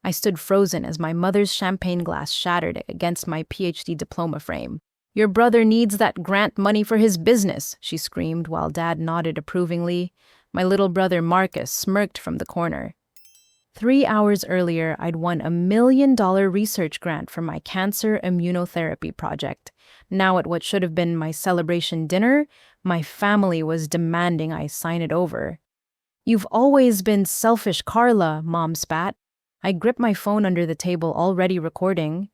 I stood frozen as my mother's champagne glass shattered against my PhD diploma frame. "Your brother needs that grant money for his business," she screamed while Dad nodded approvingly. My little brother Marcus smirked from the corner. 3 hours earlier, I'd won $1 million research grant for my cancer immunotherapy project. Now, at what should have been my celebration dinner, my family was demanding I sign it over. "You've always been selfish, Karla," Mom spat. I gripped my phone under the table, already recording.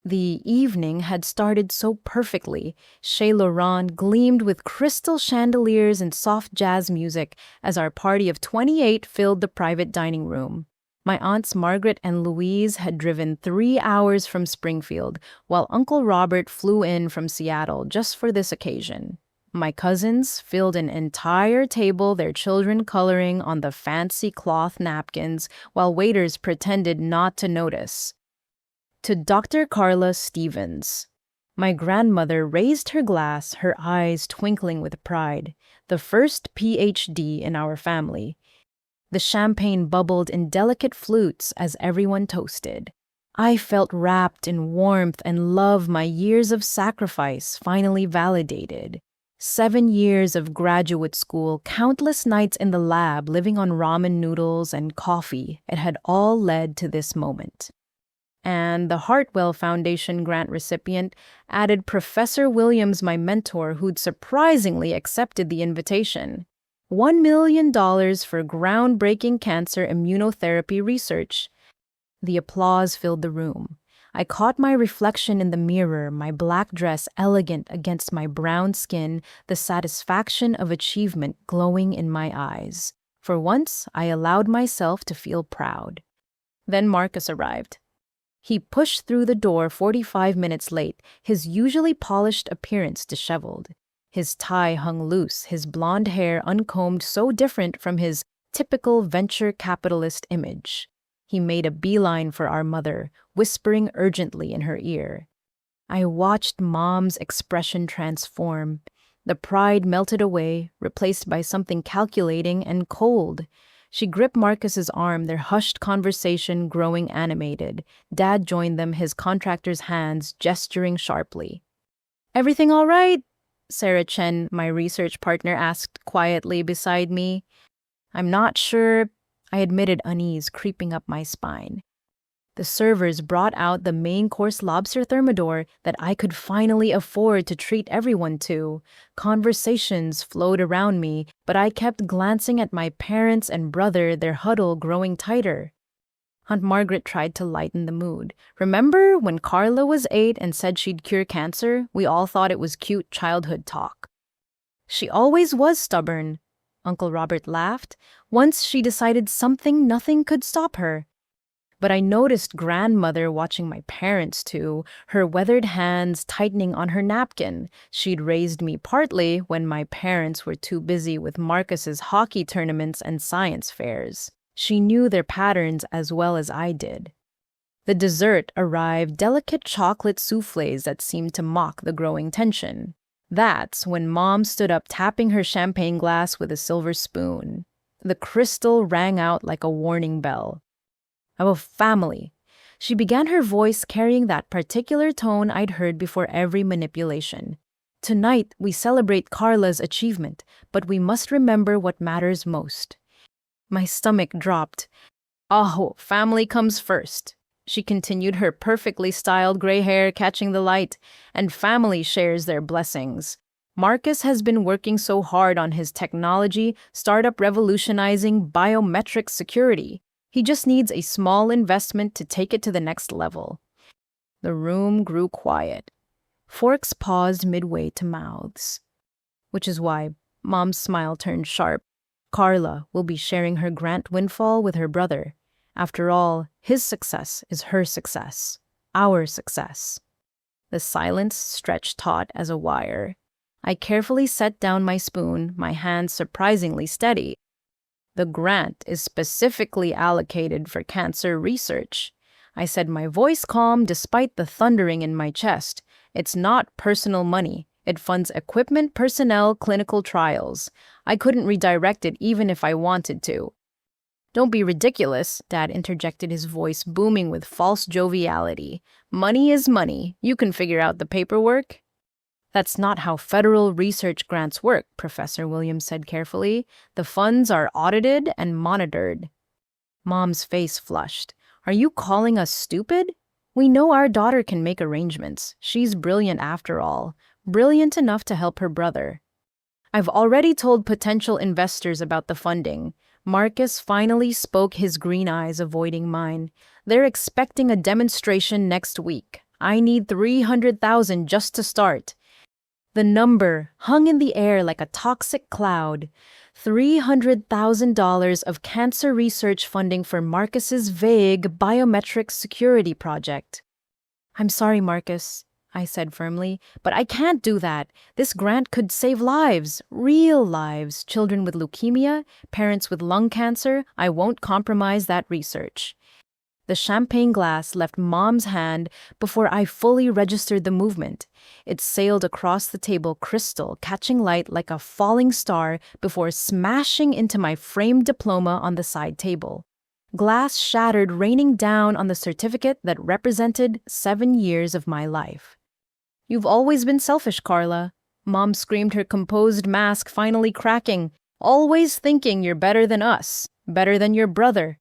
The evening had started so perfectly. Chez Laurent gleamed with crystal chandeliers and soft jazz music as our party of 28 filled the private dining room. My aunts Margaret and Louise had driven 3 hours from Springfield, while Uncle Robert flew in from Seattle just for this occasion. My cousins filled an entire table, their children coloring on the fancy cloth napkins, while waiters pretended not to notice. To Dr. Karla Stevens. My grandmother raised her glass, her eyes twinkling with pride. The first PhD in our family. The champagne bubbled in delicate flutes as everyone toasted. I felt wrapped in warmth and love, my years of sacrifice finally validated. 7 years of graduate school, countless nights in the lab living on ramen noodles and coffee, it had all led to this moment. And the Hartwell Foundation grant recipient added Professor Williams, my mentor, who'd surprisingly accepted the invitation. $1 million for groundbreaking cancer immunotherapy research. The applause filled the room. I caught my reflection in the mirror, my black dress elegant against my brown skin, the satisfaction of achievement glowing in my eyes. For once, I allowed myself to feel proud. Then Marcus arrived. He pushed through the door 45 minutes late, his usually polished appearance disheveled. His tie hung loose, his blonde hair uncombed, so different from his typical venture capitalist image. He made a beeline for our mother, whispering urgently in her ear. I watched Mom's expression transform. The pride melted away, replaced by something calculating and cold. She gripped Marcus's arm, their hushed conversation growing animated. Dad joined them, his contractor's hands gesturing sharply. "Everything all right?" Sarah Chen, my research partner, asked quietly beside me. "I'm not sure," I admitted, unease creeping up my spine. The servers brought out the main course lobster thermidor that I could finally afford to treat everyone to. Conversations flowed around me, but I kept glancing at my parents and brother, their huddle growing tighter. Aunt Margaret tried to lighten the mood. "Remember when Karla was 8 and said she'd cure cancer? We all thought it was cute childhood talk." "She always was stubborn," Uncle Robert laughed. "Once she decided something, nothing could stop her." But I noticed grandmother watching my parents too, her weathered hands tightening on her napkin. She'd raised me partly when my parents were too busy with Marcus's hockey tournaments and science fairs. She knew their patterns as well as I did. The dessert arrived, delicate chocolate soufflés that seemed to mock the growing tension. That's when Mom stood up, tapping her champagne glass with a silver spoon. The crystal rang out like a warning bell. "Our family." She began, her voice carrying that particular tone I'd heard before every manipulation. "Tonight, we celebrate Karla's achievement, but we must remember what matters most." My stomach dropped. "Oh, family comes first," she continued, her perfectly styled gray hair catching the light, "and family shares their blessings. Marcus has been working so hard on his technology, startup revolutionizing biometric security. He just needs a small investment to take it to the next level." The room grew quiet. Forks paused midway to mouths. Which is why Mom's smile turned sharp. Karla will be sharing her grant windfall with her brother. After all, his success is her success. Our success. The silence stretched taut as a wire. I carefully set down my spoon, my hands surprisingly steady. "The grant is specifically allocated for cancer research," I said, my voice calm despite the thundering in my chest. "It's not personal money. It funds equipment, personnel, clinical trials. I couldn't redirect it even if I wanted to." Don't be ridiculous, Dad interjected, his voice booming with false joviality. Money is money. You can figure out the paperwork. That's not how federal research grants work, Professor Williams said carefully. The funds are audited and monitored. Mom's face flushed. Are you calling us stupid? We know our daughter can make arrangements. She's brilliant after all. Brilliant enough to help her brother. I've already told potential investors about the funding. Marcus finally spoke, his green eyes avoiding mine. They're expecting a demonstration next week. I need $300,000 just to start. The number hung in the air like a toxic cloud. $300,000 of cancer research funding for Marcus's vague biometric security project. I'm sorry, Marcus, I said firmly, but I can't do that. This grant could save lives, real lives, children with leukemia, parents with lung cancer. I won't compromise that research. The champagne glass left Mom's hand before I fully registered the movement. It sailed across the table crystal, catching light like a falling star before smashing into my framed diploma on the side table. Glass shattered, raining down on the certificate that represented 7 years of my life. You've always been selfish, Karla. Mom screamed, her composed mask finally cracking. Always thinking you're better than us, better than your brother.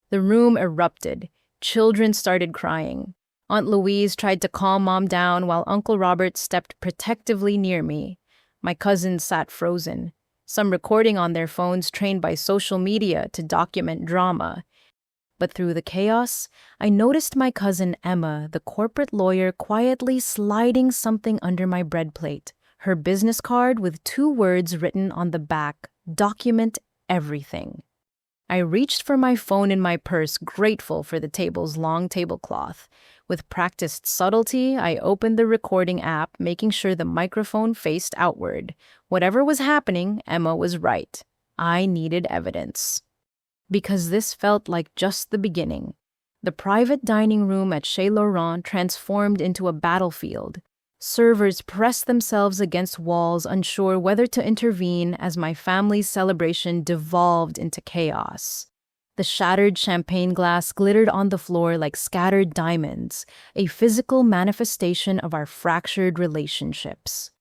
The room erupted. Children started crying. Aunt Louise tried to calm Mom down while Uncle Robert stepped protectively near me. My cousins sat frozen, some recording on their phones trained by social media to document drama. But through the chaos, I noticed my cousin Emma, the corporate lawyer, quietly sliding something under my bread plate, her business card with 2 words written on the back, "Document everything." I reached for my phone in my purse, grateful for the table's long tablecloth. With practiced subtlety, I opened the recording app, making sure the microphone faced outward. Whatever was happening, Emma was right. I needed evidence. Because this felt like just the beginning. The private dining room at Chez Laurent transformed into a battlefield. Servers pressed themselves against walls, unsure whether to intervene as my family's celebration devolved into chaos. The shattered champagne glass glittered on the floor like scattered diamonds, a physical manifestation of our fractured relationships.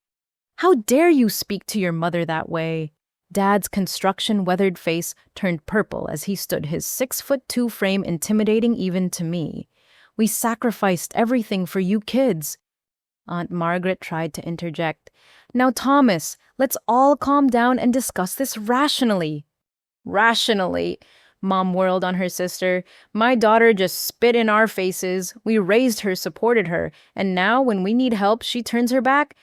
How dare you speak to your mother that way? Dad's construction-weathered face turned purple as he stood, his 6'2" frame intimidating even to me. We sacrificed everything for you kids. Aunt Margaret tried to interject. Now, Thomas, let's all calm down and discuss this rationally. Rationally? Mom whirled on her sister. My daughter just spit in our faces. We raised her, supported her, and now when we need help, she turns her back.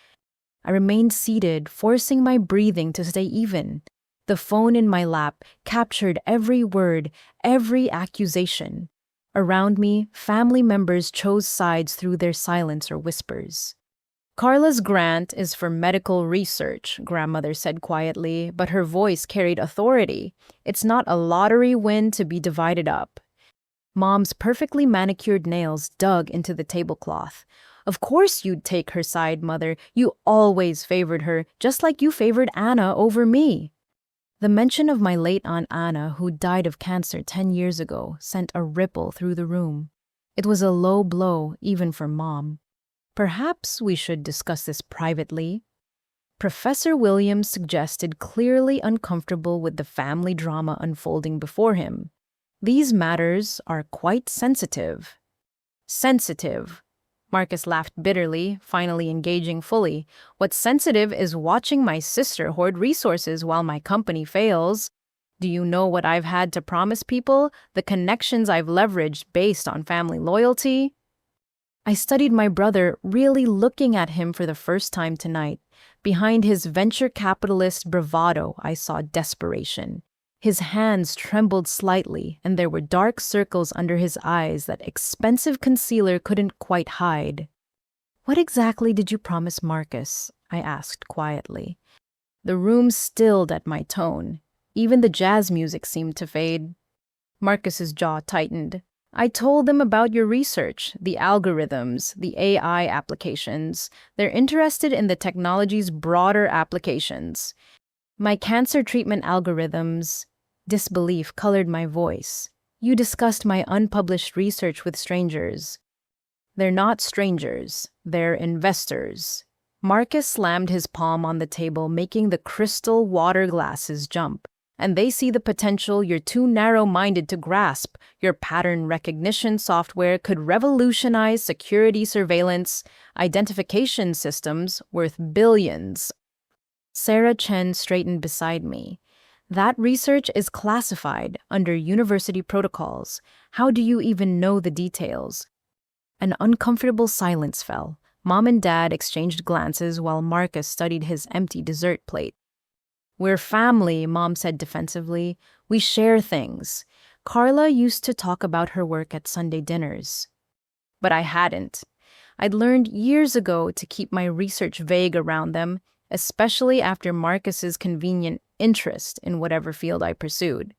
I remained seated, forcing my breathing to stay even. The phone in my lap captured every word, every accusation. Around me, family members chose sides through their silence or whispers. Karla's grant is for medical research, Grandmother said quietly, but her voice carried authority. It's not a lottery win to be divided up. Mom's perfectly manicured nails dug into the tablecloth. Of course you'd take her side, Mother. You always favored her, just like you favored Anna over me. The mention of my late Aunt Anna, who died of cancer 10 years ago, sent a ripple through the room. It was a low blow, even for Mom. Perhaps we should discuss this privately. Professor Williams suggested, clearly uncomfortable with the family drama unfolding before him. These matters are quite sensitive. Sensitive. Marcus laughed bitterly, finally engaging fully. What's sensitive is watching my sister hoard resources while my company fails. Do you know what I've had to promise people? The connections I've leveraged based on family loyalty? I studied my brother, really looking at him for the first time tonight. Behind his venture capitalist bravado, I saw desperation. His hands trembled slightly, and there were dark circles under his eyes that expensive concealer couldn't quite hide. What exactly did you promise Marcus? I asked quietly. The room stilled at my tone. Even the jazz music seemed to fade. Marcus's jaw tightened. I told them about your research, the algorithms, the AI applications. They're interested in the technology's broader applications. My cancer treatment algorithms, Disbelief colored my voice. You discussed my unpublished research with strangers. They're not strangers, they're investors. Marcus slammed his palm on the table, making the crystal water glasses jump. And they see the potential you're too narrow-minded to grasp. Your pattern recognition software could revolutionize security surveillance, identification systems worth billions. Sarah Chen straightened beside me. That research is classified under university protocols. How do you even know the details? An uncomfortable silence fell. Mom and Dad exchanged glances while Marcus studied his empty dessert plate. We're family, Mom said defensively. We share things. Karla used to talk about her work at Sunday dinners. But I hadn't. I'd learned years ago to keep my research vague around them, especially after Marcus's convenient interest in whatever field I pursued.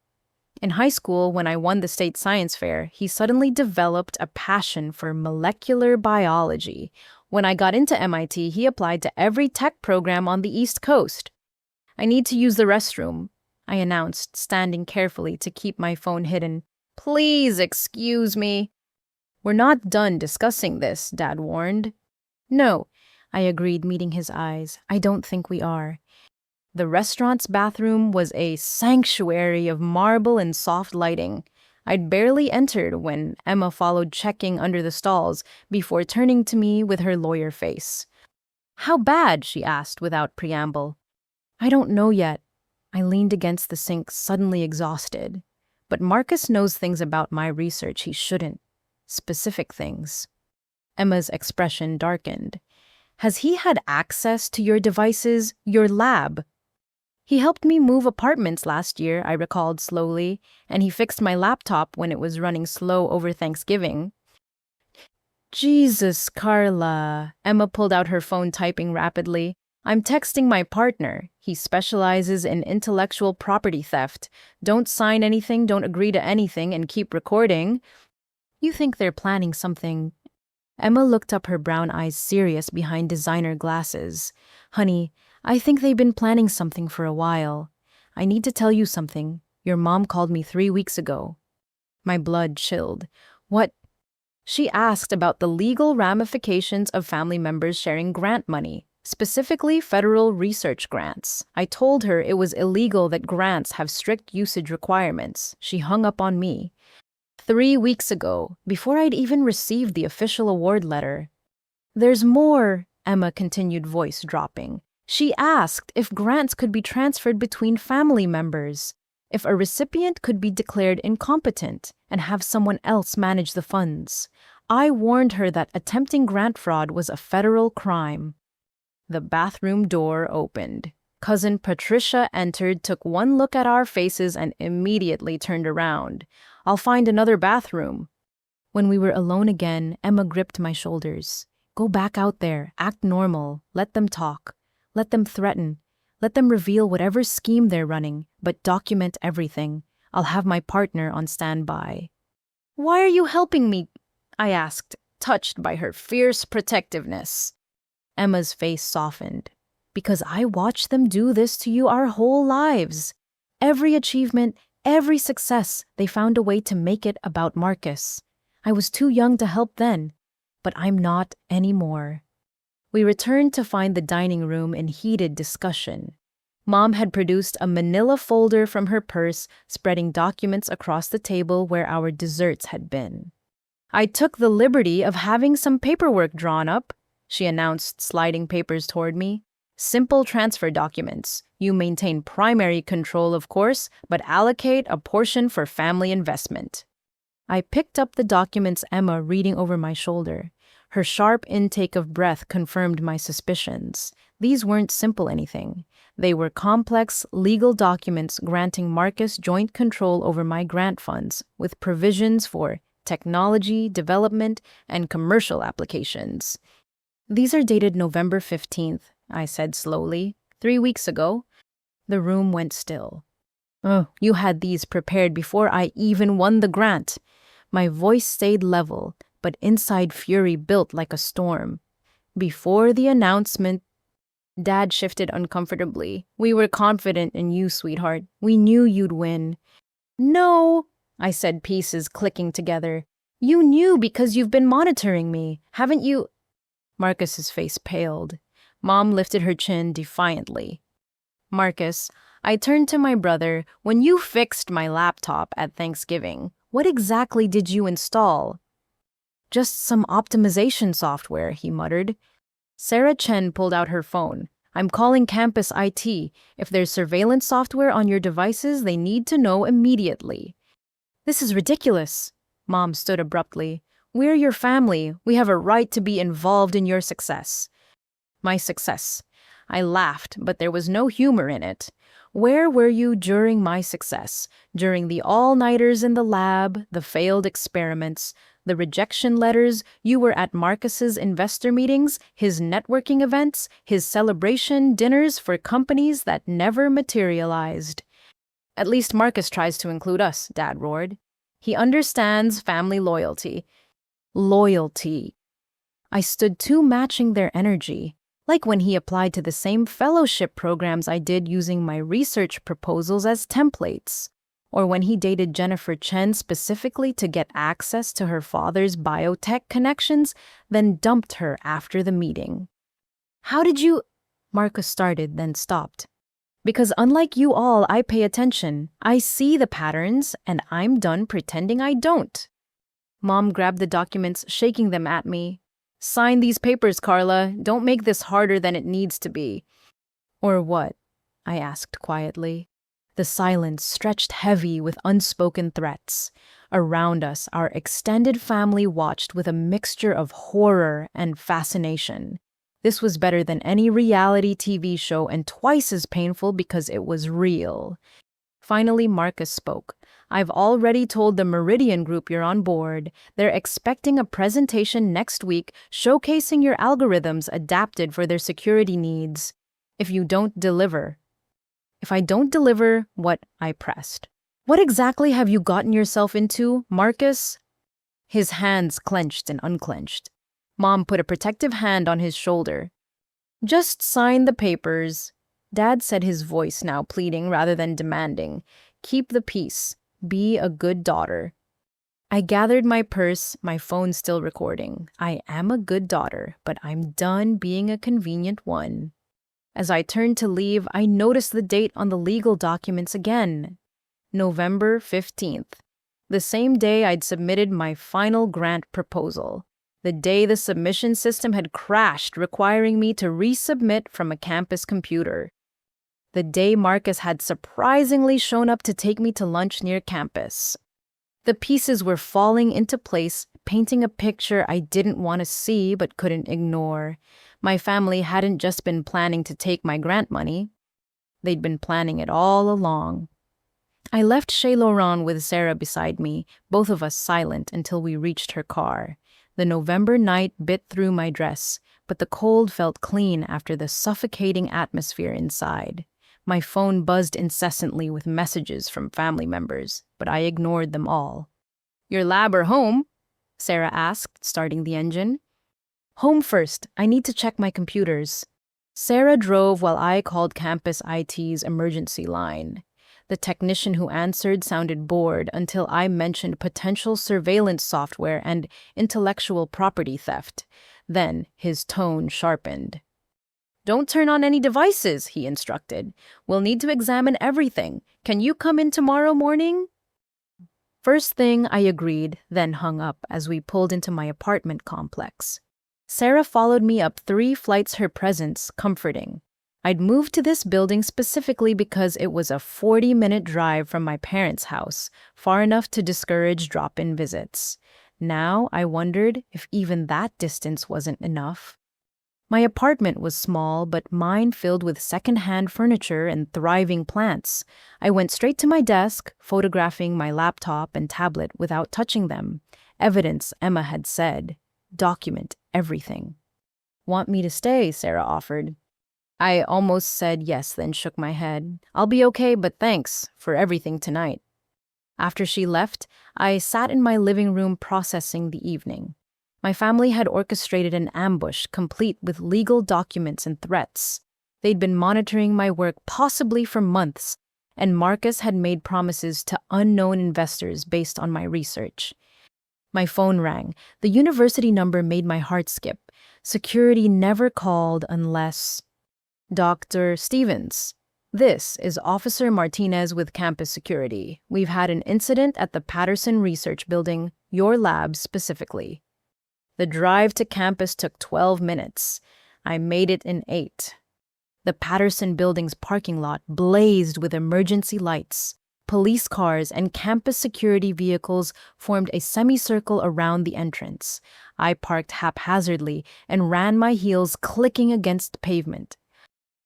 In high school, when I won the state science fair, he suddenly developed a passion for molecular biology. When I got into MIT, he applied to every tech program on the East Coast. I need to use the restroom, I announced, standing carefully to keep my phone hidden. Please excuse me. We're not done discussing this, Dad warned. No, I agreed, meeting his eyes. I don't think we are. The restaurant's bathroom was a sanctuary of marble and soft lighting. I'd barely entered when Emma followed, checking under the stalls before turning to me with her lawyer face. How bad? She asked without preamble. I don't know yet. I leaned against the sink, suddenly exhausted. But Marcus knows things about my research he shouldn't. Specific things. Emma's expression darkened. Has he had access to your devices, your lab? He helped me move apartments last year, I recalled slowly, and he fixed my laptop when it was running slow over Thanksgiving. Jesus, Karla. Emma pulled out her phone, typing rapidly. I'm texting my partner. He specializes in intellectual property theft. Don't sign anything, don't agree to anything, and keep recording. You think they're planning something? Emma looked up, her brown eyes serious behind designer glasses. Honey, I think they've been planning something for a while. I need to tell you something. Your mom called me 3 weeks ago. My blood chilled. What? She asked about the legal ramifications of family members sharing grant money. Specifically federal research grants. I told her it was illegal, that grants have strict usage requirements. She hung up on me. 3 weeks ago, before I'd even received the official award letter. There's more, Emma continued, voice dropping. She asked if grants could be transferred between family members, if a recipient could be declared incompetent and have someone else manage the funds. I warned her that attempting grant fraud was a federal crime. The bathroom door opened. Cousin Patricia entered, took one look at our faces, and immediately turned around. I'll find another bathroom. When we were alone again, Emma gripped my shoulders. Go back out there, act normal, let them talk, let them threaten, let them reveal whatever scheme they're running, but document everything. I'll have my partner on standby. Why are you helping me? I asked, touched by her fierce protectiveness. Emma's face softened. Because I watched them do this to you our whole lives. Every achievement, every success, they found a way to make it about Marcus. I was too young to help then, but I'm not anymore. We returned to find the dining room in heated discussion. Mom had produced a manila folder from her purse, spreading documents across the table where our desserts had been. I took the liberty of having some paperwork drawn up, she announced, sliding papers toward me. Simple transfer documents. You maintain primary control, of course, but allocate a portion for family investment. I picked up the documents, Emma reading over my shoulder. Her sharp intake of breath confirmed my suspicions. These weren't simple anything. They were complex legal documents granting Marcus joint control over my grant funds, with provisions for technology, development, and commercial applications. These are dated November 15th, I said slowly. 3 weeks ago. The room went still. Oh, you had these prepared before I even won the grant. My voice stayed level, but inside fury built like a storm. Before the announcement, Dad shifted uncomfortably. We were confident in you, sweetheart. We knew you'd win. No, I said, pieces clicking together. You knew because you've been monitoring me, haven't you? Marcus's face paled. Mom lifted her chin defiantly. Marcus, I turned to my brother. When you fixed my laptop at Thanksgiving, what exactly did you install? Just some optimization software, he muttered. Sarah Chen pulled out her phone. I'm calling campus IT. If there's surveillance software on your devices, they need to know immediately. This is ridiculous. Mom stood abruptly. We're your family. We have a right to be involved in your success. My success. I laughed, but there was no humor in it. Where were you during my success? During the all-nighters in the lab, the failed experiments, the rejection letters? You were at Marcus's investor meetings, his networking events, his celebration dinners for companies that never materialized. At least Marcus tries to include us, Dad roared. He understands family loyalty. Loyalty. I stood too, matching their energy. Like when he applied to the same fellowship programs I did using my research proposals as templates. Or when he dated Jennifer Chen specifically to get access to her father's biotech connections, then dumped her after the meeting. How did you... Marcus started, then stopped. Because unlike you all, I pay attention. I see the patterns, and I'm done pretending I don't. Mom grabbed the documents, shaking them at me. Sign these papers, Karla. Don't make this harder than it needs to be. Or what? I asked quietly. The silence stretched heavy with unspoken threats. Around us, our extended family watched with a mixture of horror and fascination. This was better than any reality TV show and twice as painful because it was real. Finally, Marcus spoke. I've already told the Meridian Group you're on board. They're expecting a presentation next week showcasing your algorithms adapted for their security needs. If I don't deliver, what? I pressed. What exactly have you gotten yourself into, Marcus? His hands clenched and unclenched. Mom put a protective hand on his shoulder. Just sign the papers. Dad said, his voice now pleading rather than demanding. Keep the peace. Be a good daughter. I gathered my purse, my phone still recording. I am a good daughter, but I'm done being a convenient one. As I turned to leave, I noticed the date on the legal documents again. November 15th. The same day I'd submitted my final grant proposal. The day the submission system had crashed, requiring me to resubmit from a campus computer. The day Marcus had surprisingly shown up to take me to lunch near campus. The pieces were falling into place, painting a picture I didn't want to see but couldn't ignore. My family hadn't just been planning to take my grant money. They'd been planning it all along. I left Chez Laurent with Sarah beside me, both of us silent until we reached her car. The November night bit through my dress, but the cold felt clean after the suffocating atmosphere inside. My phone buzzed incessantly with messages from family members, but I ignored them all. Your lab or home? Sarah asked, starting the engine. Home first. I need to check my computers. Sarah drove while I called campus IT's emergency line. The technician who answered sounded bored until I mentioned potential surveillance software and intellectual property theft. Then his tone sharpened. Don't turn on any devices, he instructed. We'll need to examine everything. Can you come in tomorrow morning? First thing, I agreed, then hung up as we pulled into my apartment complex. Sarah followed me up 3 flights, her presence comforting. I'd moved to this building specifically because it was a 40-minute drive from my parents' house, far enough to discourage drop-in visits. Now I wondered if even that distance wasn't enough. My apartment was small, but mine filled with second-hand furniture and thriving plants. I went straight to my desk, photographing my laptop and tablet without touching them. Evidence, Emma had said. Document everything. Want me to stay? Sarah offered. I almost said yes, then shook my head. I'll be okay, but thanks for everything tonight. After she left, I sat in my living room processing the evening. My family had orchestrated an ambush complete with legal documents and threats. They'd been monitoring my work possibly for months, and Marcus had made promises to unknown investors based on my research. My phone rang. The university number made my heart skip. Security never called unless... Dr. Stevens. This is Officer Martinez with Campus Security. We've had an incident at the Patterson Research Building, your lab specifically. The drive to campus took 12 minutes. I made it in 8. The Patterson Building's parking lot blazed with emergency lights. Police cars and campus security vehicles formed a semicircle around the entrance. I parked haphazardly and ran my heels clicking against the pavement.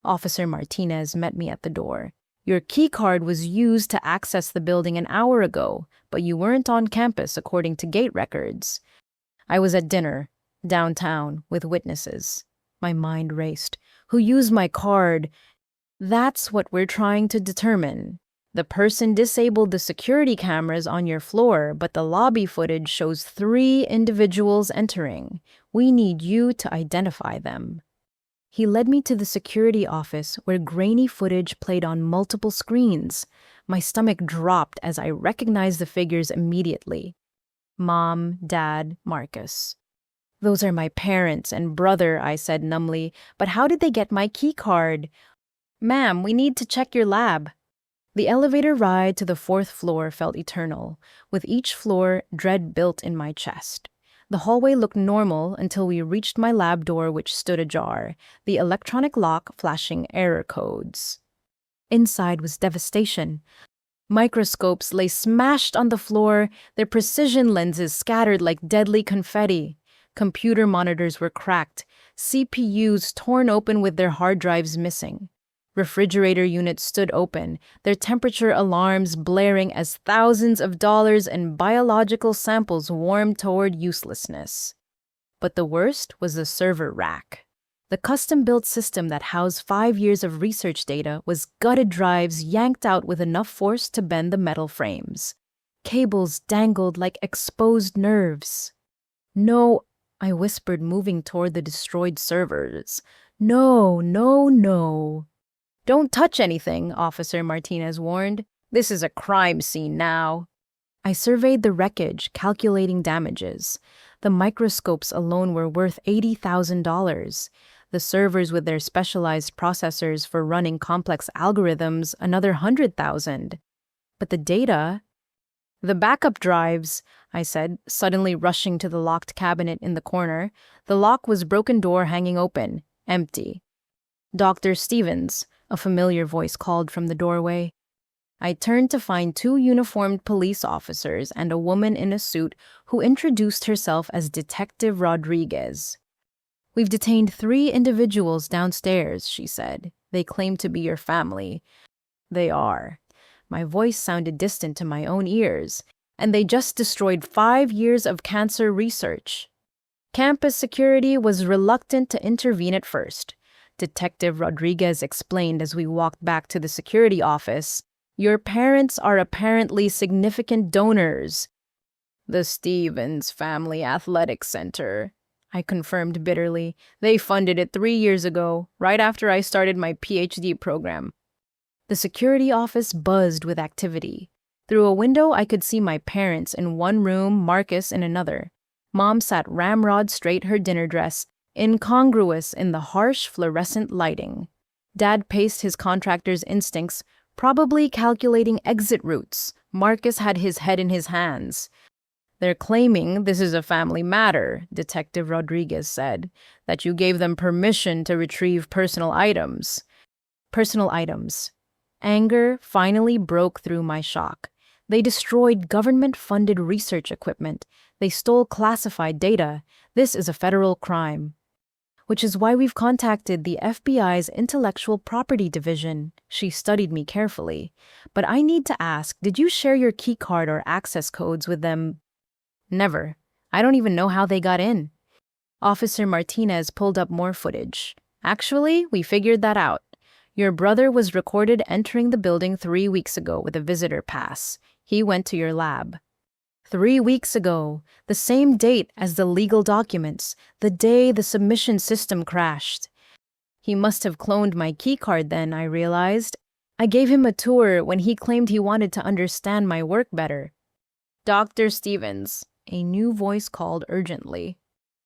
Officer Martinez met me at the door. Your key card was used to access the building an hour ago, but you weren't on campus according to gate records. I was at dinner, downtown, with witnesses. My mind raced. Who used my card? That's what we're trying to determine. The person disabled the security cameras on your floor, but the lobby footage shows 3 individuals entering. We need you to identify them. He led me to the security office where grainy footage played on multiple screens. My stomach dropped as I recognized the figures immediately. Mom, Dad, Marcus. Those are my parents and brother, I said numbly, but how did they get my key card? Ma'am, we need to check your lab. The elevator ride to the 4th floor felt eternal. With each floor, dread built in my chest. The hallway looked normal until we reached my lab door, which stood ajar, the electronic lock flashing error codes. Inside was devastation. Microscopes lay smashed on the floor, their precision lenses scattered like deadly confetti. Computer monitors were cracked, CPUs torn open with their hard drives missing. Refrigerator units stood open, their temperature alarms blaring as thousands of dollars in biological samples warmed toward uselessness. But the worst was the server rack. The custom-built system that housed 5 years of research data was gutted drives yanked out with enough force to bend the metal frames. Cables dangled like exposed nerves. No, I whispered, moving toward the destroyed servers. No, no, no. Don't touch anything, Officer Martinez warned. This is a crime scene now. I surveyed the wreckage, calculating damages. The microscopes alone were worth $80,000. The servers with their specialized processors for running complex algorithms, another 100,000. But the data... The backup drives, I said, suddenly rushing to the locked cabinet in the corner. The lock was broken door hanging open, empty. Dr. Stevens, a familiar voice called from the doorway. I turned to find 2 uniformed police officers and a woman in a suit who introduced herself as Detective Rodriguez. We've detained 3 individuals downstairs, she said. They claim to be your family. They are. My voice sounded distant to my own ears, and they just destroyed 5 years of cancer research. Campus security was reluctant to intervene at first. Detective Rodriguez explained as we walked back to the security office. Your parents are apparently significant donors. The Stevens Family Athletic Center, I confirmed bitterly. They funded it 3 years ago, right after I started my PhD program. The security office buzzed with activity. Through a window, I could see my parents in one room, Marcus in another. Mom sat ramrod straight, her dinner dress, incongruous in the harsh fluorescent lighting. Dad paced his contractor's instincts, probably calculating exit routes. Marcus had his head in his hands. They're claiming this is a family matter, Detective Rodriguez said, that you gave them permission to retrieve personal items. Personal items. Anger finally broke through my shock. They destroyed government-funded research equipment. They stole classified data. This is a federal crime. Which is why we've contacted the FBI's Intellectual Property Division. She studied me carefully. But I need to ask, did you share your keycard or access codes with them? Never. I don't even know how they got in. Officer Martinez pulled up more footage. Actually, we figured that out. Your brother was recorded entering the building 3 weeks ago with a visitor pass. He went to your lab. 3 weeks ago, the same date as the legal documents, the day the submission system crashed. He must have cloned my keycard then, I realized. I gave him a tour when he claimed he wanted to understand my work better. Dr. Stevens, a new voice called urgently.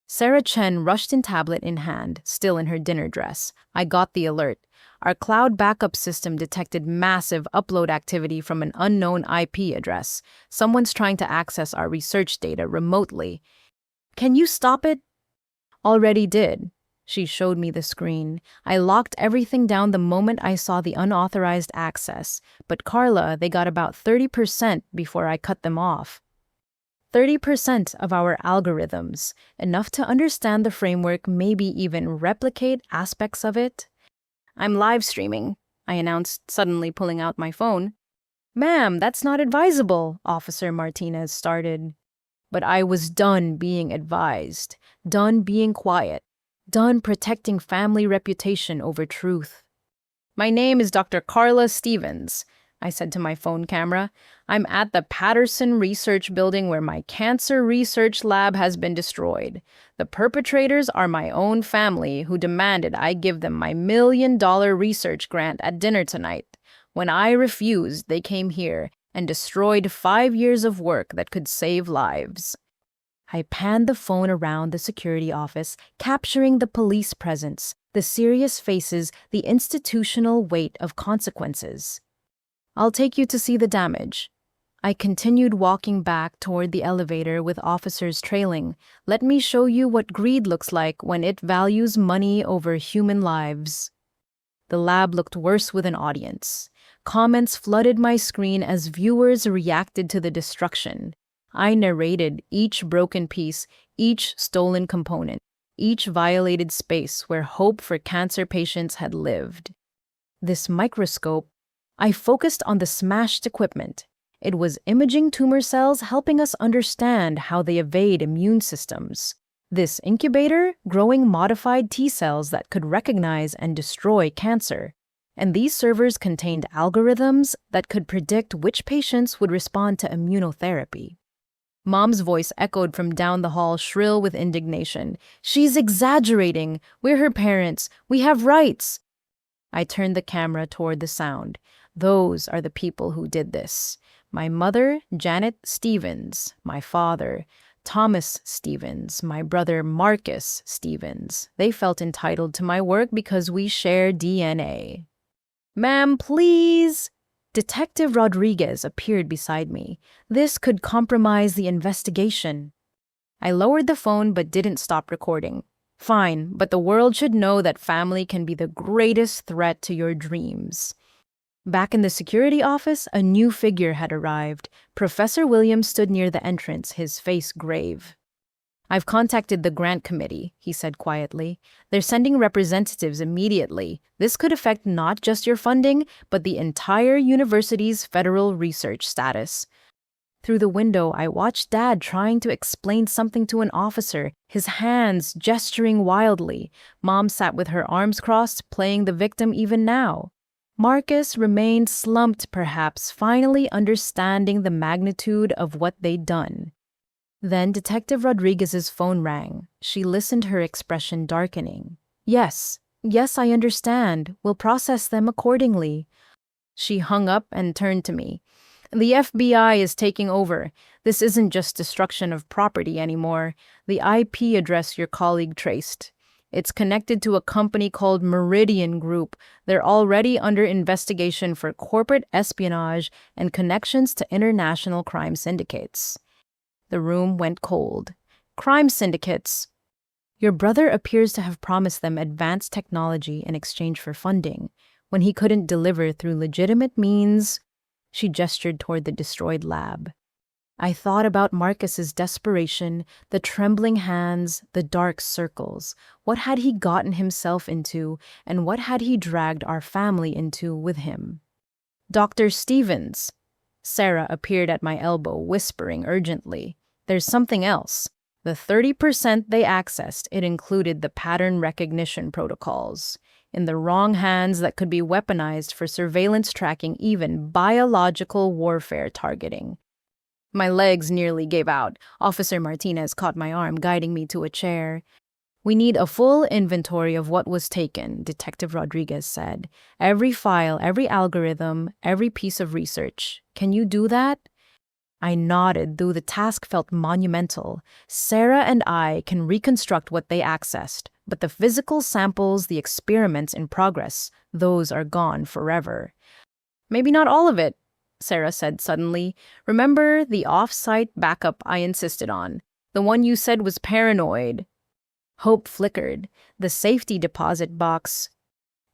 Sarah Chen rushed in, tablet in hand, still in her dinner dress. I got the alert. Our cloud backup system detected massive upload activity from an unknown IP address. Someone's trying to access our research data remotely. Can you stop it? Already did. She showed me the screen. I locked everything down the moment I saw the unauthorized access, but Karla, they got about 30% before I cut them off. 30% of our algorithms, enough to understand the framework, maybe even replicate aspects of it. I'm live streaming, I announced, suddenly pulling out my phone. Ma'am, that's not advisable, Officer Martinez started. But I was done being advised, done being quiet, done protecting family reputation over truth. My name is Dr. Karla Stevens, I said to my phone camera. I'm at the Patterson Research Building where my cancer research lab has been destroyed. The perpetrators are my own family who demanded I give them my $1 million research grant at dinner tonight. When I refused, they came here and destroyed 5 years of work that could save lives. I panned the phone around the security office, capturing the police presence, the serious faces, the institutional weight of consequences. I'll take you to see the damage. I continued walking back toward the elevator with officers trailing. Let me show you what greed looks like when it values money over human lives. The lab looked worse with an audience. Comments flooded my screen as viewers reacted to the destruction. I narrated each broken piece, each stolen component, each violated space where hope for cancer patients had lived. This microscope, I focused on the smashed equipment. It was imaging tumor cells, helping us understand how they evade immune systems. This incubator, growing modified T cells that could recognize and destroy cancer. And these servers contained algorithms that could predict which patients would respond to immunotherapy. Mom's voice echoed from down the hall, shrill with indignation. She's exaggerating. We're her parents. We have rights. I turned the camera toward the sound. Those are the people who did this. My mother, Janet Stevens. My father, Thomas Stevens. My brother, Marcus Stevens. They felt entitled to my work because we share DNA. Ma'am, please. Detective Rodriguez appeared beside me. This could compromise the investigation. I lowered the phone but didn't stop recording. Fine, but the world should know that family can be the greatest threat to your dreams. Back in the security office, a new figure had arrived. Professor Williams stood near the entrance, his face grave. I've contacted the grant committee, he said quietly. They're sending representatives immediately. This could affect not just your funding, but the entire university's federal research status. Through the window, I watched Dad trying to explain something to an officer, his hands gesturing wildly. Mom sat with her arms crossed, playing the victim even now. Marcus remained slumped, perhaps finally understanding the magnitude of what they'd done. Then Detective Rodriguez's phone rang. She listened, her expression darkening. Yes, I understand. We'll process them accordingly. She hung up and turned to me. The FBI is taking over. This isn't just destruction of property anymore. The IP address your colleague traced. It's connected to a company called Meridian Group. They're already under investigation for corporate espionage and connections to international crime syndicates. The room went cold. Crime syndicates. Your brother appears to have promised them advanced technology in exchange for funding. When he couldn't deliver through legitimate means, she gestured toward the destroyed lab. I thought about Marcus's desperation, the trembling hands, the dark circles. What had he gotten himself into, and what had he dragged our family into with him? Dr. Stevens. Sarah appeared at my elbow, whispering urgently. There's something else. The 30% they accessed, it included the pattern recognition protocols. In the wrong hands, that could be weaponized for surveillance tracking, even biological warfare targeting. My legs nearly gave out. Officer Martinez caught my arm, guiding me to a chair. We need a full inventory of what was taken, Detective Rodriguez said. Every file, every algorithm, every piece of research. Can you do that? I nodded, though the task felt monumental. Sarah and I can reconstruct what they accessed, but the physical samples, the experiments in progress, those are gone forever. Maybe not all of it, Sarah said suddenly. Remember the off-site backup I insisted on? The one you said was paranoid. Hope flickered. The safety deposit box.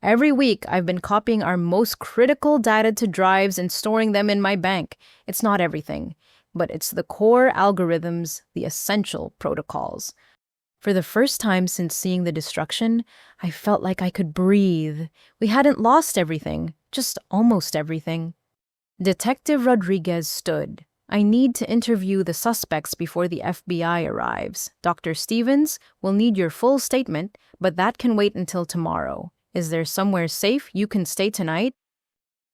Every week, I've been copying our most critical data to drives and storing them in my bank. It's not everything, but it's the core algorithms, the essential protocols. For the first time since seeing the destruction, I felt like I could breathe. We hadn't lost everything, just almost everything. Detective Rodriguez stood. I need to interview the suspects before the FBI arrives. Dr. Stevens will need your full statement, but that can wait until tomorrow. Is there somewhere safe you can stay tonight?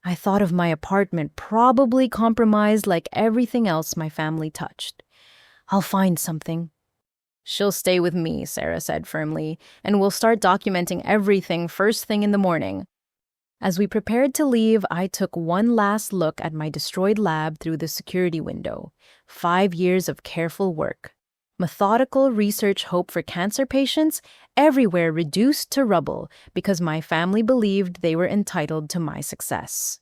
I thought of my apartment, probably compromised like everything else my family touched. I'll find something. She'll stay with me, Sarah said firmly, and we'll start documenting everything first thing in the morning. As we prepared to leave, I took one last look at my destroyed lab through the security window. 5 years of careful work. Methodical research hope for cancer patients, everywhere reduced to rubble because my family believed they were entitled to my success.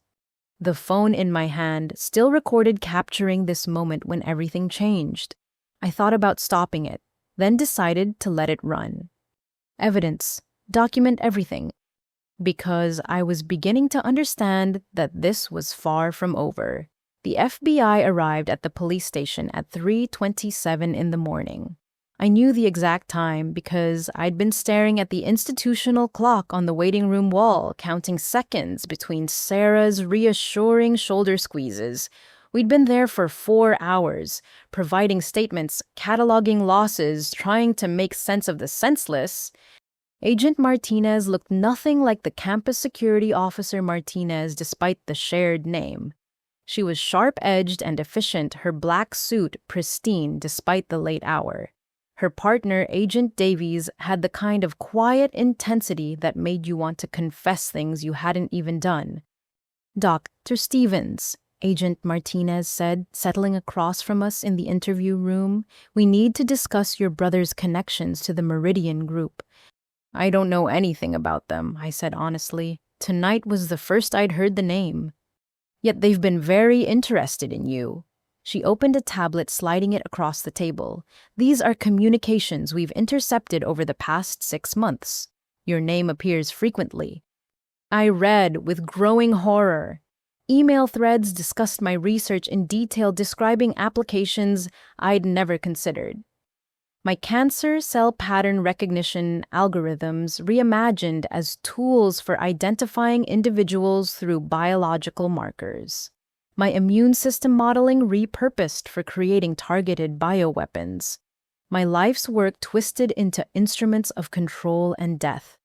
The phone in my hand still recorded capturing this moment when everything changed. I thought about stopping it, then decided to let it run. Evidence. Document everything. Because I was beginning to understand that this was far from over. The FBI arrived at the police station at 3:27 in the morning. I knew the exact time because I'd been staring at the institutional clock on the waiting room wall, counting seconds between Sarah's reassuring shoulder squeezes. We'd been there for 4 hours, providing statements, cataloging losses, trying to make sense of the senseless. Agent Martinez looked nothing like the campus security officer Martinez despite the shared name. She was sharp-edged and efficient, her black suit pristine despite the late hour. Her partner, Agent Davies, had the kind of quiet intensity that made you want to confess things you hadn't even done. Dr. Stevens, Agent Martinez said, settling across from us in the interview room, we need to discuss your brother's connections to the Meridian Group. I don't know anything about them, I said honestly. Tonight was the first I'd heard the name. Yet they've been very interested in you. She opened a tablet, sliding it across the table. These are communications we've intercepted over the past 6 months. Your name appears frequently. I read with growing horror. Email threads discussed my research in detail, describing applications I'd never considered. My cancer cell pattern recognition algorithms reimagined as tools for identifying individuals through biological markers. My immune system modeling repurposed for creating targeted bioweapons. My life's work twisted into instruments of control and death.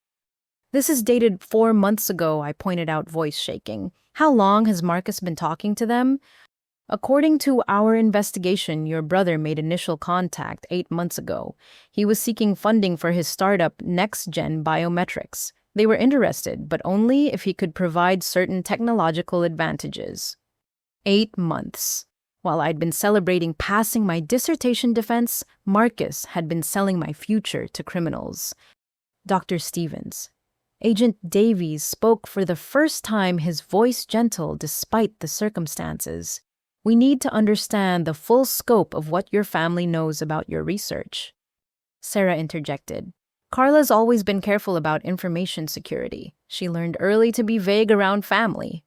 This is dated 4 months ago, I pointed out, voice shaking. How long has Marcus been talking to them? According to our investigation, your brother made initial contact 8 months ago. He was seeking funding for his startup, Next Gen Biometrics. They were interested, but only if he could provide certain technological advantages. 8 months. While I'd been celebrating passing my dissertation defense, Marcus had been selling my future to criminals. Dr. Stevens. Agent Davies spoke for the first time, his voice gentle despite the circumstances. We need to understand the full scope of what your family knows about your research. Sarah interjected. Karla's always been careful about information security. She learned early to be vague around family.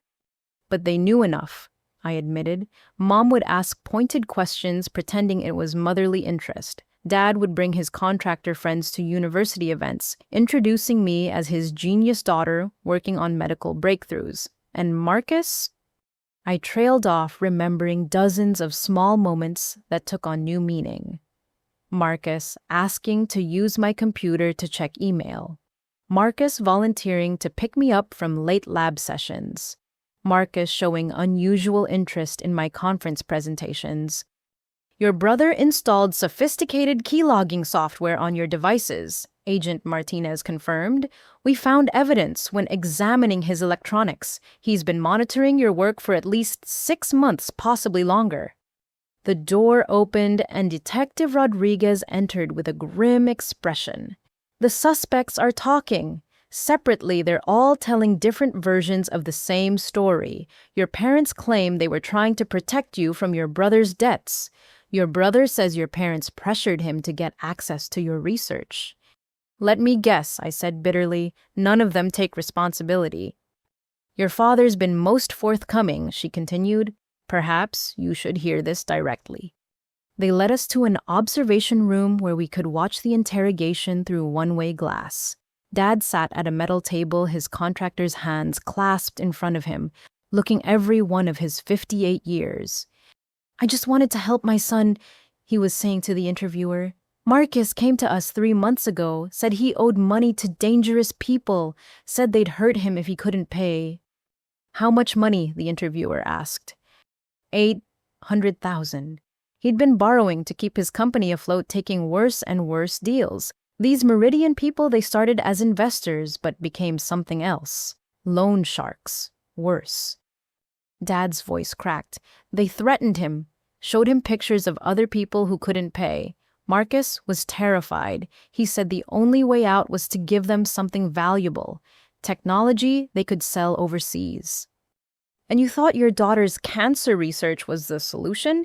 But they knew enough, I admitted. Mom would ask pointed questions, pretending it was motherly interest. Dad would bring his contractor friends to university events, introducing me as his genius daughter working on medical breakthroughs. And Marcus? I trailed off, remembering dozens of small moments that took on new meaning. Marcus asking to use my computer to check email. Marcus volunteering to pick me up from late lab sessions. Marcus showing unusual interest in my conference presentations. Your brother installed sophisticated keylogging software on your devices, Agent Martinez confirmed. We found evidence when examining his electronics. He's been monitoring your work for at least 6 months, possibly longer. The door opened and Detective Rodriguez entered with a grim expression. The suspects are talking. Separately, they're all telling different versions of the same story. Your parents claim they were trying to protect you from your brother's debts. Your brother says your parents pressured him to get access to your research. Let me guess, I said bitterly. None of them take responsibility. Your father's been most forthcoming, she continued. Perhaps you should hear this directly. They led us to an observation room where we could watch the interrogation through one-way glass. Dad sat at a metal table, his contractor's hands clasped in front of him, looking every one of his 58 years. I just wanted to help my son, he was saying to the interviewer. Marcus came to us 3 months ago, said he owed money to dangerous people, said they'd hurt him if he couldn't pay. How much money? The interviewer asked. 800,000. He'd been borrowing to keep his company afloat, taking worse and worse deals. These Meridian people, they started as investors but became something else. Loan sharks. Worse. Dad's voice cracked. They threatened him, showed him pictures of other people who couldn't pay. Marcus was terrified. He said the only way out was to give them something valuable, technology they could sell overseas. And you thought your daughter's cancer research was the solution?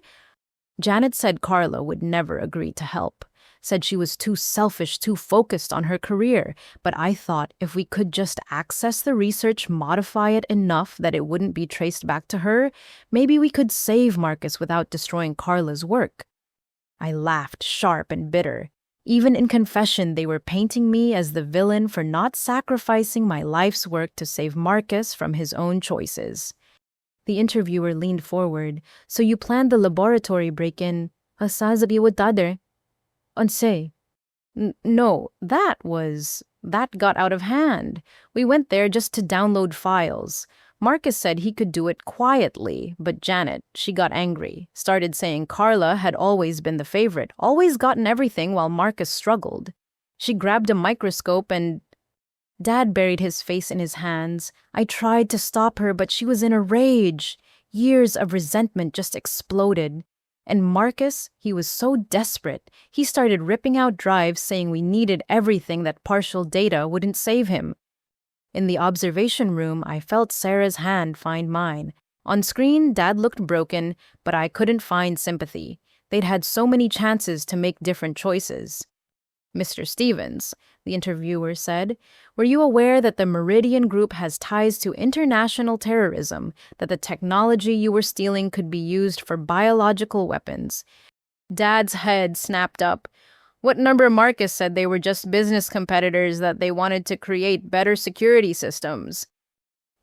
Janet said Karla would never agree to help, said she was too selfish, too focused on her career, but I thought if we could just access the research, modify it enough that it wouldn't be traced back to her, maybe we could save Marcus without destroying Karla's work. I laughed, sharp and bitter. Even in confession, they were painting me as the villain for not sacrificing my life's work to save Marcus from his own choices. The interviewer leaned forward. So you planned the laboratory break-in? Onse? No, that got out of hand. We went there just to download files. Marcus said he could do it quietly, but Janet, she got angry, started saying Karla had always been the favorite, always gotten everything while Marcus struggled. She grabbed a microscope and... Dad buried his face in his hands. I tried to stop her, but she was in a rage. Years of resentment just exploded. And Marcus, he was so desperate, he started ripping out drives saying we needed everything, that partial data wouldn't save him. In the observation room, I felt Sarah's hand find mine. On screen, Dad looked broken, but I couldn't find sympathy. They'd had so many chances to make different choices. Mr. Stevens, the interviewer said, were you aware that the Meridian Group has ties to international terrorism, that the technology you were stealing could be used for biological weapons? Dad's head snapped up. What number Marcus said they were just business competitors, that they wanted to create better security systems.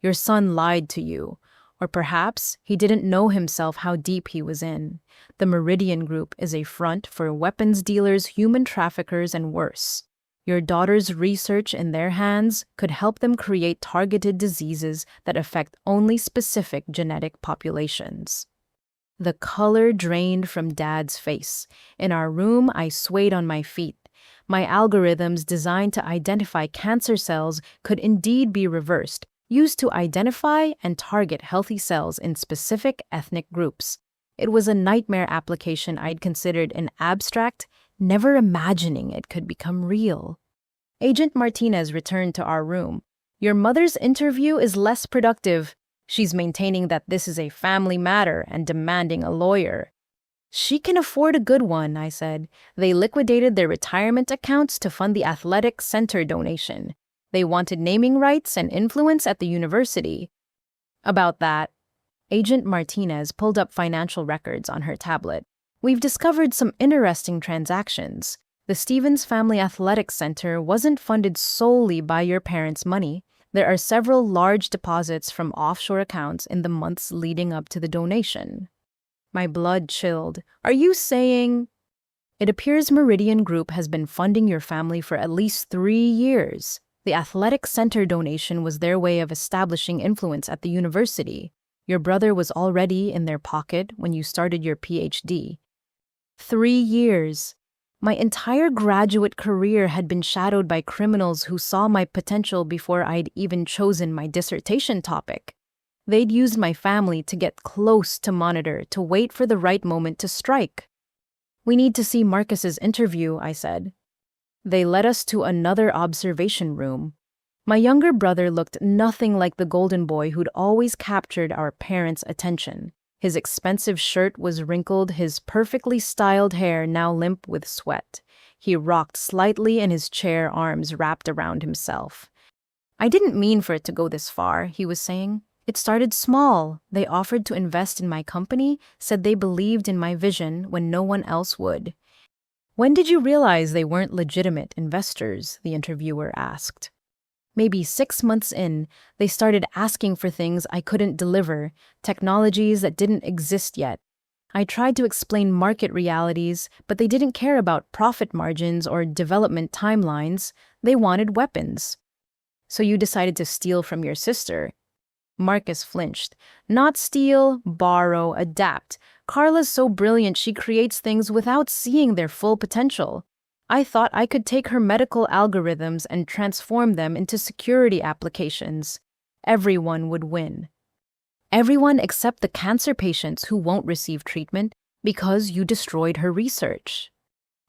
Your son lied to you. Or perhaps he didn't know himself how deep he was in. The Meridian Group is a front for weapons dealers, human traffickers, and worse. Your daughter's research in their hands could help them create targeted diseases that affect only specific genetic populations. The color drained from Dad's face. In our room, I swayed on my feet. My algorithms designed to identify cancer cells could indeed be reversed, used to identify and target healthy cells in specific ethnic groups. It was a nightmare application I'd considered an abstract, never imagining it could become real. Agent Martinez returned to our room. Your mother's interview is less productive. She's maintaining that this is a family matter and demanding a lawyer. She can afford a good one, I said. They liquidated their retirement accounts to fund the athletic center donation. They wanted naming rights and influence at the university. About that, Agent Martinez pulled up financial records on her tablet. We've discovered some interesting transactions. The Stevens Family Athletic Center wasn't funded solely by your parents' money. There are several large deposits from offshore accounts in the months leading up to the donation. My blood chilled. Are you saying... It appears Meridian Group has been funding your family for at least 3 years. The athletic center donation was their way of establishing influence at the university. Your brother was already in their pocket when you started your PhD. 3 years. My entire graduate career had been shadowed by criminals who saw my potential before I'd even chosen my dissertation topic. They'd used my family to get close to monitor, to wait for the right moment to strike. "We need to see Marcus's interview," I said. They led us to another observation room. My younger brother looked nothing like the golden boy who'd always captured our parents' attention. His expensive shirt was wrinkled, his perfectly styled hair now limp with sweat. He rocked slightly in his chair, arms wrapped around himself. "I didn't mean for it to go this far," he was saying. "It started small. They offered to invest in my company, said they believed in my vision when no one else would." "When did you realize they weren't legitimate investors?" the interviewer asked. "Maybe 6 months in, they started asking for things I couldn't deliver, technologies that didn't exist yet. I tried to explain market realities, but they didn't care about profit margins or development timelines. They wanted weapons." "So you decided to steal from your sister?" Marcus flinched. "Not steal, borrow, adapt. Karla's so brilliant she creates things without seeing their full potential. I thought I could take her medical algorithms and transform them into security applications. Everyone would win. Everyone except the cancer patients who won't receive treatment because you destroyed her research."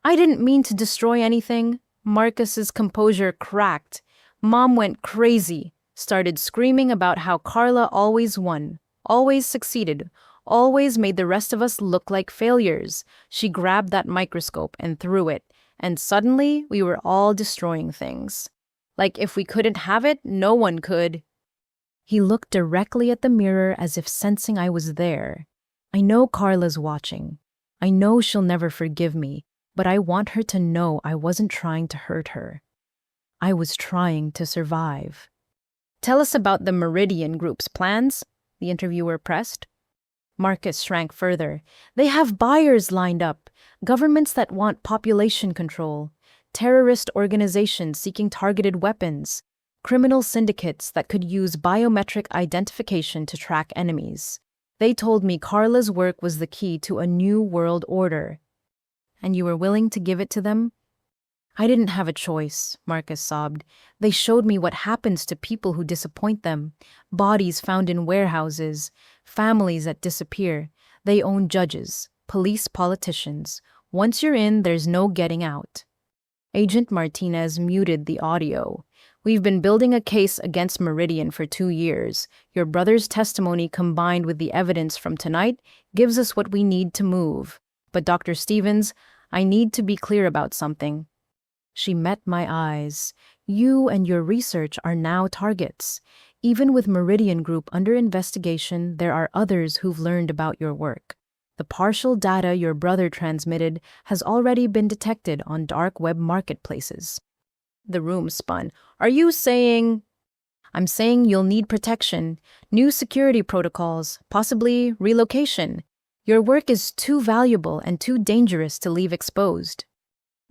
"I didn't mean to destroy anything." Marcus's composure cracked. Mom went crazy, started screaming about how Karla always won, always succeeded, always made the rest of us look like failures. She grabbed that microscope and threw it, and suddenly we were all destroying things. Like if we couldn't have it, no one could. He looked directly at the mirror as if sensing I was there. "I know Karla's watching. I know she'll never forgive me, but I want her to know I wasn't trying to hurt her. I was trying to survive." "Tell us about the Meridian Group's plans," the interviewer pressed. Marcus shrank further. "They have buyers lined up, governments that want population control, terrorist organizations seeking targeted weapons, criminal syndicates that could use biometric identification to track enemies. They told me Karla's work was the key to a new world order." "And you were willing to give it to them?" "I didn't have a choice," Marcus sobbed. "They showed me what happens to people who disappoint them. Bodies found in warehouses, families that disappear. They own judges, police, politicians. Once you're in, there's no getting out." Agent Martinez muted the audio. "We've been building a case against Meridian for 2 years. Your brother's testimony combined with the evidence from tonight gives us what we need to move. But Dr. Stevens, I need to be clear about something." She met my eyes. "You and your research are now targets. Even with Meridian Group under investigation, there are others who've learned about your work. The partial data your brother transmitted has already been detected on dark web marketplaces." The room spun. "Are you saying—" "I'm saying you'll need protection, new security protocols, possibly relocation. Your work is too valuable and too dangerous to leave exposed."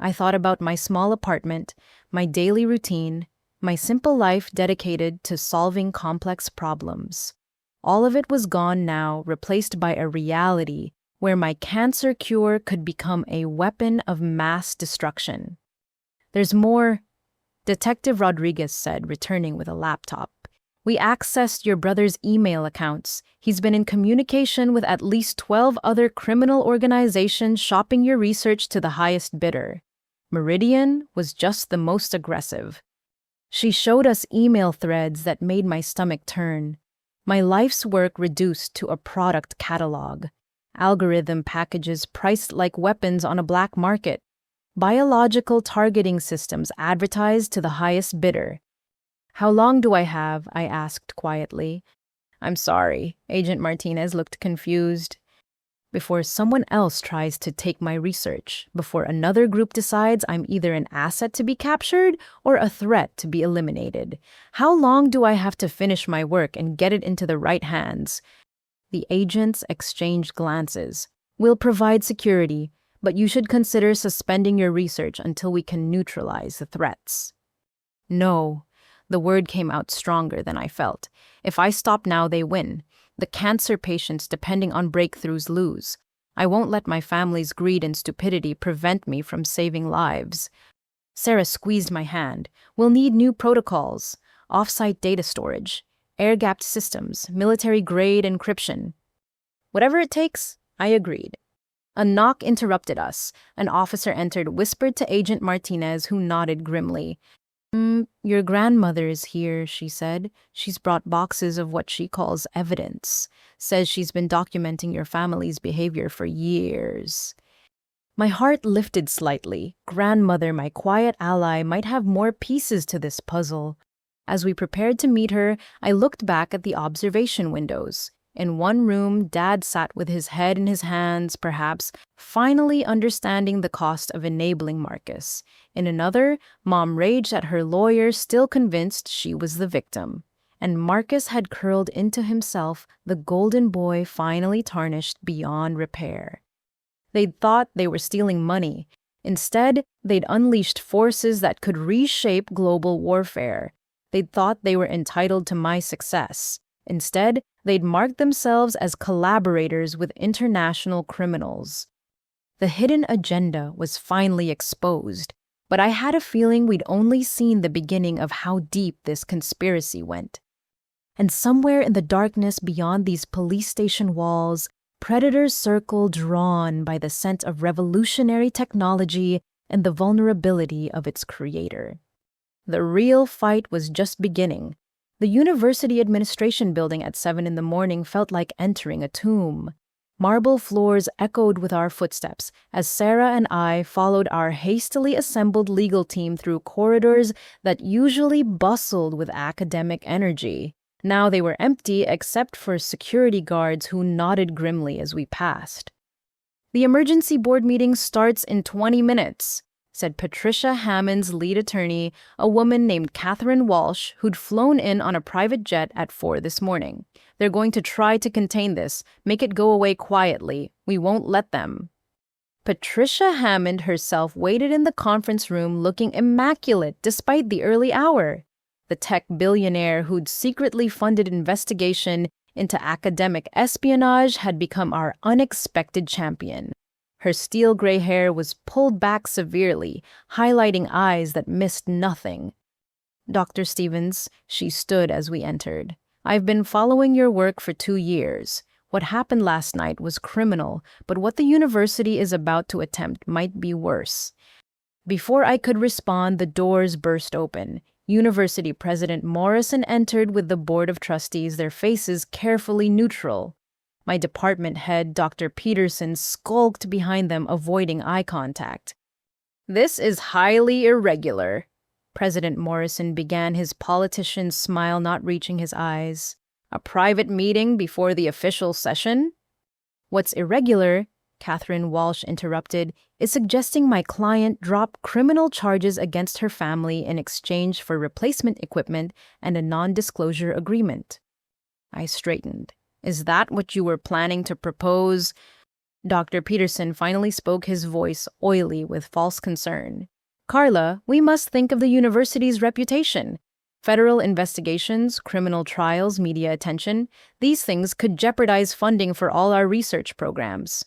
I thought about my small apartment, my daily routine, my simple life dedicated to solving complex problems. All of it was gone now, replaced by a reality where my cancer cure could become a weapon of mass destruction. "There's more," Detective Rodriguez said, returning with a laptop. "We accessed your brother's email accounts. He's been in communication with at least 12 other criminal organizations shopping your research to the highest bidder. Meridian was just the most aggressive." She showed us email threads that made my stomach turn. My life's work reduced to a product catalog. Algorithm packages priced like weapons on a black market. Biological targeting systems advertised to the highest bidder. "How long do I have?" I asked quietly. "I'm sorry." Agent Martinez looked confused. "Before someone else tries to take my research, before another group decides I'm either an asset to be captured or a threat to be eliminated. How long do I have to finish my work and get it into the right hands?" The agents exchanged glances. "We'll provide security, but you should consider suspending your research until we can neutralize the threats." "No." The word came out stronger than I felt. "If I stop now, they win. The cancer patients depending on breakthroughs lose. I won't let my family's greed and stupidity prevent me from saving lives. Sarah squeezed my hand. We'll need new protocols, off-site data storage, air-gapped systems, military-grade encryption. Whatever it takes, I agreed. A knock interrupted us. An officer entered, whispered to Agent Martinez, who nodded grimly. Your grandmother is here, she said. She's brought boxes of what she calls evidence. Says she's been documenting your family's behavior for years. My heart lifted slightly. Grandmother, my quiet ally, might have more pieces to this puzzle. As we prepared to meet her, I looked back at the observation windows. In one room, Dad sat with his head in his hands, perhaps, finally understanding the cost of enabling Marcus. In another, Mom raged at her lawyer, still convinced she was the victim. And Marcus had curled into himself, the golden boy finally tarnished beyond repair. They'd thought they were stealing money. Instead, they'd unleashed forces that could reshape global warfare. They'd thought they were entitled to my success. Instead, they'd marked themselves as collaborators with international criminals. The hidden agenda was finally exposed, but I had a feeling we'd only seen the beginning of how deep this conspiracy went. And somewhere in the darkness beyond these police station walls, predators circled, drawn by the scent of revolutionary technology and the vulnerability of its creator. The real fight was just beginning. The university administration building at 7 a.m. felt like entering a tomb. Marble floors echoed with our footsteps as Sarah and I followed our hastily assembled legal team through corridors that usually bustled with academic energy. Now they were empty except for security guards who nodded grimly as we passed. "The emergency board meeting starts in 20 minutes. Said Patricia Hammond's lead attorney, a woman named Catherine Walsh, who'd flown in on a private jet at 4 this morning. They're going to try to contain this, make it go away quietly. We won't let them. Patricia Hammond herself waited in the conference room looking immaculate despite the early hour. The tech billionaire who'd secretly funded investigation into academic espionage had become our unexpected champion. Her steel gray hair was pulled back severely, highlighting eyes that missed nothing. "Dr. Stevens," she stood as we entered. "I've been following your work for 2 years. What happened last night was criminal, but what the university is about to attempt might be worse." Before I could respond, the doors burst open. University President Morrison entered with the Board of Trustees, their faces carefully neutral. My department head, Dr. Peterson, skulked behind them, avoiding eye contact. "This is highly irregular," President Morrison began, his politician's smile not reaching his eyes. "A private meeting before the official session?" "What's irregular," Catherine Walsh interrupted, "is suggesting my client drop criminal charges against her family in exchange for replacement equipment and a non-disclosure agreement." I straightened. "Is that what you were planning to propose?" Dr. Peterson finally spoke, his voice oily with false concern. "Karla, we must think of the university's reputation. Federal investigations, criminal trials, media attention, these things could jeopardize funding for all our research programs."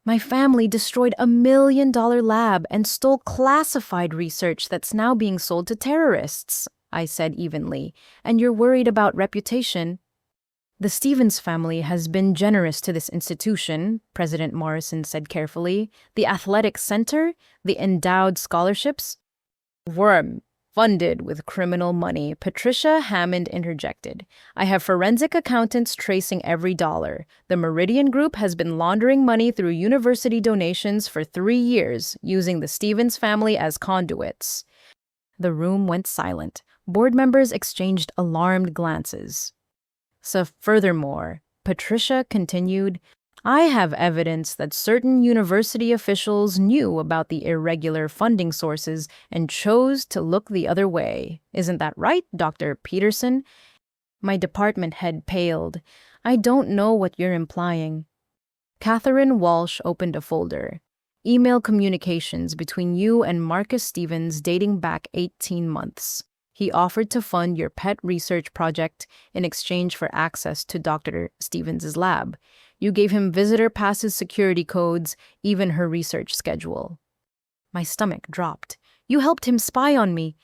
"My family destroyed $1 million lab and stole classified research that's now being sold to terrorists," I said evenly. "And you're worried about reputation?" "The Stevens family has been generous to this institution," President Morrison said carefully. "The athletic center, the endowed scholarships." "Worm, funded with criminal money," Patricia Hammond interjected. "I have forensic accountants tracing every dollar. The Meridian Group has been laundering money through university donations for 3 years, using the Stevens family as conduits." The room went silent. Board members exchanged alarmed glances. "So furthermore," Patricia continued, "I have evidence that certain university officials knew about the irregular funding sources and chose to look the other way. Isn't that right, Dr. Peterson?" My department head paled. "I don't know what you're implying." Catherine Walsh opened a folder. "Email communications between you and Marcus Stevens dating back 18 months. He offered to fund your pet research project in exchange for access to Dr. Stevens' lab. You gave him visitor passes, security codes, even her research schedule. My stomach dropped. You helped him spy on me.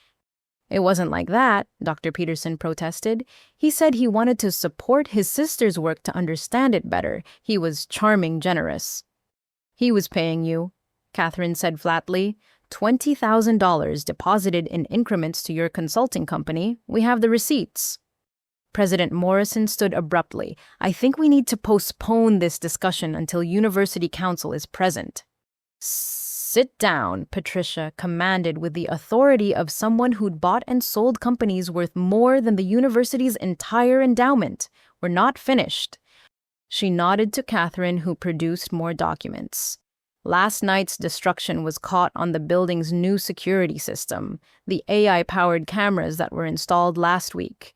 It wasn't like that, Dr. Peterson protested. He said he wanted to support his sister's work to understand it better. He was charming, generous. He was paying you, Catherine said flatly. $20,000 deposited in increments to your consulting company. We have the receipts. President Morrison stood abruptly. I think we need to postpone this discussion until University Council is present. Sit down, Patricia commanded with the authority of someone who'd bought and sold companies worth more than the university's entire endowment. We're not finished. She nodded to Catherine, who produced more documents. Last night's destruction was caught on the building's new security system, the AI-powered cameras that were installed last week.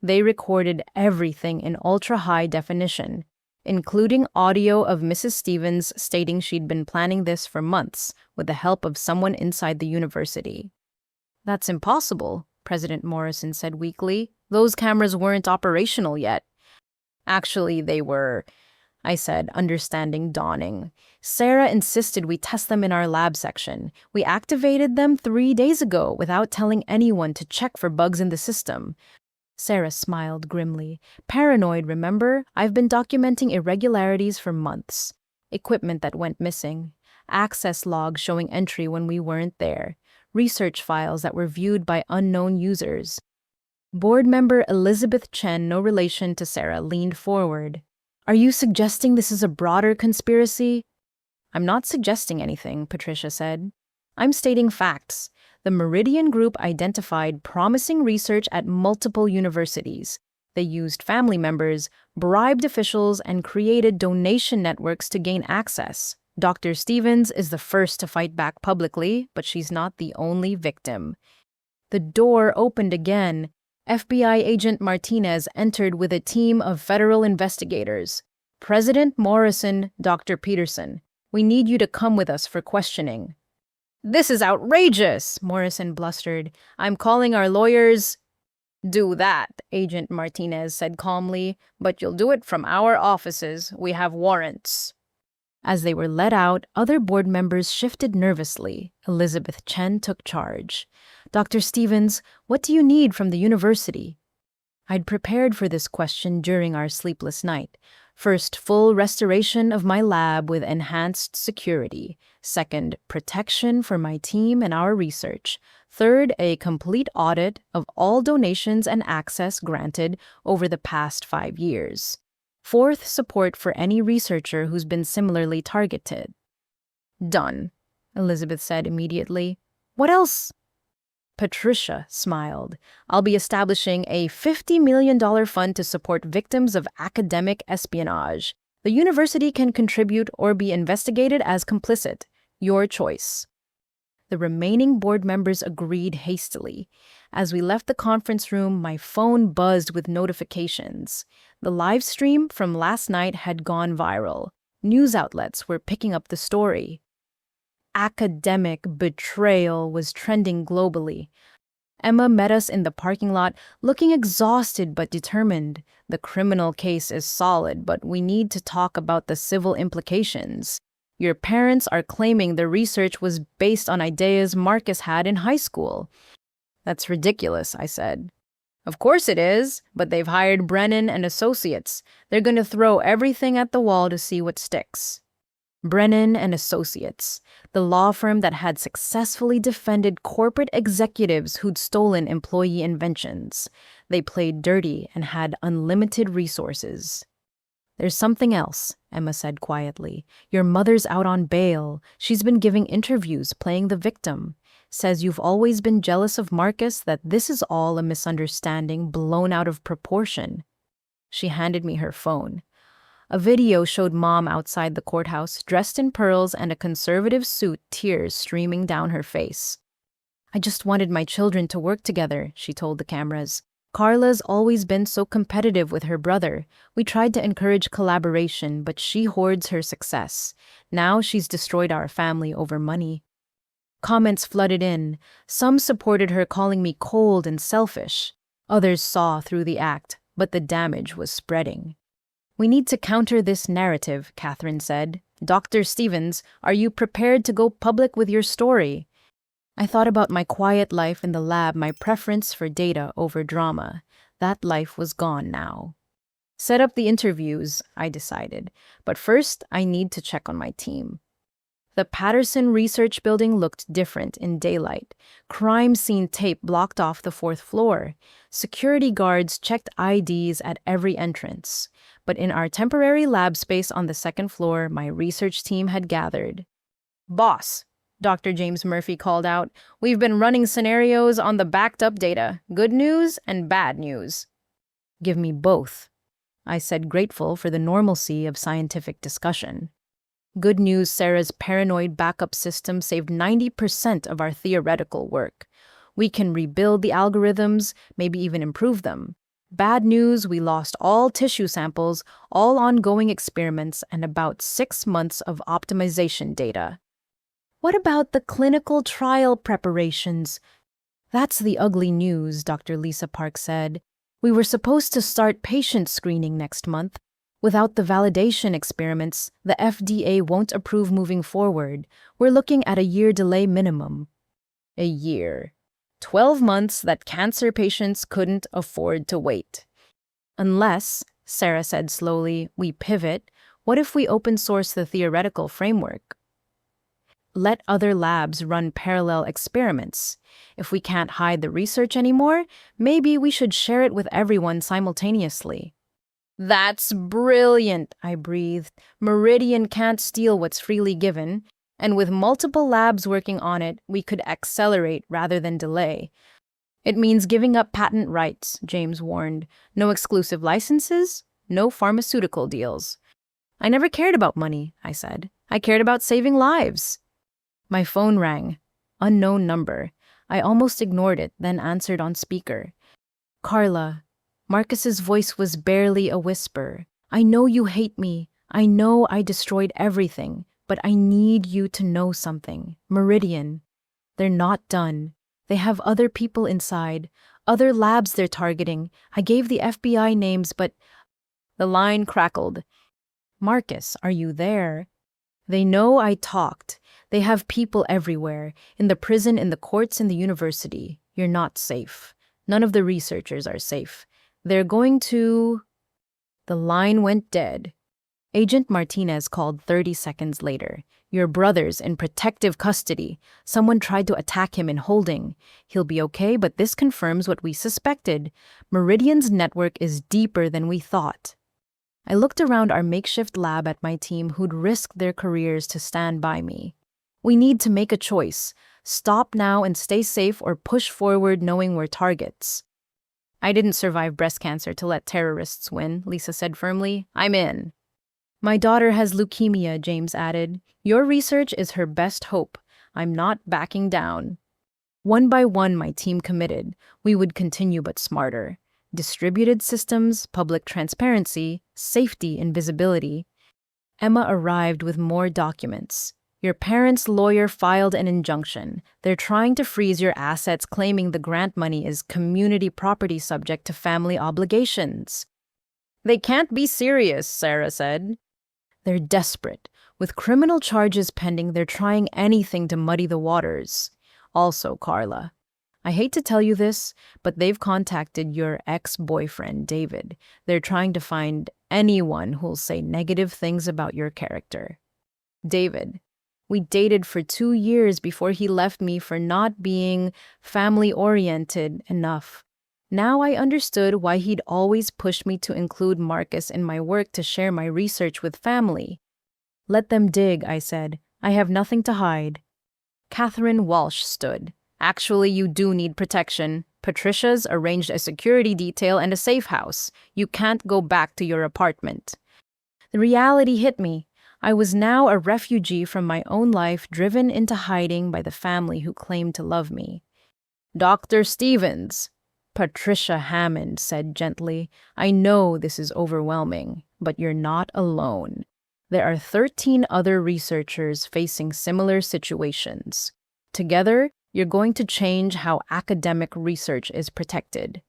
They recorded everything in ultra-high definition, including audio of Mrs. Stevens stating she'd been planning this for months with the help of someone inside the university. That's impossible, President Morrison said weakly. Those cameras weren't operational yet. Actually, they were, I said, understanding dawning. Sarah insisted we test them in our lab section. We activated them 3 days ago without telling anyone to check for bugs in the system. Sarah smiled grimly. Paranoid, remember? I've been documenting irregularities for months. Equipment that went missing. Access logs showing entry when we weren't there. Research files that were viewed by unknown users. Board member Elizabeth Chen, no relation to Sarah, leaned forward. Are you suggesting this is a broader conspiracy? I'm not suggesting anything, Patricia said. I'm stating facts. The Meridian Group identified promising research at multiple universities. They used family members, bribed officials, and created donation networks to gain access. Dr. Stevens is the first to fight back publicly, but she's not the only victim. The door opened again. FBI agent Martinez entered with a team of federal investigators. President Morrison, Dr. Peterson, we need you to come with us for questioning. This is outrageous, Morrison blustered. I'm calling our lawyers. Do that, Agent Martinez said calmly, but you'll do it from our offices. We have warrants. As they were let out, other board members shifted nervously. Elizabeth Chen took charge. Dr. Stevens, what do you need from the university? I'd prepared for this question during our sleepless night. First, full restoration of my lab with enhanced security. Second, protection for my team and our research. Third, a complete audit of all donations and access granted over the past 5 years. Fourth, support for any researcher who's been similarly targeted. Done, Elizabeth said immediately. What else? Patricia smiled. I'll be establishing a $50 million fund to support victims of academic espionage. The university can contribute or be investigated as complicit. Your choice. The remaining board members agreed hastily. As we left the conference room, my phone buzzed with notifications. The live stream from last night had gone viral. News outlets were picking up the story. Academic betrayal was trending globally. Emma met us in the parking lot, looking exhausted but determined. The criminal case is solid, but we need to talk about the civil implications. Your parents are claiming the research was based on ideas Marcus had in high school. That's ridiculous, I said. Of course it is, but they've hired Brennan and Associates. They're going to throw everything at the wall to see what sticks. Brennan and Associates, the law firm that had successfully defended corporate executives who'd stolen employee inventions. They played dirty and had unlimited resources. There's something else, Emma said quietly. Your mother's out on bail. She's been giving interviews, playing the victim. Says you've always been jealous of Marcus, that this is all a misunderstanding blown out of proportion. She handed me her phone. A video showed Mom outside the courthouse, dressed in pearls and a conservative suit, tears streaming down her face. I just wanted my children to work together, she told the cameras. Karla's always been so competitive with her brother. We tried to encourage collaboration, but she hoards her success. Now she's destroyed our family over money. Comments flooded in. Some supported her, calling me cold and selfish. Others saw through the act, but the damage was spreading. We need to counter this narrative, Catherine said. Dr. Stevens, are you prepared to go public with your story? I thought about my quiet life in the lab, my preference for data over drama. That life was gone now. Set up the interviews, I decided. But first, I need to check on my team. The Patterson Research Building looked different in daylight. Crime scene tape blocked off the fourth floor. Security guards checked IDs at every entrance. But in our temporary lab space on the second floor, my research team had gathered. Boss, Dr. James Murphy called out, we've been running scenarios on the backed-up data. Good news and bad news. Give me both, I said, grateful for the normalcy of scientific discussion. Good news, Sarah's paranoid backup system saved 90% of our theoretical work. We can rebuild the algorithms, maybe even improve them. Bad news, we lost all tissue samples, all ongoing experiments, and about 6 months of optimization data. What about the clinical trial preparations? That's the ugly news, Dr. Lisa Park said. We were supposed to start patient screening next month. Without the validation experiments, the FDA won't approve moving forward. We're looking at a year delay minimum. A year. 12 months that cancer patients couldn't afford to wait. Unless, Sarah said slowly, we pivot, what if we open source the theoretical framework? Let other labs run parallel experiments. If we can't hide the research anymore, maybe we should share it with everyone simultaneously. That's brilliant, I breathed. Meridian can't steal what's freely given, and with multiple labs working on it, we could accelerate rather than delay. It means giving up patent rights, James warned. No exclusive licenses, no pharmaceutical deals. I never cared about money, I said. I cared about saving lives. My phone rang. Unknown number. I almost ignored it, then answered on speaker. Karla. Marcus's voice was barely a whisper. I know you hate me. I know I destroyed everything, but I need you to know something. Meridian. They're not done. They have other people inside, other labs they're targeting. I gave the FBI names, but... The line crackled. Marcus, are you there? They know I talked. They have people everywhere, in the prison, in the courts, in the university. You're not safe. None of the researchers are safe. They're going to... The line went dead. Agent Martinez called 30 seconds later. Your brother's in protective custody. Someone tried to attack him in holding. He'll be okay, but this confirms what we suspected. Meridian's network is deeper than we thought. I looked around our makeshift lab at my team who'd risked their careers to stand by me. We need to make a choice. Stop now and stay safe, or push forward knowing we're targets. I didn't survive breast cancer to let terrorists win, Lisa said firmly. I'm in. My daughter has leukemia, James added. Your research is her best hope. I'm not backing down. One by one, my team committed. We would continue, but smarter. Distributed systems, public transparency, safety and visibility. Emma arrived with more documents. Your parents' lawyer filed an injunction. They're trying to freeze your assets, claiming the grant money is community property subject to family obligations. They can't be serious, Sarah said. They're desperate. With criminal charges pending, they're trying anything to muddy the waters. Also, Karla, I hate to tell you this, but they've contacted your ex-boyfriend, David. They're trying to find anyone who'll say negative things about your character. David. We dated for 2 years before he left me for not being family-oriented enough. Now I understood why he'd always pushed me to include Marcus in my work to share my research with family. Let them dig, I said. I have nothing to hide. Catherine Walsh stood. Actually, you do need protection. Patricia's arranged a security detail and a safe house. You can't go back to your apartment. The reality hit me. I was now a refugee from my own life, driven into hiding by the family who claimed to love me. Dr. Stevens, Patricia Hammond said gently, I know this is overwhelming, but you're not alone. There are 13 other researchers facing similar situations. Together, you're going to change how academic research is protected.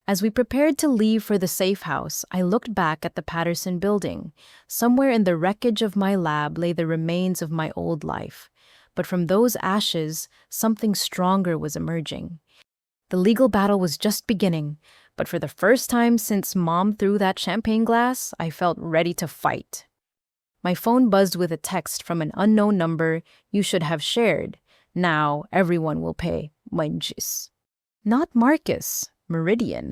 As we prepared to leave for the safe house, I looked back at the Patterson building. Somewhere in the wreckage of my lab lay the remains of my old life. But from those ashes, something stronger was emerging. The legal battle was just beginning, but for the first time since Mom threw that champagne glass, I felt ready to fight. My phone buzzed with a text from an unknown number you should have shared. Now everyone will pay. Manjis. Not Marcus, Meridian.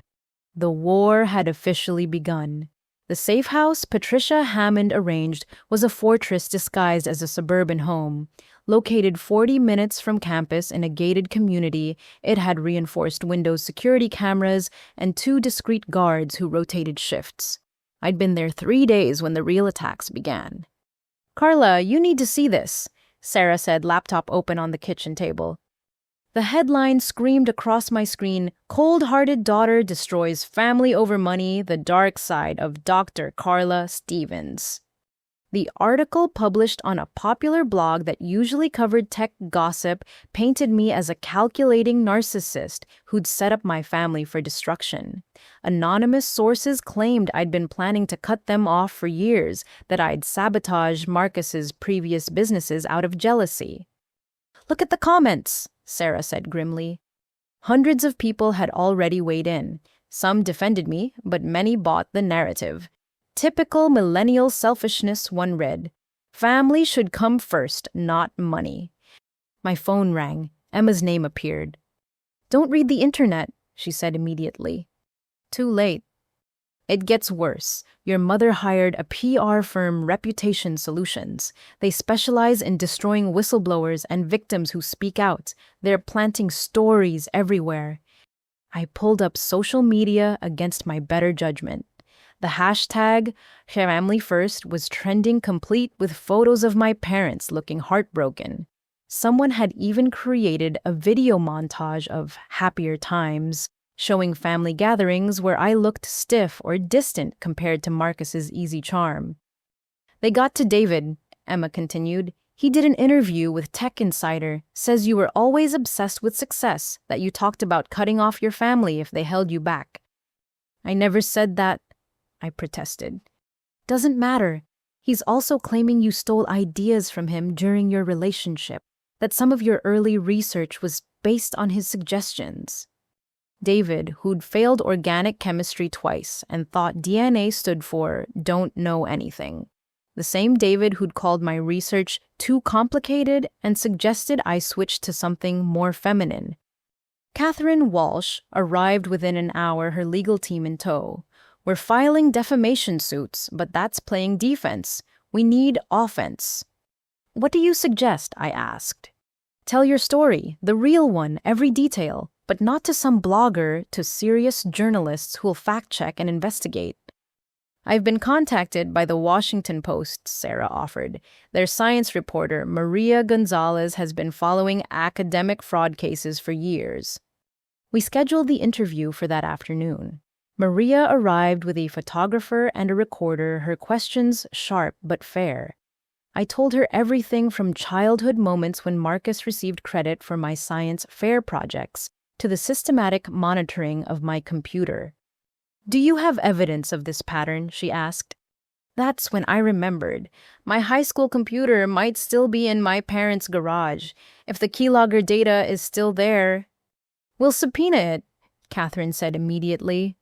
The war had officially begun. The safe house Patricia Hammond arranged was a fortress disguised as a suburban home. Located 40 minutes from campus in a gated community, it had reinforced Windows security cameras and 2 discreet guards who rotated shifts. I'd been there 3 days when the real attacks began. "Karla, you need to see this," Sarah said, laptop open on the kitchen table. The headline screamed across my screen, "Cold-hearted daughter destroys family over money, the dark side of Dr. Karla Stevens." The article, published on a popular blog that usually covered tech gossip, painted me as a calculating narcissist who'd set up my family for destruction. Anonymous sources claimed I'd been planning to cut them off for years, that I'd sabotaged Marcus's previous businesses out of jealousy. "Look at the comments," Sarah said grimly. Hundreds of people had already weighed in. Some defended me, but many bought the narrative. "Typical millennial selfishness," one read. "Family should come first, not money." My phone rang. Emma's name appeared. "Don't read the internet," she said immediately. Too late. "It gets worse. Your mother hired a PR firm, Reputation Solutions. They specialize in destroying whistleblowers and victims who speak out. They're planting stories everywhere." I pulled up social media against my better judgment. The hashtag #FamilyFirst was trending, complete with photos of my parents looking heartbroken. Someone had even created a video montage of happier times, showing family gatherings where I looked stiff or distant compared to Marcus's easy charm. "They got to David," Emma continued. "He did an interview with Tech Insider, says you were always obsessed with success, that you talked about cutting off your family if they held you back." "I never said that," I protested. "Doesn't matter. He's also claiming you stole ideas from him during your relationship, that some of your early research was based on his suggestions." David, who'd failed organic chemistry twice and thought DNA stood for "don't know anything." The same David who'd called my research too complicated and suggested I switch to something more feminine. Catherine Walsh arrived within an hour, her legal team in tow. "We're filing defamation suits, but that's playing defense. We need offense." "What do you suggest?" I asked. "Tell your story, the real one, every detail, but not to some blogger, to serious journalists who'll fact-check and investigate." "I've been contacted by the Washington Post," Sarah offered. "Their science reporter, Maria Gonzalez, has been following academic fraud cases for years." We scheduled the interview for that afternoon. Maria arrived with a photographer and a recorder, her questions sharp but fair. I told her everything from childhood moments when Marcus received credit for my science fair projects to the systematic monitoring of my computer. "Do you have evidence of this pattern?" she asked. That's when I remembered. My high school computer might still be in my parents' garage. If the keylogger data is still there, "We'll subpoena it," Catherine said immediately.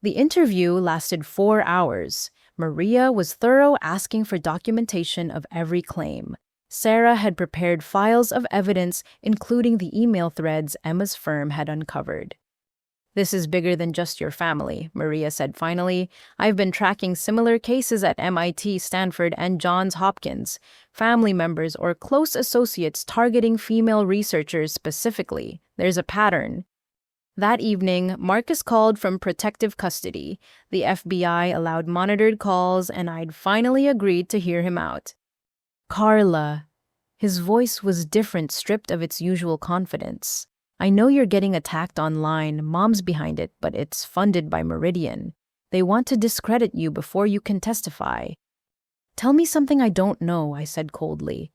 The interview lasted 4 hours. Maria was thorough, asking for documentation of every claim. Sarah had prepared files of evidence, including the email threads Emma's firm had uncovered. "This is bigger than just your family," Maria said finally. "I've been tracking similar cases at MIT, Stanford, and Johns Hopkins. Family members or close associates targeting female researchers specifically. There's a pattern." That evening, Marcus called from protective custody. The FBI allowed monitored calls, and I'd finally agreed to hear him out. "Karla." His voice was different, stripped of its usual confidence. "I know you're getting attacked online. Mom's behind it, but it's funded by Meridian. They want to discredit you before you can testify." "Tell me something I don't know," I said coldly.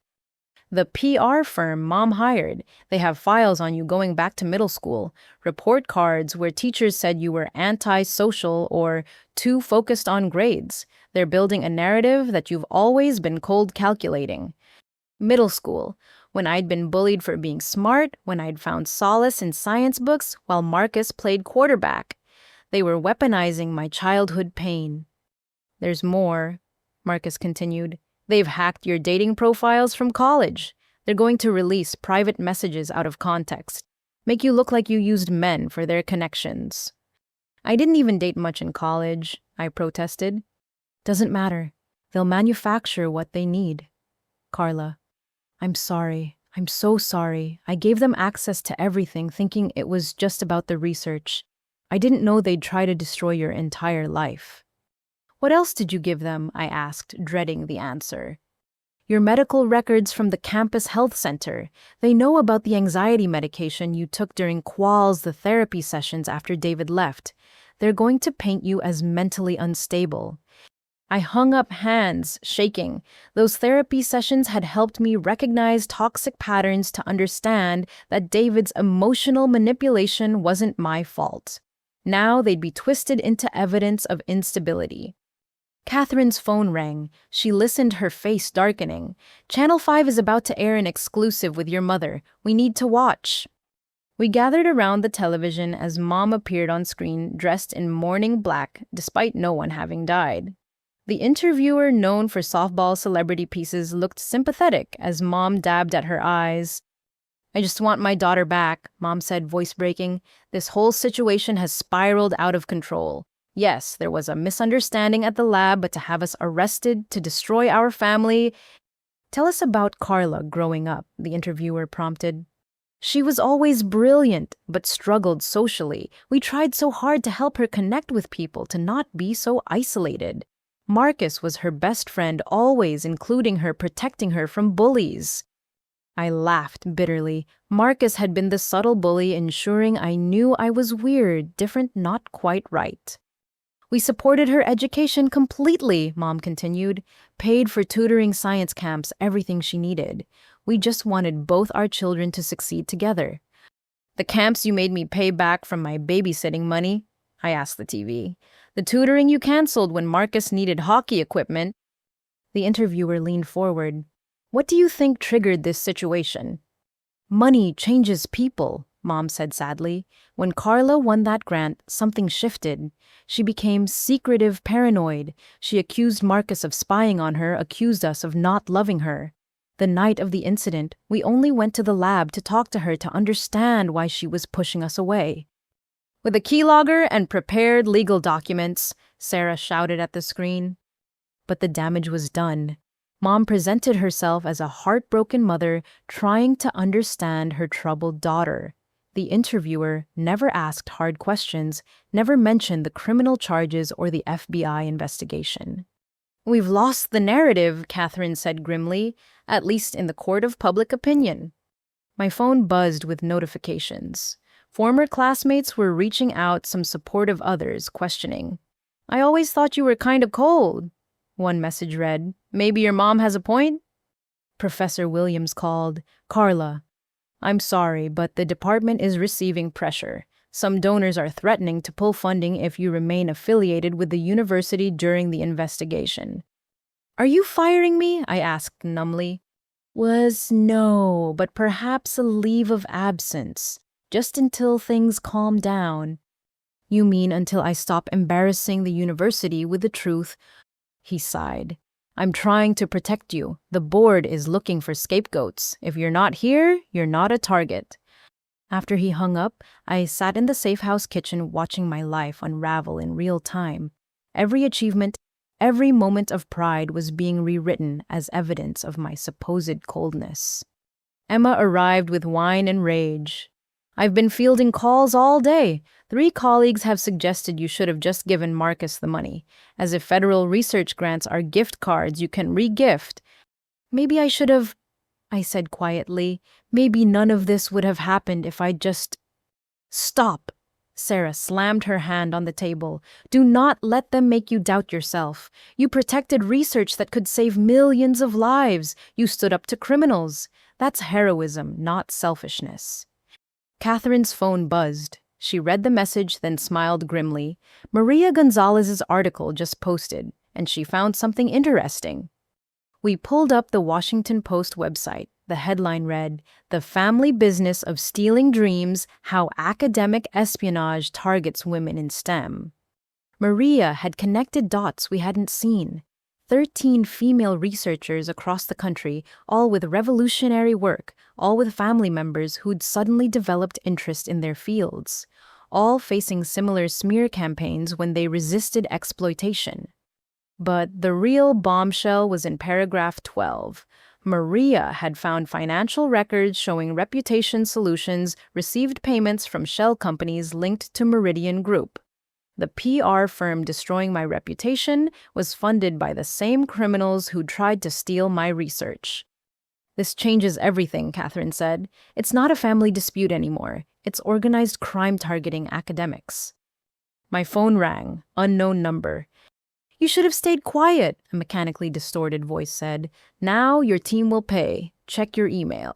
The PR firm Mom hired. They have files on you going back to middle school, report cards where teachers said you were anti-social or too focused on grades. They're building a narrative that you've always been cold calculating. Middle school, when I'd been bullied for being smart, when I'd found solace in science books while Marcus played quarterback. They were weaponizing my childhood pain. There's more, Marcus continued. They've hacked your dating profiles from college. They're going to release private messages out of context, make you look like you used men for their connections. I didn't even date much in college, I protested. Doesn't matter. They'll manufacture what they need. Karla, I'm sorry. I'm so sorry. I gave them access to everything, thinking it was just about the research. I didn't know they'd try to destroy your entire life. What else did you give them? I asked, dreading the answer. Your medical records from the campus health center. They know about the anxiety medication you took during quals, the therapy sessions after David left. They're going to paint you as mentally unstable. I hung up hands, shaking. Those therapy sessions had helped me recognize toxic patterns to understand that David's emotional manipulation wasn't my fault. Now they'd be twisted into evidence of instability. Catherine's phone rang. She listened, her face darkening. Channel 5 is about to air an exclusive with your mother. We need to watch. We gathered around the television as Mom appeared on screen, dressed in mourning black, despite no one having died. The interviewer, known for softball celebrity pieces, looked sympathetic as Mom dabbed at her eyes. I just want my daughter back, Mom said, voice breaking. This whole situation has spiraled out of control. Yes, there was a misunderstanding at the lab, but to have us arrested, to destroy our family... Tell us about Karla growing up, the interviewer prompted. She was always brilliant, but struggled socially. We tried so hard to help her connect with people, to not be so isolated. Marcus was her best friend, always including her, protecting her from bullies. I laughed bitterly. Marcus had been the subtle bully, ensuring I knew I was weird, different, not quite right. We supported her education completely, Mom continued, paid for tutoring, science camps, everything she needed. We just wanted both our children to succeed together. The camps you made me pay back from my babysitting money? I asked the TV. The tutoring you canceled when Marcus needed hockey equipment? The interviewer leaned forward. What do you think triggered this situation? Money changes people, Mom said sadly. When Karla won that grant, something shifted. She became secretive, paranoid. She accused Marcus of spying on her, accused us of not loving her. The night of the incident, we only went to the lab to talk to her to understand why she was pushing us away. With a keylogger and prepared legal documents, Sarah shouted at the screen. But the damage was done. Mom presented herself as a heartbroken mother trying to understand her troubled daughter. The interviewer never asked hard questions, never mentioned the criminal charges or the FBI investigation. We've lost the narrative, Catherine said grimly, at least in the court of public opinion. My phone buzzed with notifications. Former classmates were reaching out, some supportive, others questioning. I always thought you were kind of cold. One message read, maybe your mom has a point? Professor Williams called. Karla, I'm sorry, but the department is receiving pressure. Some donors are threatening to pull funding if you remain affiliated with the university during the investigation. Are you firing me? I asked numbly. No, but perhaps a leave of absence, just until things calm down. You mean until I stop embarrassing the university with the truth? He sighed. I'm trying to protect you. The board is looking for scapegoats. If you're not here, you're not a target. After he hung up, I sat in the safe house kitchen watching my life unravel in real time. Every achievement, every moment of pride was being rewritten as evidence of my supposed coldness. Emma arrived with wine and rage. I've been fielding calls all day. 3 colleagues have suggested you should have just given Marcus the money, as if federal research grants are gift cards you can re-gift. Maybe I should have, I said quietly. Maybe none of this would have happened if I'd just... Stop! Sarah slammed her hand on the table. Do not let them make you doubt yourself. You protected research that could save millions of lives. You stood up to criminals. That's heroism, not selfishness. Catherine's phone buzzed. She read the message, then smiled grimly. Maria Gonzalez's article just posted, and she found something interesting. We pulled up the Washington Post website. The headline read, "The Family Business of Stealing Dreams: How Academic Espionage Targets Women in STEM." Maria had connected dots we hadn't seen. 13 female researchers across the country, all with revolutionary work, all with family members who'd suddenly developed interest in their fields, all facing similar smear campaigns when they resisted exploitation. But the real bombshell was in paragraph 12. Maria had found financial records showing Reputation Solutions received payments from shell companies linked to Meridian Group. The PR firm destroying my reputation was funded by the same criminals who tried to steal my research. "This changes everything," Catherine said. "It's not a family dispute anymore. It's organized crime targeting academics." My phone rang. Unknown number. "You should have stayed quiet," a mechanically distorted voice said. "Now your team will pay. Check your email."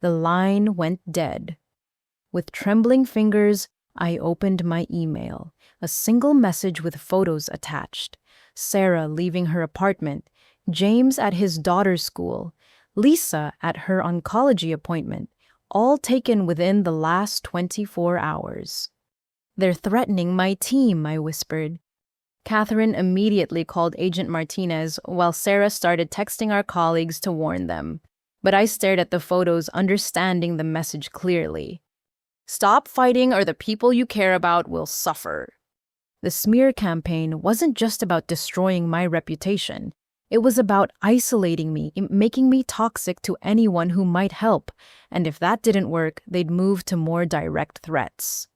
The line went dead. With trembling fingers, I opened my email. A single message with photos attached. Sarah leaving her apartment, James at his daughter's school, Lisa at her oncology appointment, all taken within the last 24 hours. "They're threatening my team," I whispered. Catherine immediately called Agent Martinez while Sarah started texting our colleagues to warn them. But I stared at the photos, understanding the message clearly. "Stop fighting or the people you care about will suffer." The smear campaign wasn't just about destroying my reputation. It was about isolating me, making me toxic to anyone who might help, and if that didn't work, they'd move to more direct threats.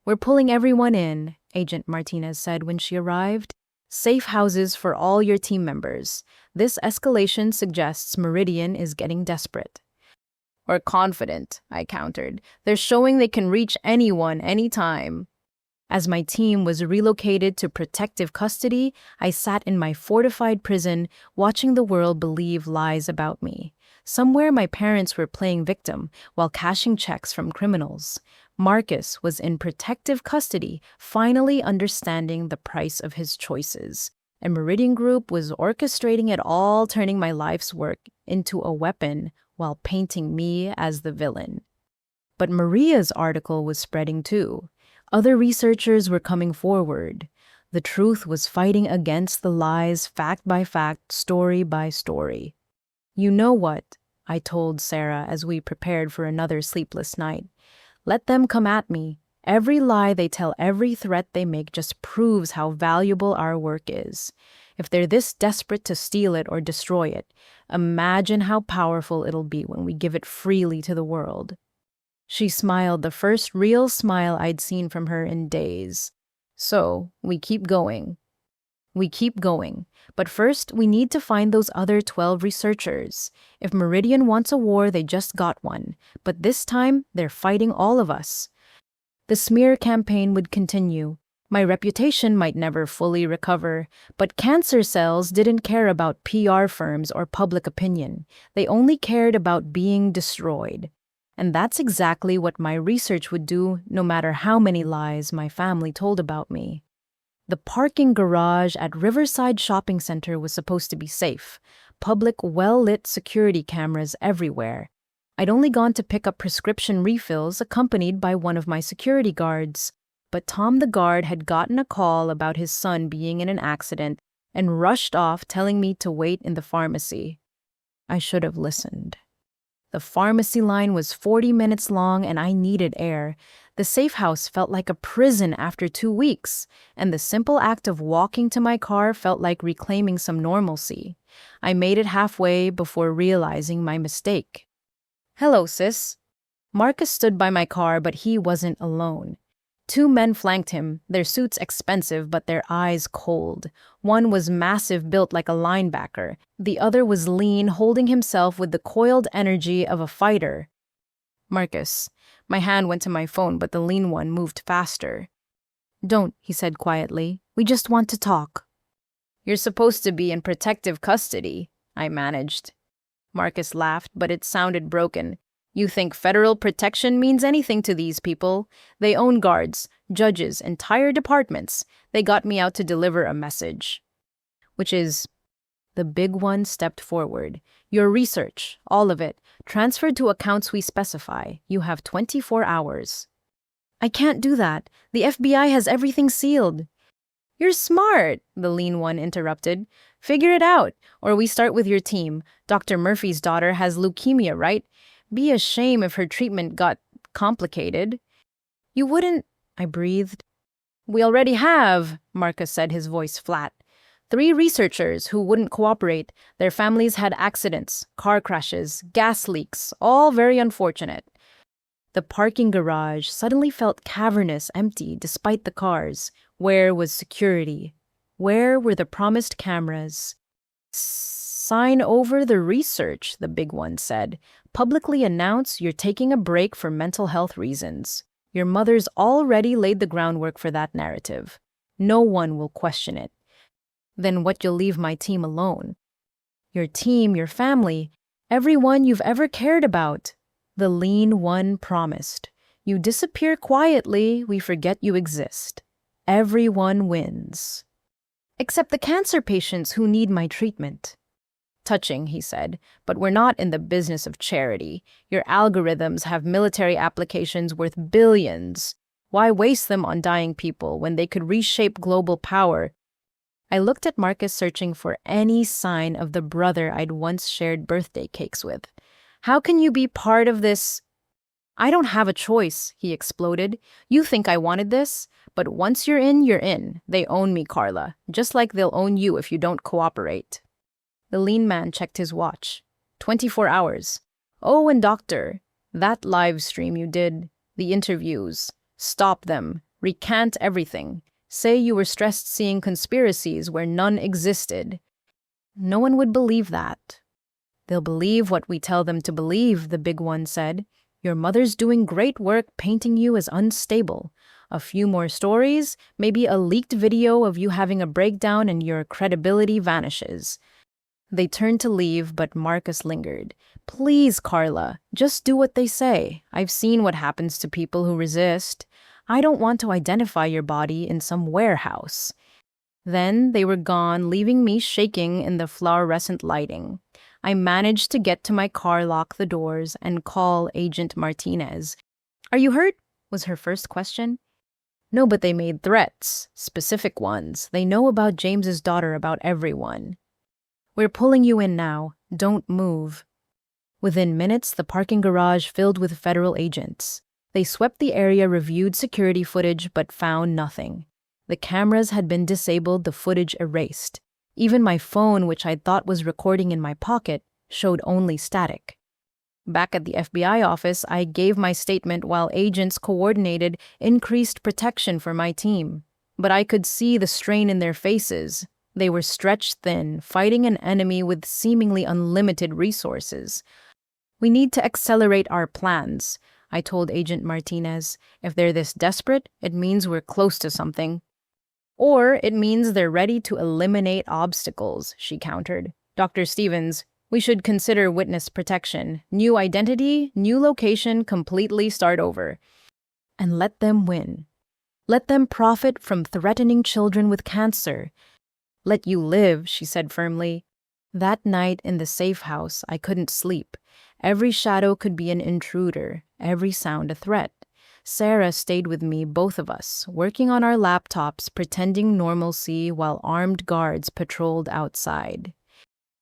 "We're pulling everyone in," Agent Martinez said when she arrived. "Safe houses for all your team members. This escalation suggests Meridian is getting desperate." "Or confident," I countered. "They're showing they can reach anyone, anytime." As my team was relocated to protective custody, I sat in my fortified prison, watching the world believe lies about me. Somewhere my parents were playing victim while cashing checks from criminals. Marcus was in protective custody, finally understanding the price of his choices. And Meridian Group was orchestrating it all, turning my life's work into a weapon while painting me as the villain. But Maria's article was spreading too. Other researchers were coming forward. The truth was fighting against the lies, fact by fact, story by story. "You know what?" I told Sarah as we prepared for another sleepless night. "Let them come at me. Every lie they tell, every threat they make just proves how valuable our work is. If they're this desperate to steal it or destroy it, imagine how powerful it'll be when we give it freely to the world." She smiled, the first real smile I'd seen from her in days. "So, we keep going." "We keep going. But first, we need to find those other 12 researchers. If Meridian wants a war, they just got one. But this time, they're fighting all of us." The smear campaign would continue. My reputation might never fully recover, but cancer cells didn't care about PR firms or public opinion. They only cared about being destroyed. And that's exactly what my research would do, no matter how many lies my family told about me. The parking garage at Riverside Shopping Center was supposed to be safe. Public, well-lit security cameras everywhere. I'd only gone to pick up prescription refills accompanied by one of my security guards. But Tom the guard had gotten a call about his son being in an accident and rushed off, telling me to wait in the pharmacy. I should have listened. The pharmacy line was 40 minutes long and I needed air. The safe house felt like a prison after 2 weeks, and the simple act of walking to my car felt like reclaiming some normalcy. I made it halfway before realizing my mistake. "Hello, sis." Marcus stood by my car, but he wasn't alone. 2 men flanked him, their suits expensive but their eyes cold. One was massive, built like a linebacker. The other was lean, holding himself with the coiled energy of a fighter. "Marcus." My hand went to my phone, but the lean one moved faster. "Don't," he said quietly. "We just want to talk." "You're supposed to be in protective custody," I managed. Marcus laughed, but it sounded broken. You think federal protection means anything to these people? They own guards, judges, entire departments. They got me out to deliver a message. Which is, the big one stepped forward. Your research, all of it, transferred to accounts we specify. You have 24 hours. I can't do that. The FBI has everything sealed. You're smart, the lean one interrupted. Figure it out, or we start with your team. Dr. Murphy's daughter has leukemia, right? Be a shame if her treatment got complicated. You wouldn't, I breathed. We already have, Marcus said, his voice flat. 3 researchers who wouldn't cooperate. Their families had accidents, car crashes, gas leaks, all very unfortunate. The parking garage suddenly felt cavernous, empty, despite the cars. Where was security? Where were the promised cameras? Sign over the research, the big one said. Publicly announce you're taking a break for mental health reasons. Your mother's already laid the groundwork for that narrative. No one will question it. Then what, you'll leave my team alone? Your team, your family, everyone you've ever cared about. The lean one promised. You disappear quietly, we forget you exist. Everyone wins. Except the cancer patients who need my treatment. Touching, he said, but we're not in the business of charity. Your algorithms have military applications worth billions. Why waste them on dying people when they could reshape global power? I looked at Marcus, searching for any sign of the brother I'd once shared birthday cakes with. How can you be part of this? I don't have a choice, he exploded. You think I wanted this? But once you're in, you're in. They own me, Karla, just like they'll own you if you don't cooperate. The lean man checked his watch. 24 hours. Oh, and doctor, that live stream you did, the interviews, stop them, recant everything. Say you were stressed seeing conspiracies where none existed. No one would believe that. They'll believe what we tell them to believe, the big one said. Your mother's doing great work painting you as unstable. A few more stories, maybe a leaked video of you having a breakdown, and your credibility vanishes. They turned to leave, but Marcus lingered. Please, Karla, just do what they say. I've seen what happens to people who resist. I don't want to identify your body in some warehouse. Then they were gone, leaving me shaking in the fluorescent lighting. I managed to get to my car, lock the doors, and call Agent Martinez. Are you hurt? Was her first question. No, but they made threats, specific ones. They know about James's daughter, about everyone. We're pulling you in now. Don't move. Within minutes, the parking garage filled with federal agents. They swept the area, reviewed security footage, but found nothing. The cameras had been disabled, the footage erased. Even my phone, which I thought was recording in my pocket, showed only static. Back at the FBI office, I gave my statement while agents coordinated increased protection for my team. But I could see the strain in their faces. They were stretched thin, fighting an enemy with seemingly unlimited resources. We need to accelerate our plans, I told Agent Martinez. If they're this desperate, it means we're close to something. Or it means they're ready to eliminate obstacles, she countered. Dr. Stevens, we should consider witness protection. New identity, new location, completely start over. And let them win. Let them profit from threatening children with cancer. Let you live, she said firmly. That night in the safe house, I couldn't sleep. Every shadow could be an intruder, every sound a threat. Sarah stayed with me, both of us, working on our laptops, pretending normalcy while armed guards patrolled outside.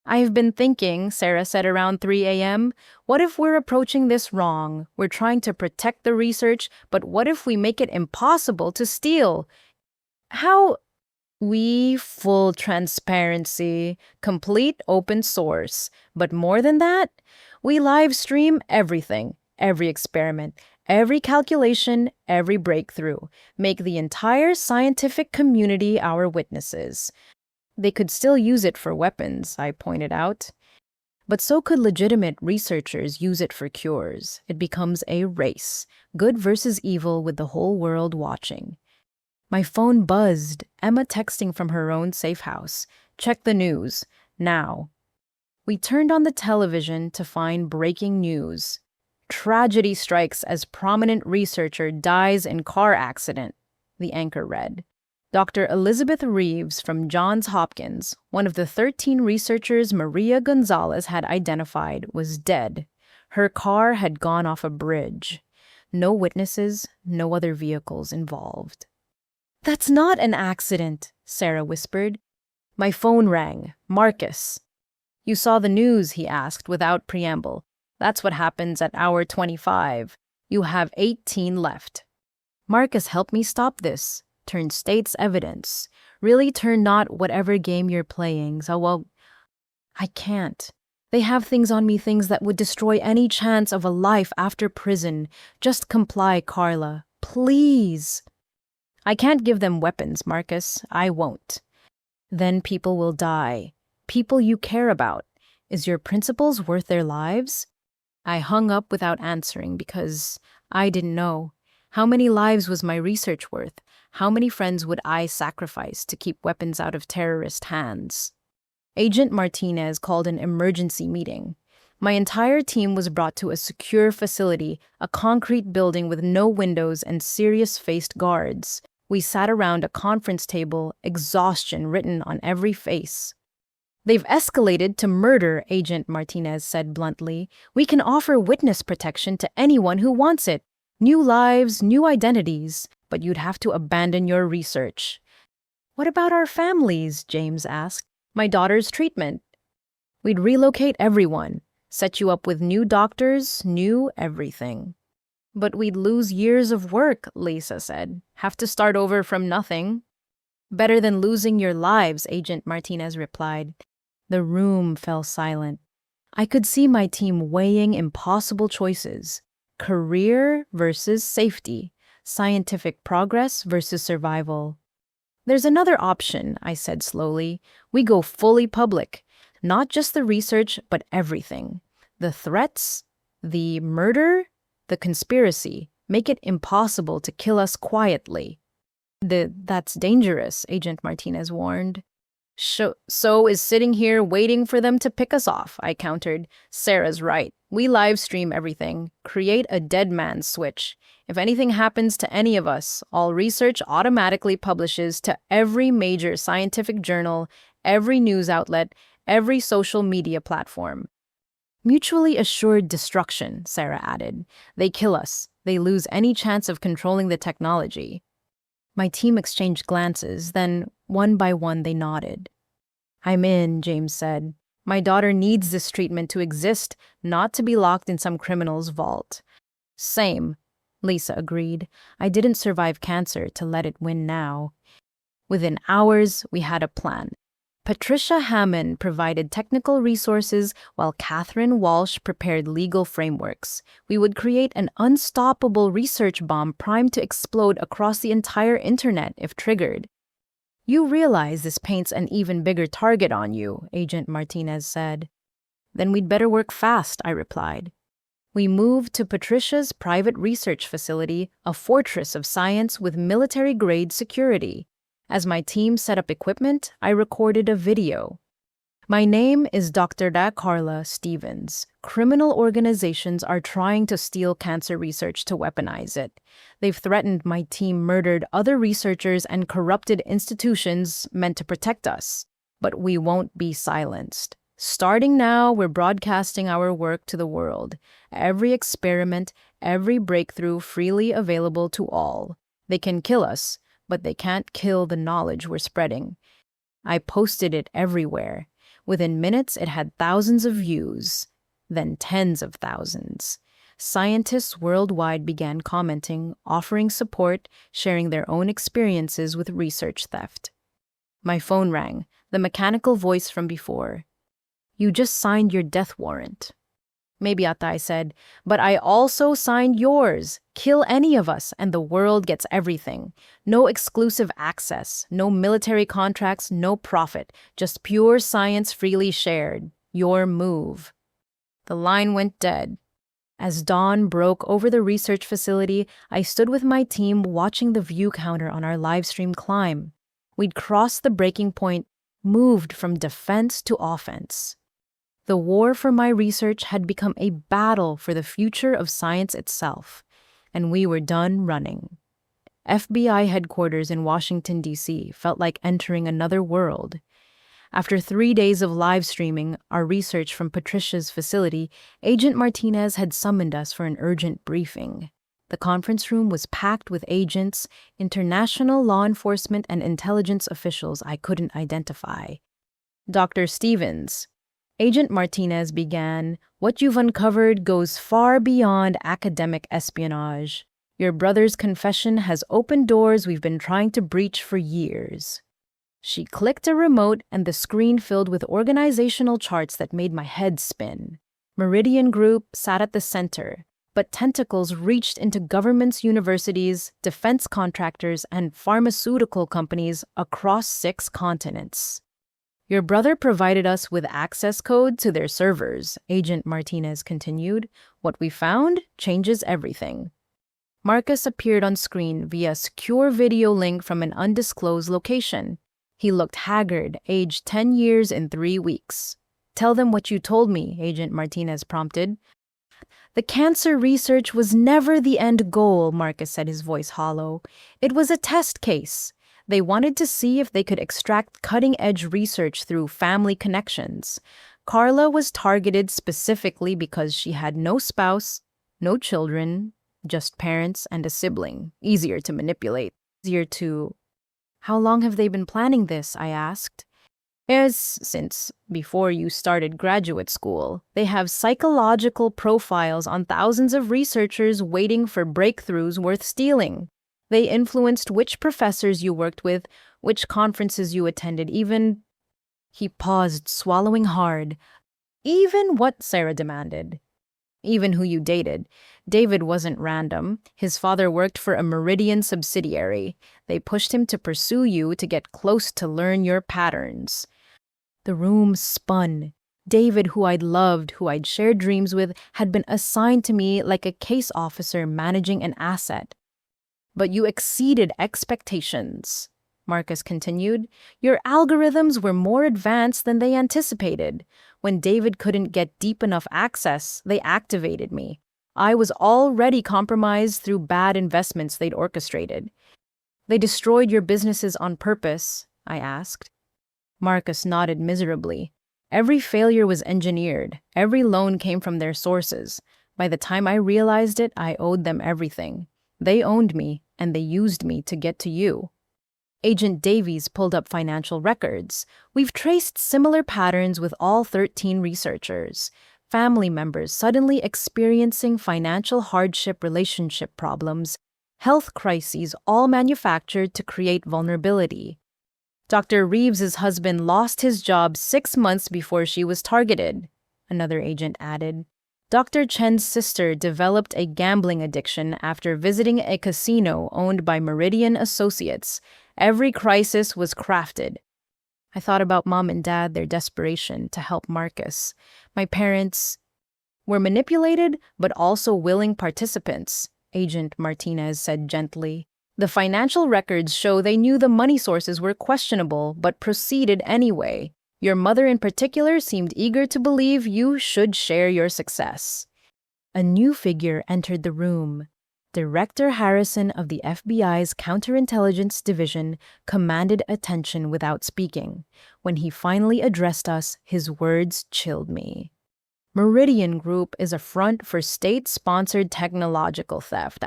I've been thinking, Sarah said around 3 a.m., what if we're approaching this wrong? We're trying to protect the research, but what if we make it impossible to steal? How? We full transparency, complete open source. But more than that, we live stream everything, every experiment, every calculation, every breakthrough. Make the entire scientific community our witnesses. They could still use it for weapons, I pointed out. But so could legitimate researchers use it for cures. It becomes a race, good versus evil, with the whole world watching. My phone buzzed, Emma texting from her own safe house. Check the news, now. We turned on the television to find breaking news. Tragedy strikes as prominent researcher dies in car accident, the anchor read. Dr. Elizabeth Reeves from Johns Hopkins, one of the 13 researchers Maria Gonzalez had identified, was dead. Her car had gone off a bridge. No witnesses, no other vehicles involved. "That's not an accident," Sarah whispered. My phone rang. Marcus. "You saw the news?" he asked without preamble. "That's what happens at hour 25. You have 18 left." Marcus, help me stop this. Turn state's evidence. Really turn not whatever game you're playing. So, well, I can't. They have things on me, things that would destroy any chance of a life after prison. Just comply, Karla. Please. I can't give them weapons, Marcus. I won't. Then people will die. People you care about. Is your principles worth their lives? I hung up without answering because I didn't know. How many lives was my research worth? How many friends would I sacrifice to keep weapons out of terrorist hands? Agent Martinez called an emergency meeting. My entire team was brought to a secure facility, a concrete building with no windows and serious-faced guards. We sat around a conference table, exhaustion written on every face. "They've escalated to murder," Agent Martinez said bluntly. "We can offer witness protection to anyone who wants it. New lives, new identities, but you'd have to abandon your research." "What about our families?" James asked. "My daughter's treatment." "We'd relocate everyone, set you up with new doctors, new everything." "But we'd lose years of work," Lisa said. "Have to start over from nothing." "Better than losing your lives," Agent Martinez replied. The room fell silent. I could see my team weighing impossible choices. Career versus safety. Scientific progress versus survival. "There's another option," I said slowly. "We go fully public. Not just the research, but everything. The threats, the murder, the conspiracy. Make it impossible to kill us quietly." That's dangerous," Agent Martinez warned. So is sitting here waiting for them to pick us off," I countered. "Sarah's right. We live stream everything. Create a dead man's switch. If anything happens to any of us, all research automatically publishes to every major scientific journal, every news outlet, every social media platform." "Mutually assured destruction," Sarah added. "They kill us. They lose any chance of controlling the technology." My team exchanged glances, then, one by one, they nodded. "I'm in," James said. "My daughter needs this treatment to exist, not to be locked in some criminal's vault." "Same," Lisa agreed. "I didn't survive cancer to let it win now." Within hours, we had a plan. Patricia Hammond provided technical resources while Catherine Walsh prepared legal frameworks. We would create an unstoppable research bomb primed to explode across the entire internet if triggered. "You realize this paints an even bigger target on you," Agent Martinez said. "Then we'd better work fast," I replied. We moved to Patricia's private research facility, a fortress of science with military-grade security. As my team set up equipment, I recorded a video. "My name is Dr. Karla Stevens. Criminal organizations are trying to steal cancer research to weaponize it. They've threatened my team, murdered other researchers, and corrupted institutions meant to protect us. But we won't be silenced. Starting now, we're broadcasting our work to the world. Every experiment, every breakthrough freely available to all. They can kill us, but they can't kill the knowledge we're spreading." I posted it everywhere. Within minutes, it had thousands of views, then tens of thousands. Scientists worldwide began commenting, offering support, sharing their own experiences with research theft. My phone rang, the mechanical voice from before. "You just signed your death warrant." "Maybe," I said, "but I also signed yours. Kill any of us, and the world gets everything. No exclusive access, no military contracts, no profit, just pure science freely shared. Your move." The line went dead. As dawn broke over the research facility, I stood with my team watching the view counter on our livestream climb. We'd crossed the breaking point, moved from defense to offense. The war for my research had become a battle for the future of science itself, and we were done running. FBI headquarters in Washington, D.C. felt like entering another world. After 3 days of live streaming our research from Patricia's facility, Agent Martinez had summoned us for an urgent briefing. The conference room was packed with agents, international law enforcement, and intelligence officials I couldn't identify. Dr. Stevens, Agent Martinez began, "What you've uncovered goes far beyond academic espionage. Your brother's confession has opened doors we've been trying to breach for years." She clicked a remote and the screen filled with organizational charts that made my head spin. Meridian Group sat at the center, but tentacles reached into governments, universities, defense contractors, and pharmaceutical companies across 6 continents. "Your brother provided us with access code to their servers," Agent Martinez continued. "What we found changes everything." Marcus appeared on screen via a secure video link from an undisclosed location. He looked haggard, aged 10 years in 3 weeks. "Tell them what you told me," Agent Martinez prompted. "The cancer research was never the end goal," Marcus said, his voice hollow. "It was a test case. They wanted to see if they could extract cutting-edge research through family connections. Karla was targeted specifically because she had no spouse, no children, just parents and a sibling. Easier to manipulate. How long have they been planning this?" I asked. Since before you started graduate school. They have psychological profiles on thousands of researchers waiting for breakthroughs worth stealing. They influenced which professors you worked with, which conferences you attended, even... He paused, swallowing hard. "Even what?" Sarah demanded. "Even who you dated. David wasn't random. His father worked for a Meridian subsidiary. They pushed him to pursue you to get close to learn your patterns." The room spun. David, who I'd loved, who I'd shared dreams with, had been assigned to me like a case officer managing an asset. "But you exceeded expectations," Marcus continued. "Your algorithms were more advanced than they anticipated. When David couldn't get deep enough access, they activated me. I was already compromised through bad investments they'd orchestrated." "They destroyed your businesses on purpose?" I asked. Marcus nodded miserably. "Every failure was engineered. Every loan came from their sources. By the time I realized it, I owed them everything. They owned me, and they used me to get to you." Agent Davies pulled up financial records. "We've traced similar patterns with all 13 researchers. Family members suddenly experiencing financial hardship, relationship problems, health crises, all manufactured to create vulnerability. Dr. Reeves's husband lost his job 6 months before she was targeted," another agent added. "Dr. Chen's sister developed a gambling addiction after visiting a casino owned by Meridian Associates. Every crisis was crafted." I thought about Mom and Dad, their desperation to help Marcus. My parents were manipulated, but also willing participants, Agent Martinez said gently. "The financial records show they knew the money sources were questionable, but proceeded anyway. Your mother in particular seemed eager to believe you should share your success." A new figure entered the room. Director Harrison of the FBI's Counterintelligence Division commanded attention without speaking. When he finally addressed us, his words chilled me. "Meridian Group is a front for state-sponsored technological theft,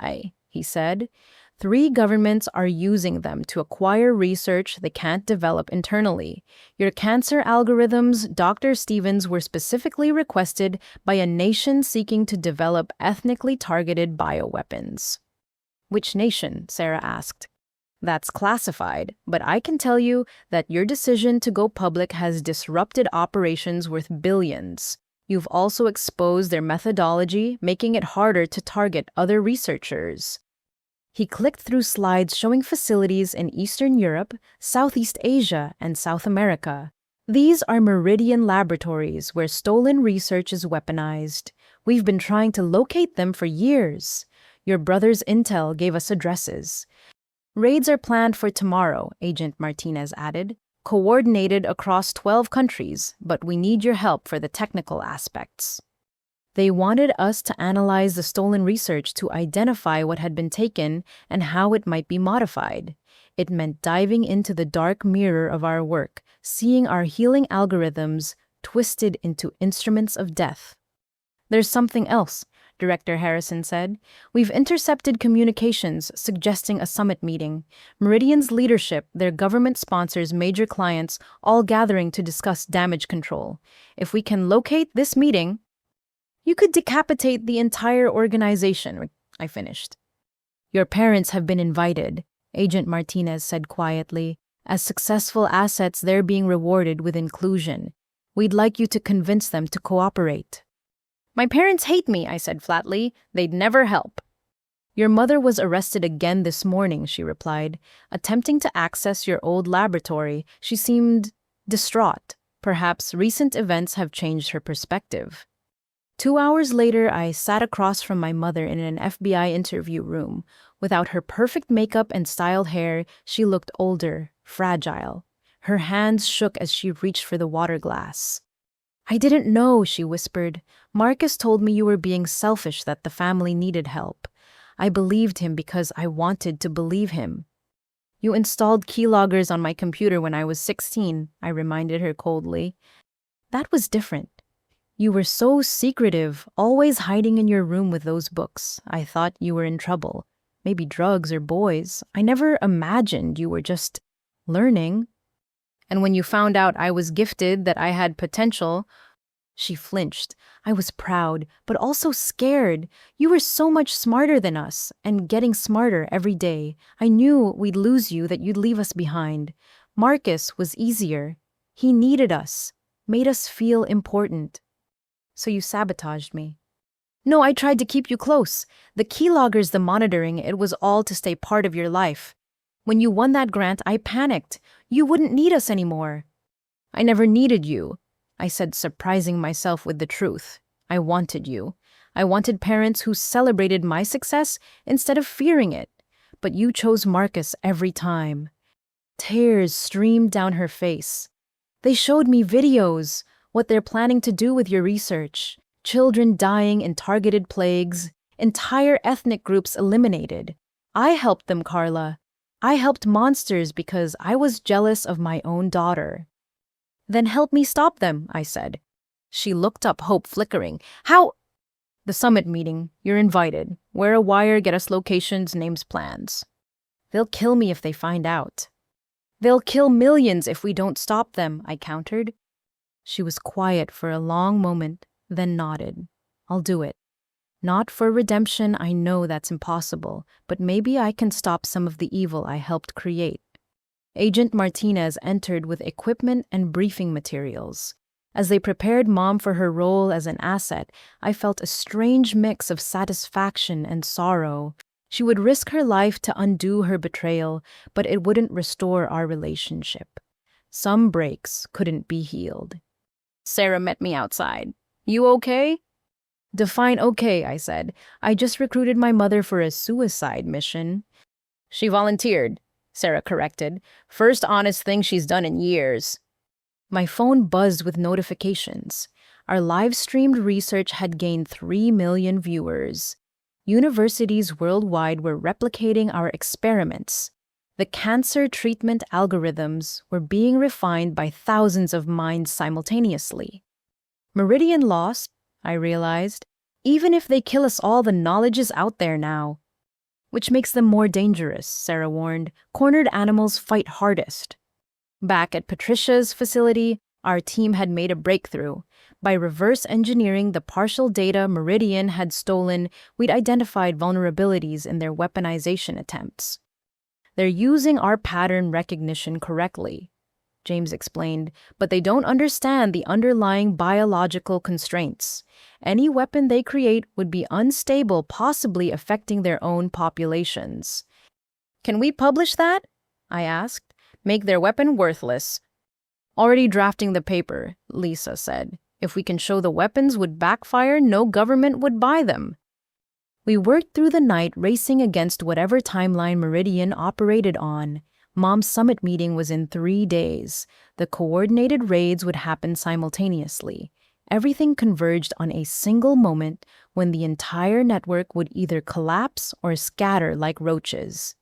he said. 3 governments are using them to acquire research they can't develop internally. Your cancer algorithms, Dr. Stevens, were specifically requested by a nation seeking to develop ethnically targeted bioweapons." "Which nation?" Sarah asked. "That's classified, but I can tell you that your decision to go public has disrupted operations worth billions. You've also exposed their methodology, making it harder to target other researchers." He clicked through slides showing facilities in Eastern Europe, Southeast Asia, and South America. "These are Meridian laboratories where stolen research is weaponized. We've been trying to locate them for years. Your brother's intel gave us addresses." "Raids are planned for tomorrow," Agent Martinez added. coordinated across 12 countries, but we need your help for the technical aspects. They wanted us to analyze the stolen research to identify what had been taken and how it might be modified. It meant diving into the dark mirror of our work, seeing our healing algorithms twisted into instruments of death. There's something else, Director Harrison said. We've intercepted communications suggesting a summit meeting. Meridian's leadership, their government sponsors, major clients, all gathering to discuss damage control. If we can locate this meeting, you could decapitate the entire organization, I finished. Your parents have been invited, Agent Martinez said quietly. As successful assets, they're being rewarded with inclusion. We'd like you to convince them to cooperate. My parents hate me, I said flatly. They'd never help. Your mother was arrested again this morning, she replied. Attempting to access your old laboratory, she seemed distraught. Perhaps recent events have changed her perspective. 2 hours later, I sat across from my mother in an FBI interview room. Without her perfect makeup and styled hair, she looked older, fragile. Her hands shook as she reached for the water glass. I didn't know, she whispered. Marcus told me you were being selfish, that the family needed help. I believed him because I wanted to believe him. You installed keyloggers on my computer when I was 16, I reminded her coldly. That was different. You were so secretive, always hiding in your room with those books. I thought you were in trouble. Maybe drugs or boys. I never imagined you were just learning. And when you found out I was gifted, that I had potential, she flinched. I was proud, but also scared. You were so much smarter than us, and getting smarter every day. I knew we'd lose you, that you'd leave us behind. Marcus was easier. He needed us, made us feel important. So you sabotaged me. No, I tried to keep you close. The keyloggers, the monitoring, it was all to stay part of your life. When you won that grant, I panicked. You wouldn't need us anymore. I never needed you, I said, surprising myself with the truth. I wanted you. I wanted parents who celebrated my success instead of fearing it. But you chose Marcus every time. Tears streamed down her face. They showed me videos, what they're planning to do with your research. Children dying in targeted plagues, entire ethnic groups eliminated. I helped them, Karla. I helped monsters because I was jealous of my own daughter. Then help me stop them, I said. She looked up, hope flickering. How? The summit meeting. You're invited. Wear a wire, get us locations, names, plans. They'll kill me if they find out. They'll kill millions if we don't stop them, I countered. She was quiet for a long moment, then nodded. I'll do it. Not for redemption, I know that's impossible, but maybe I can stop some of the evil I helped create. Agent Martinez entered with equipment and briefing materials. As they prepared Mom for her role as an asset, I felt a strange mix of satisfaction and sorrow. She would risk her life to undo her betrayal, but it wouldn't restore our relationship. Some breaks couldn't be healed. Sarah met me outside. You okay? Define okay, I said. I just recruited my mother for a suicide mission. She volunteered, Sarah corrected. First honest thing she's done in years. My phone buzzed with notifications. Our live-streamed research had gained 3 million viewers. Universities worldwide were replicating our experiments. The cancer treatment algorithms were being refined by thousands of minds simultaneously. Meridian lost, I realized. Even if they kill us all, the knowledge is out there now. Which makes them more dangerous, Sarah warned. Cornered animals fight hardest. Back at Patricia's facility, our team had made a breakthrough. By reverse engineering the partial data Meridian had stolen, we'd identified vulnerabilities in their weaponization attempts. They're using our pattern recognition correctly, James explained, but they don't understand the underlying biological constraints. Any weapon they create would be unstable, possibly affecting their own populations. Can we publish that? I asked. Make their weapon worthless. Already drafting the paper, Lisa said. If we can show the weapons would backfire, no government would buy them. We worked through the night, racing against whatever timeline Meridian operated on. Mom's summit meeting was in 3 days. The coordinated raids would happen simultaneously. Everything converged on a single moment when the entire network would either collapse or scatter like roaches.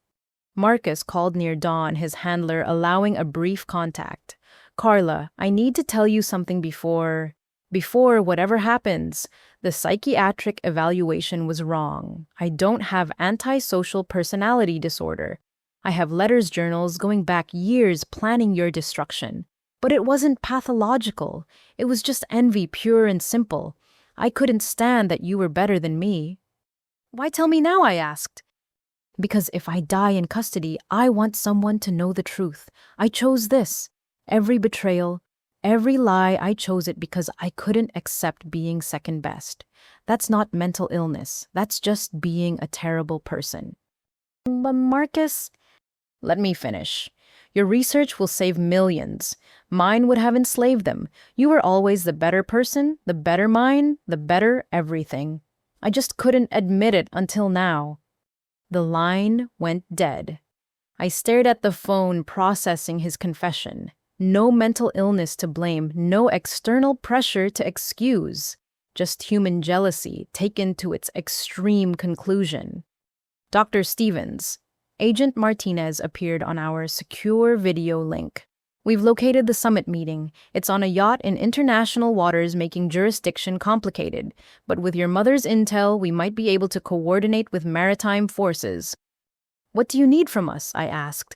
Marcus called near dawn, his handler allowing a brief contact. Karla, I need to tell you something before whatever happens. The psychiatric evaluation was wrong. I don't have antisocial personality disorder. I have letters journals going back years planning your destruction. But it wasn't pathological. It was just envy, pure and simple. I couldn't stand that you were better than me. Why tell me now, I asked. Because if I die in custody, I want someone to know the truth. I chose this. Every betrayal, every lie, I chose it because I couldn't accept being second best. That's not mental illness. That's just being a terrible person. But Marcus, let me finish. Your research will save millions. Mine would have enslaved them. You were always the better person, the better mind, the better everything. I just couldn't admit it until now. The line went dead. I stared at the phone, processing his confession. No mental illness to blame, no external pressure to excuse. Just human jealousy taken to its extreme conclusion. Dr. Stevens, Agent Martinez appeared on our secure video link. We've located the summit meeting. It's on a yacht in international waters, making jurisdiction complicated. But with your mother's intel, we might be able to coordinate with maritime forces. What do you need from us? I asked.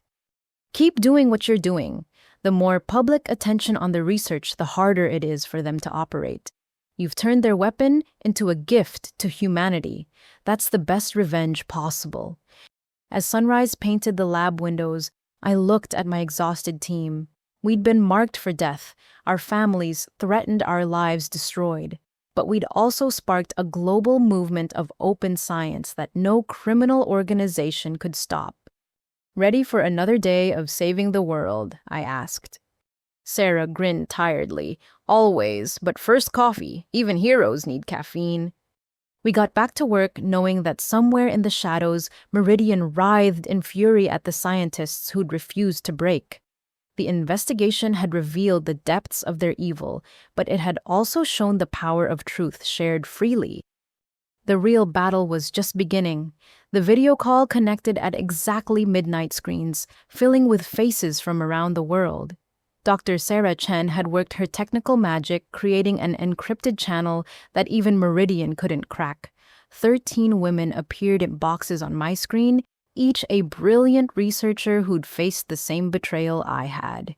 Keep doing what you're doing. The more public attention on the research, the harder it is for them to operate. You've turned their weapon into a gift to humanity. That's the best revenge possible. As sunrise painted the lab windows, I looked at my exhausted team. We'd been marked for death, our families threatened, our lives destroyed. But we'd also sparked a global movement of open science that no criminal organization could stop. Ready for another day of saving the world? I asked. Sarah grinned tiredly. Always, but first coffee. Even heroes need caffeine. We got back to work knowing that somewhere in the shadows, Meridian writhed in fury at the scientists who'd refused to break. The investigation had revealed the depths of their evil, but it had also shown the power of truth shared freely. The real battle was just beginning. The video call connected at exactly midnight, screens filling with faces from around the world. Dr. Sarah Chen had worked her technical magic, creating an encrypted channel that even Meridian couldn't crack. 13 women appeared in boxes on my screen, each a brilliant researcher who'd faced the same betrayal I had.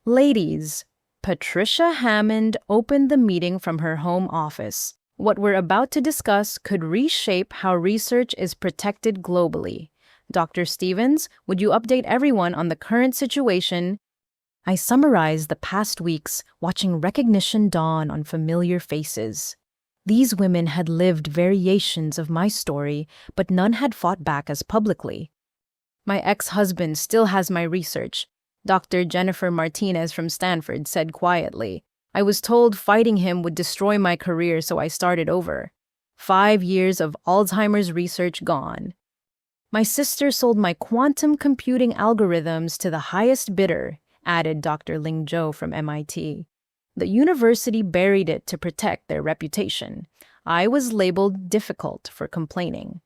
Ladies, Patricia Hammond opened the meeting from her home office. What we're about to discuss could reshape how research is protected globally. Dr. Stevens, would you update everyone on the current situation? I summarized the past weeks, watching recognition dawn on familiar faces. These women had lived variations of my story, but none had fought back as publicly. My ex-husband still has my research, Dr. Jennifer Martinez from Stanford said quietly. I was told fighting him would destroy my career, so I started over. 5 years of Alzheimer's research gone. My sister sold my quantum computing algorithms to the highest bidder, added Dr. Ling Zhou from MIT. The university buried it to protect their reputation. I was labeled difficult for complaining.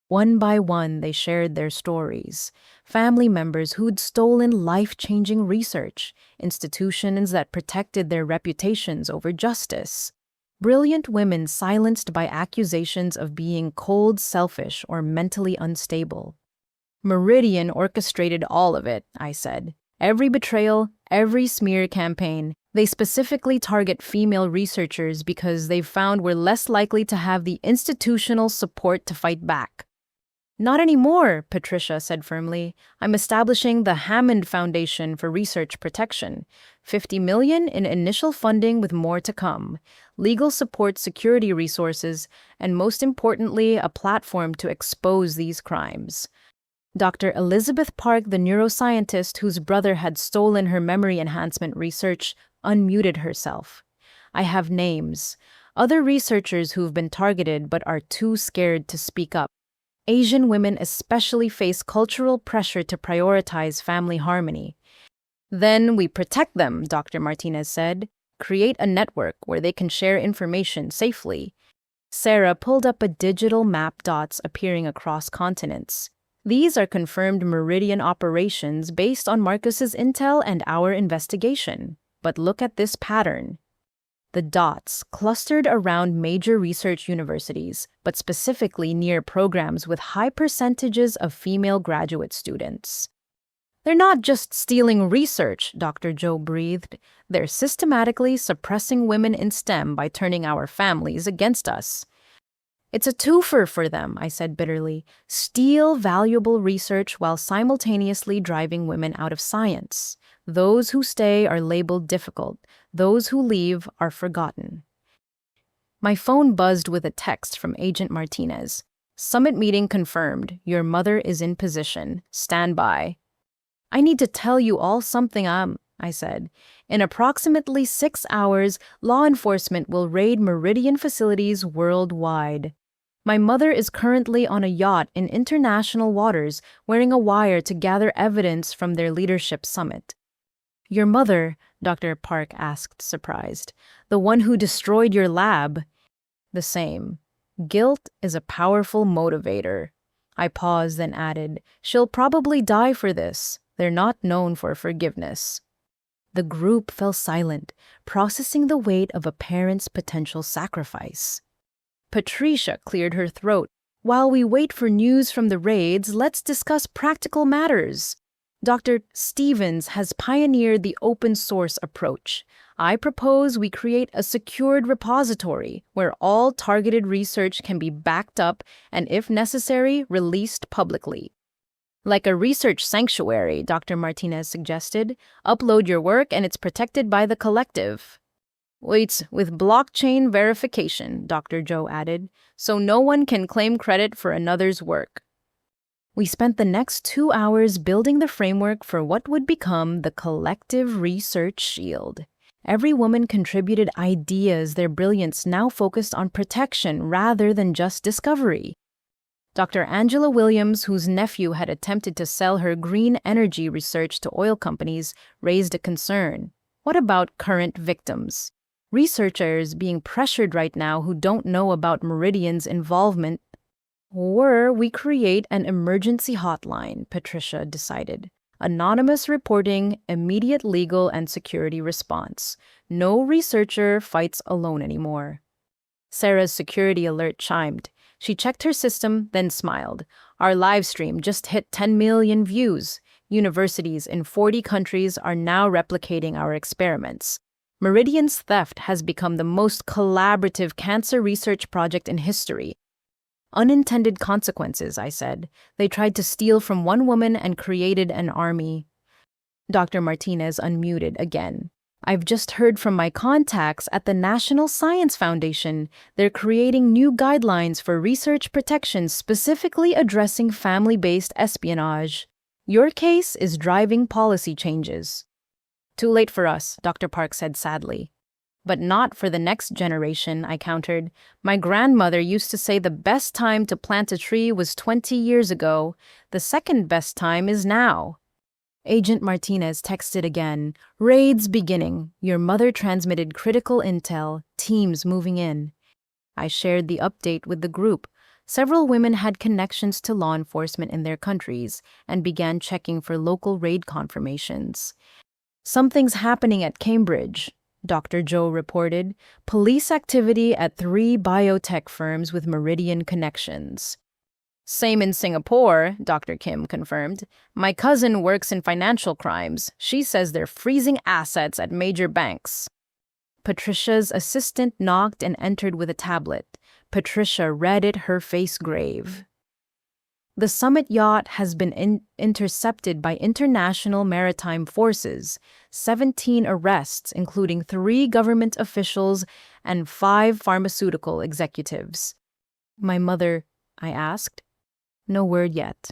One by one, they shared their stories. Family members who'd stolen life-changing research, institutions that protected their reputations over justice. Brilliant women silenced by accusations of being cold, selfish, or mentally unstable. Meridian orchestrated all of it, I said. Every betrayal, every smear campaign. They specifically target female researchers because they've found we're less likely to have the institutional support to fight back. Not anymore, Patricia said firmly. I'm establishing the Hammond Foundation for Research Protection. $50 million in initial funding with more to come. Legal support, security resources, and most importantly, a platform to expose these crimes. Dr. Elizabeth Park, the neuroscientist whose brother had stolen her memory enhancement research, unmuted herself. I have names. Other researchers who've been targeted but are too scared to speak up. Asian women especially face cultural pressure to prioritize family harmony. Then we protect them, Dr. Martinez said. Create a network where they can share information safely. Sarah pulled up a digital map, dots appearing across continents. These are confirmed Meridian operations based on Marcus's intel and our investigation. But look at this pattern. The dots clustered around major research universities, but specifically near programs with high percentages of female graduate students. They're not just stealing research, Dr. Joe breathed. They're systematically suppressing women in STEM by turning our families against us. It's a twofer for them, I said bitterly. Steal valuable research while simultaneously driving women out of science. Those who stay are labeled difficult. Those who leave are forgotten. My phone buzzed with a text from Agent Martinez. Summit meeting confirmed. Your mother is in position. Stand by. I need to tell you all something, I said. In approximately 6 hours, law enforcement will raid Meridian facilities worldwide. My mother is currently on a yacht in international waters wearing a wire to gather evidence from their leadership summit. Your mother, Dr. Park asked, surprised. The one who destroyed your lab? The same. Guilt is a powerful motivator. I paused, then added, she'll probably die for this. They're not known for forgiveness. The group fell silent, processing the weight of a parent's potential sacrifice. Patricia cleared her throat. While we wait for news from the raids, let's discuss practical matters. Dr. Stevens has pioneered the open source approach. I propose we create a secured repository where all targeted research can be backed up and, if necessary, released publicly. Like a research sanctuary, Dr. Martinez suggested. Upload your work and it's protected by the collective. Wait, with blockchain verification, Dr. Joe added, so no one can claim credit for another's work. We spent the next 2 hours building the framework for what would become the collective research shield. Every woman contributed ideas, their brilliance now focused on protection rather than just discovery. Dr. Angela Williams, whose nephew had attempted to sell her green energy research to oil companies, raised a concern. What about current victims? Researchers being pressured right now who don't know about Meridian's involvement. Or we create an emergency hotline, Patricia decided. Anonymous reporting, immediate legal and security response. No researcher fights alone anymore. Sarah's security alert chimed. She checked her system, then smiled. Our live stream just hit 10 million views. Universities in 40 countries are now replicating our experiments. Meridian's theft has become the most collaborative cancer research project in history. Unintended consequences, I said. They tried to steal from one woman and created an army. Dr. Martinez unmuted again. I've just heard from my contacts at the National Science Foundation. They're creating new guidelines for research protection specifically addressing family-based espionage. Your case is driving policy changes. Too late for us, Dr. Park said sadly. But not for the next generation, I countered. My grandmother used to say the best time to plant a tree was 20 years ago. The second best time is now. Agent Martinez texted again. Raids beginning. Your mother transmitted critical intel. Teams moving in. I shared the update with the group. Several women had connections to law enforcement in their countries and began checking for local raid confirmations. Something's happening at Cambridge, Dr. Joe reported. Police activity at 3 biotech firms with Meridian connections. Same in Singapore, Dr. Kim confirmed. My cousin works in financial crimes. She says they're freezing assets at major banks. Patricia's assistant knocked and entered with a tablet. Patricia read it, her face grave. The summit yacht has been intercepted by international maritime forces. 17 arrests, including 3 government officials and 5 pharmaceutical executives. My mother, I asked. No word yet.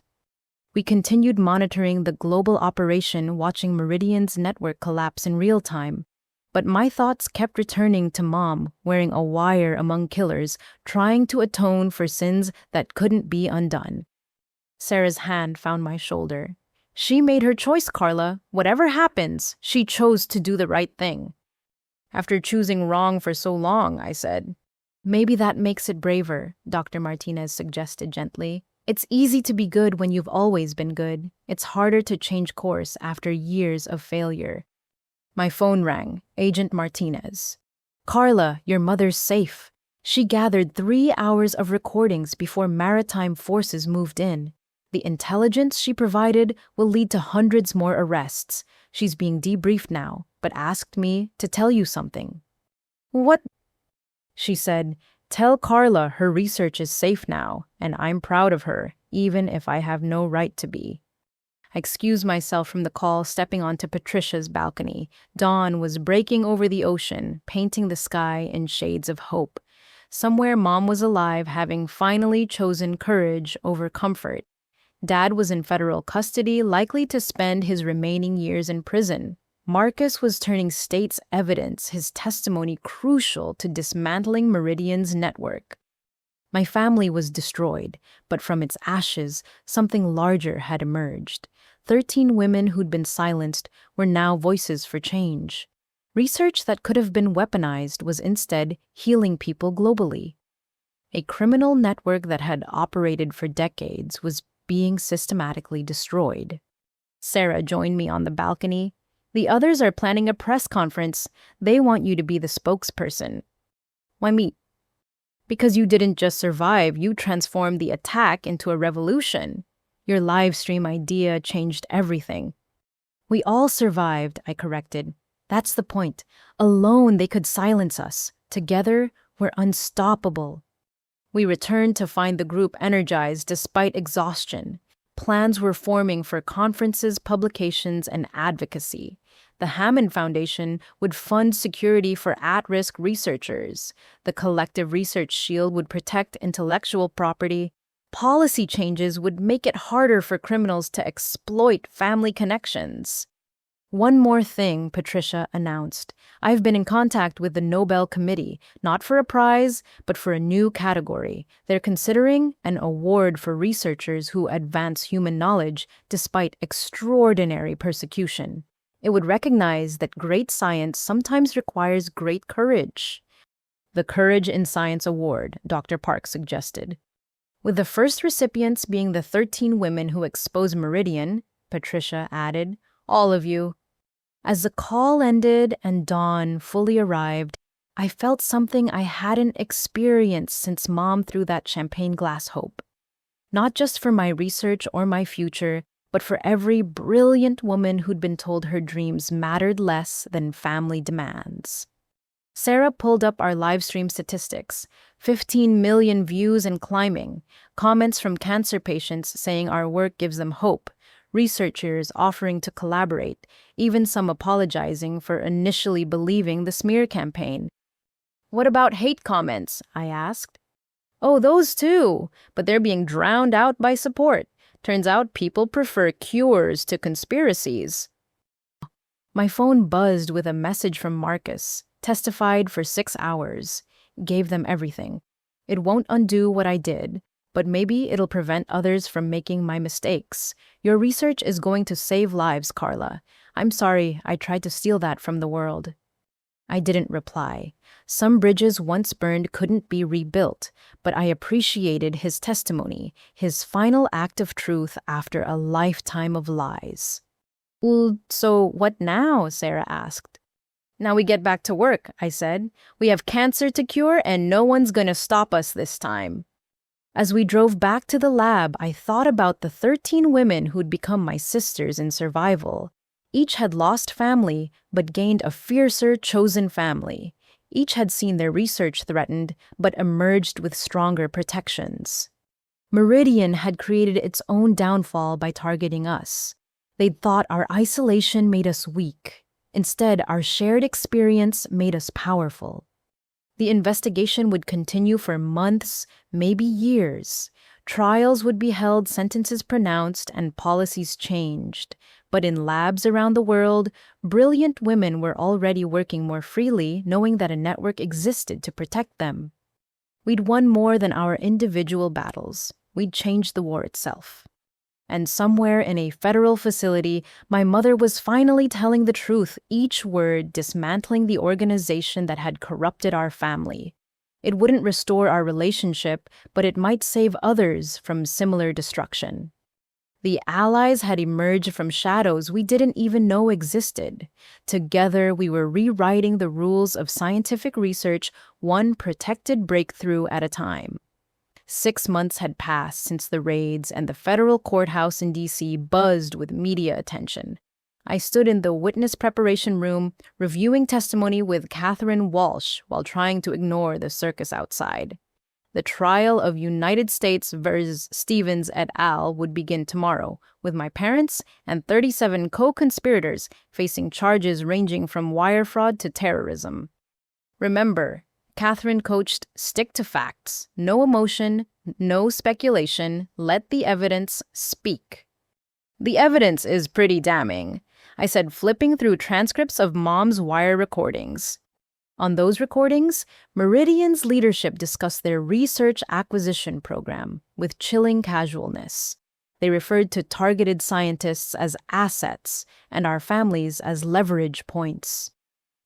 We continued monitoring the global operation, watching Meridian's network collapse in real time. But my thoughts kept returning to Mom, wearing a wire among killers, trying to atone for sins that couldn't be undone. Sarah's hand found my shoulder. She made her choice, Karla. Whatever happens, she chose to do the right thing. After choosing wrong for so long, I said. Maybe that makes it braver, Dr. Martinez suggested gently. It's easy to be good when you've always been good. It's harder to change course after years of failure. My phone rang. Agent Martinez. Karla, your mother's safe. She gathered 3 hours of recordings before maritime forces moved in. The intelligence she provided will lead to hundreds more arrests. She's being debriefed now, but asked me to tell you something. What? She said, tell Karla her research is safe now, and I'm proud of her, even if I have no right to be. I excused myself from the call, stepping onto Patricia's balcony. Dawn was breaking over the ocean, painting the sky in shades of hope. Somewhere Mom was alive, having finally chosen courage over comfort. Dad was in federal custody, likely to spend his remaining years in prison. Marcus was turning state's evidence, his testimony crucial to dismantling Meridian's network. My family was destroyed, but from its ashes, something larger had emerged. 13 women who'd been silenced were now voices for change. Research that could have been weaponized was instead healing people globally. A criminal network that had operated for decades was being systematically destroyed. Sarah joined me on the balcony. The others are planning a press conference. They want you to be the spokesperson. Why me? Because you didn't just survive, you transformed the attack into a revolution. Your live stream idea changed everything. We all survived, I corrected. That's the point. Alone, they could silence us. Together, we're unstoppable. We returned to find the group energized despite exhaustion. Plans were forming for conferences, publications, and advocacy. The Hammond Foundation would fund security for at-risk researchers. The Collective Research Shield would protect intellectual property. Policy changes would make it harder for criminals to exploit family connections. One more thing, Patricia announced. I've been in contact with the Nobel Committee, not for a prize, but for a new category. They're considering an award for researchers who advance human knowledge despite extraordinary persecution. It would recognize that great science sometimes requires great courage. The Courage in Science Award, Dr. Park suggested. With the first recipients being the 13 women who exposed Meridian, Patricia added, all of you. As the call ended and dawn fully arrived, I felt something I hadn't experienced since Mom threw that champagne glass hope. Not just for my research or my future, but for every brilliant woman who'd been told her dreams mattered less than family demands. Sarah pulled up our livestream statistics, 15 million views and climbing, comments from cancer patients saying our work gives them hope, researchers offering to collaborate, even some apologizing for initially believing the smear campaign. What about hate comments? I asked. Oh, those too, but they're being drowned out by support. Turns out people prefer cures to conspiracies. My phone buzzed with a message from Marcus, testified for 6 hours, gave them everything. It won't undo what I did, but maybe it'll prevent others from making my mistakes. Your research is going to save lives, Karla. I'm sorry I tried to steal that from the world. I didn't reply. Some bridges once burned couldn't be rebuilt, but I appreciated his testimony, his final act of truth after a lifetime of lies. Well, so what now? Sarah asked. Now we get back to work, I said. We have cancer to cure and no one's gonna stop us this time. As we drove back to the lab, I thought about the 13 women who'd become my sisters in survival. Each had lost family, but gained a fiercer, chosen family. Each had seen their research threatened, but emerged with stronger protections. Meridian had created its own downfall by targeting us. They'd thought our isolation made us weak. Instead, our shared experience made us powerful. The investigation would continue for months, maybe years. Trials would be held, sentences pronounced, and policies changed. But in labs around the world, brilliant women were already working more freely, knowing that a network existed to protect them. We'd won more than our individual battles. We'd changed the war itself. And somewhere in a federal facility, my mother was finally telling the truth, each word dismantling the organization that had corrupted our family. It wouldn't restore our relationship, but it might save others from similar destruction. The allies had emerged from shadows we didn't even know existed. Together, we were rewriting the rules of scientific research, one protected breakthrough at a time. 6 months had passed since the raids, and the federal courthouse in D.C. buzzed with media attention. I stood in the witness preparation room, reviewing testimony with Catherine Walsh while trying to ignore the circus outside. The trial of United States versus Stevens et al. Would begin tomorrow, with my parents and 37 co-conspirators facing charges ranging from wire fraud to terrorism. Remember, Catherine coached, stick to facts, no emotion, no speculation, let the evidence speak. The evidence is pretty damning, I said, flipping through transcripts of Mom's wire recordings. On those recordings, Meridian's leadership discussed their research acquisition program with chilling casualness. They referred to targeted scientists as assets and our families as leverage points.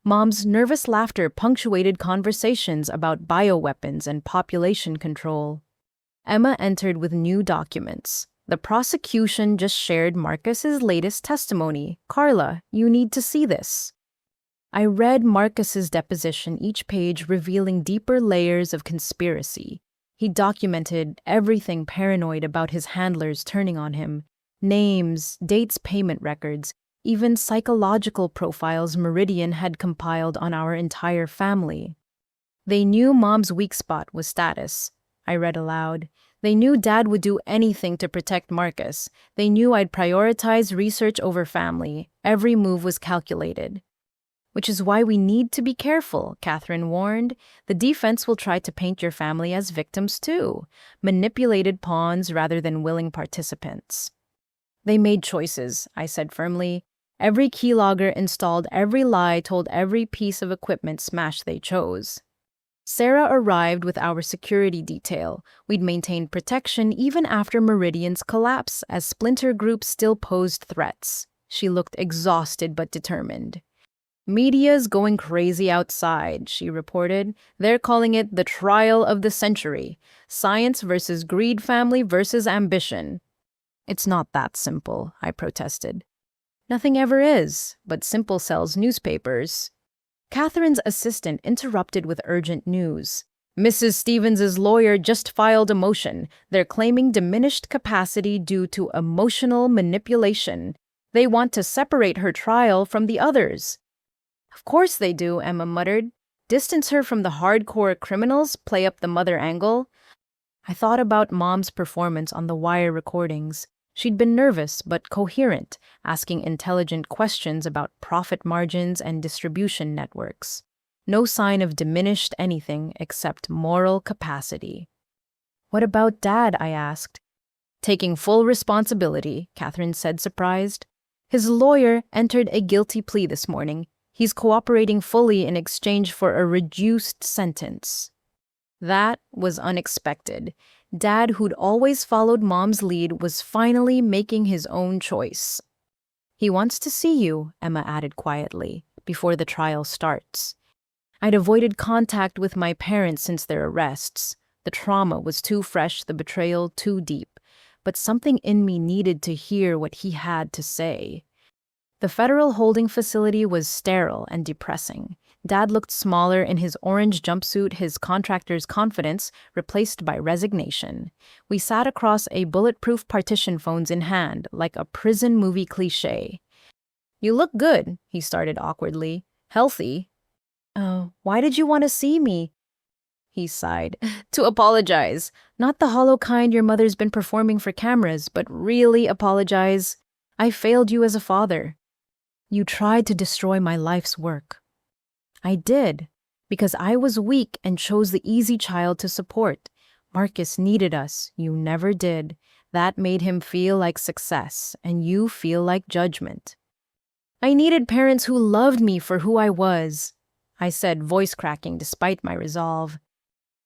Mom's nervous laughter punctuated conversations about bioweapons and population control. Emma entered with new documents. The prosecution just shared Marcus's latest testimony. Karla, you need to see this. I read Marcus's deposition, each page revealing deeper layers of conspiracy. He documented everything paranoid about his handlers turning on him. Names, dates, payment records, even psychological profiles Meridian had compiled on our entire family. They knew Mom's weak spot was status. I read aloud. They knew Dad would do anything to protect Marcus. They knew I'd prioritize research over family. Every move was calculated. Which is why we need to be careful, Catherine warned. The defense will try to paint your family as victims too, manipulated pawns rather than willing participants. They made choices, I said firmly. Every keylogger installed, every lie told, every piece of equipment smashed they chose. Sarah arrived with our security detail. We'd maintained protection even after Meridian's collapse, as splinter groups still posed threats. She looked exhausted but determined. Media's going crazy outside, she reported. They're calling it the trial of the century. Science versus greed, family versus ambition. It's not that simple, I protested. Nothing ever is, but simple sells newspapers. Catherine's assistant interrupted with urgent news. Mrs. Stevens' lawyer just filed a motion. They're claiming diminished capacity due to emotional manipulation. They want to separate her trial from the others. Of course they do, Emma muttered. Distance her from the hardcore criminals, play up the mother angle. I thought about Mom's performance on the wire recordings. She'd been nervous but coherent, asking intelligent questions about profit margins and distribution networks. No sign of diminished anything except moral capacity. What about Dad? I asked. Taking full responsibility, Catherine said, surprised. His lawyer entered a guilty plea this morning. He's cooperating fully in exchange for a reduced sentence. That was unexpected. Dad, who'd always followed Mom's lead, was finally making his own choice. He wants to see you, Emma added quietly, before the trial starts. I'd avoided contact with my parents since their arrests. The trauma was too fresh, the betrayal too deep. But something in me needed to hear what he had to say. The federal holding facility was sterile and depressing. Dad looked smaller in his orange jumpsuit, his contractor's confidence replaced by resignation. We sat across a bulletproof partition, phones in hand, like a prison movie cliché. You look good, he started awkwardly. Healthy. Why did you want to see me? He sighed. To apologize. Not the hollow kind your mother's been performing for cameras, but really apologize. I failed you as a father. You tried to destroy my life's work. I did, because I was weak and chose the easy child to support. Marcus needed us. You never did. That made him feel like success, and you feel like judgment. I needed parents who loved me for who I was, I said, voice cracking despite my resolve.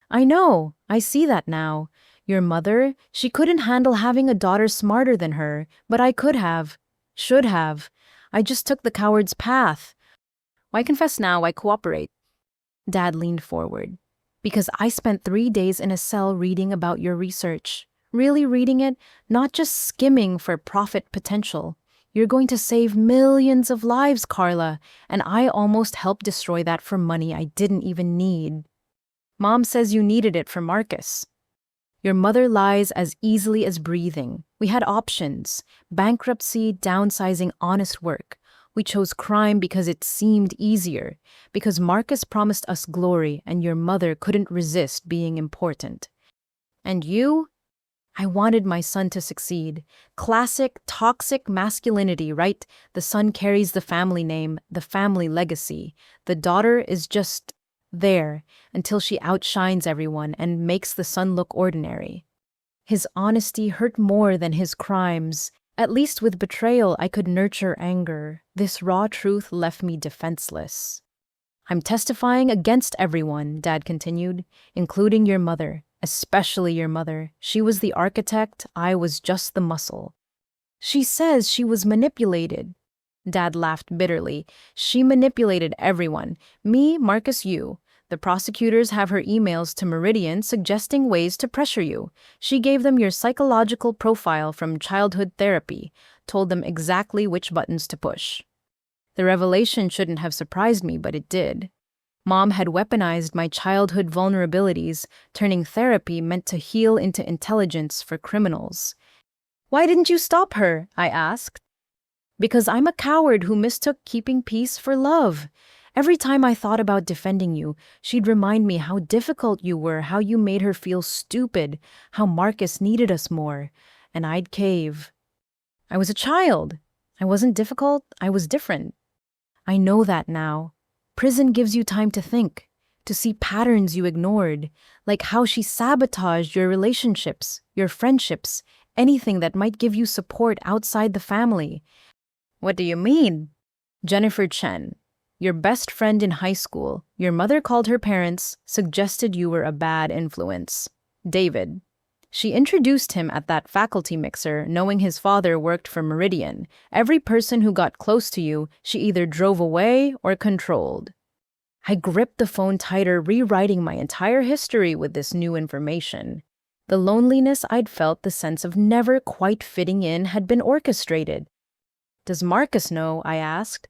I know, I see that now. Your mother, she couldn't handle having a daughter smarter than her, but I could have. Should have. I just took the coward's path. Why confess now? Why cooperate? Dad leaned forward. Because I spent 3 days in a cell reading about your research. Really reading it, not just skimming for profit potential. You're going to save millions of lives, Karla, and I almost helped destroy that for money I didn't even need. Mom says you needed it for Marcus. Your mother lies as easily as breathing. We had options: bankruptcy, downsizing, honest work. We chose crime because it seemed easier, because Marcus promised us glory and your mother couldn't resist being important. And you? I wanted my son to succeed. Classic, toxic masculinity, right? The son carries the family name, the family legacy. The daughter is just there until she outshines everyone and makes the son look ordinary. His honesty hurt more than his crimes. At least with betrayal, I could nurture anger. This raw truth left me defenseless. I'm testifying against everyone, Dad continued, including your mother. Especially your mother. She was the architect, I was just the muscle. She says she was manipulated. Dad laughed bitterly. She manipulated everyone. Me, Marcus, you. The prosecutors have her emails to Meridian suggesting ways to pressure you. She gave them your psychological profile from childhood therapy, told them exactly which buttons to push. The revelation shouldn't have surprised me, but it did. Mom had weaponized my childhood vulnerabilities, turning therapy meant to heal into intelligence for criminals. Why didn't you stop her? I asked. Because I'm a coward who mistook keeping peace for love. Every time I thought about defending you, she'd remind me how difficult you were, how you made her feel stupid, how Marcus needed us more, and I'd cave. I was a child. I wasn't difficult, I was different. I know that now. Prison gives you time to think, to see patterns you ignored, like how she sabotaged your relationships, your friendships, anything that might give you support outside the family. What do you mean? Jennifer Chen, your best friend in high school, your mother called her parents, suggested you were a bad influence. David. She introduced him at that faculty mixer, knowing his father worked for Meridian. Every person who got close to you, she either drove away or controlled. I gripped the phone tighter, rewriting my entire history with this new information. The loneliness I'd felt, the sense of never quite fitting in, had been orchestrated. Does Marcus know? I asked.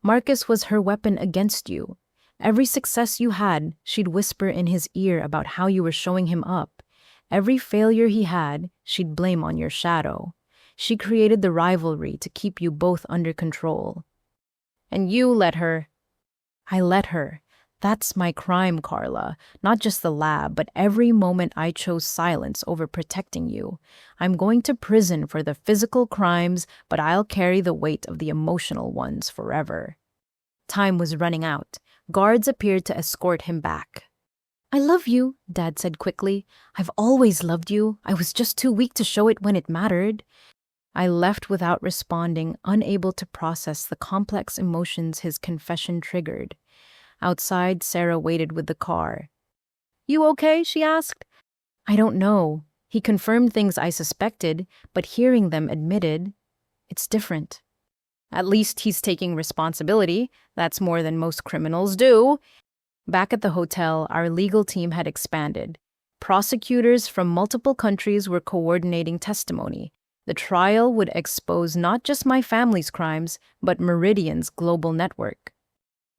Marcus was her weapon against you. Every success you had, she'd whisper in his ear about how you were showing him up. Every failure he had, she'd blame on your shadow. She created the rivalry to keep you both under control. And you let her. I let her. That's my crime, Karla. Not just the lab, but every moment I chose silence over protecting you. I'm going to prison for the physical crimes, but I'll carry the weight of the emotional ones forever. Time was running out. Guards appeared to escort him back. I love you, Dad said quickly. I've always loved you. I was just too weak to show it when it mattered. I left without responding, unable to process the complex emotions his confession triggered. Outside, Sarah waited with the car. You okay? She asked. I don't know. He confirmed things I suspected, but hearing them admitted, it's different. At least he's taking responsibility. That's more than most criminals do. Back at the hotel, our legal team had expanded. Prosecutors from multiple countries were coordinating testimony. The trial would expose not just my family's crimes, but Meridian's global network.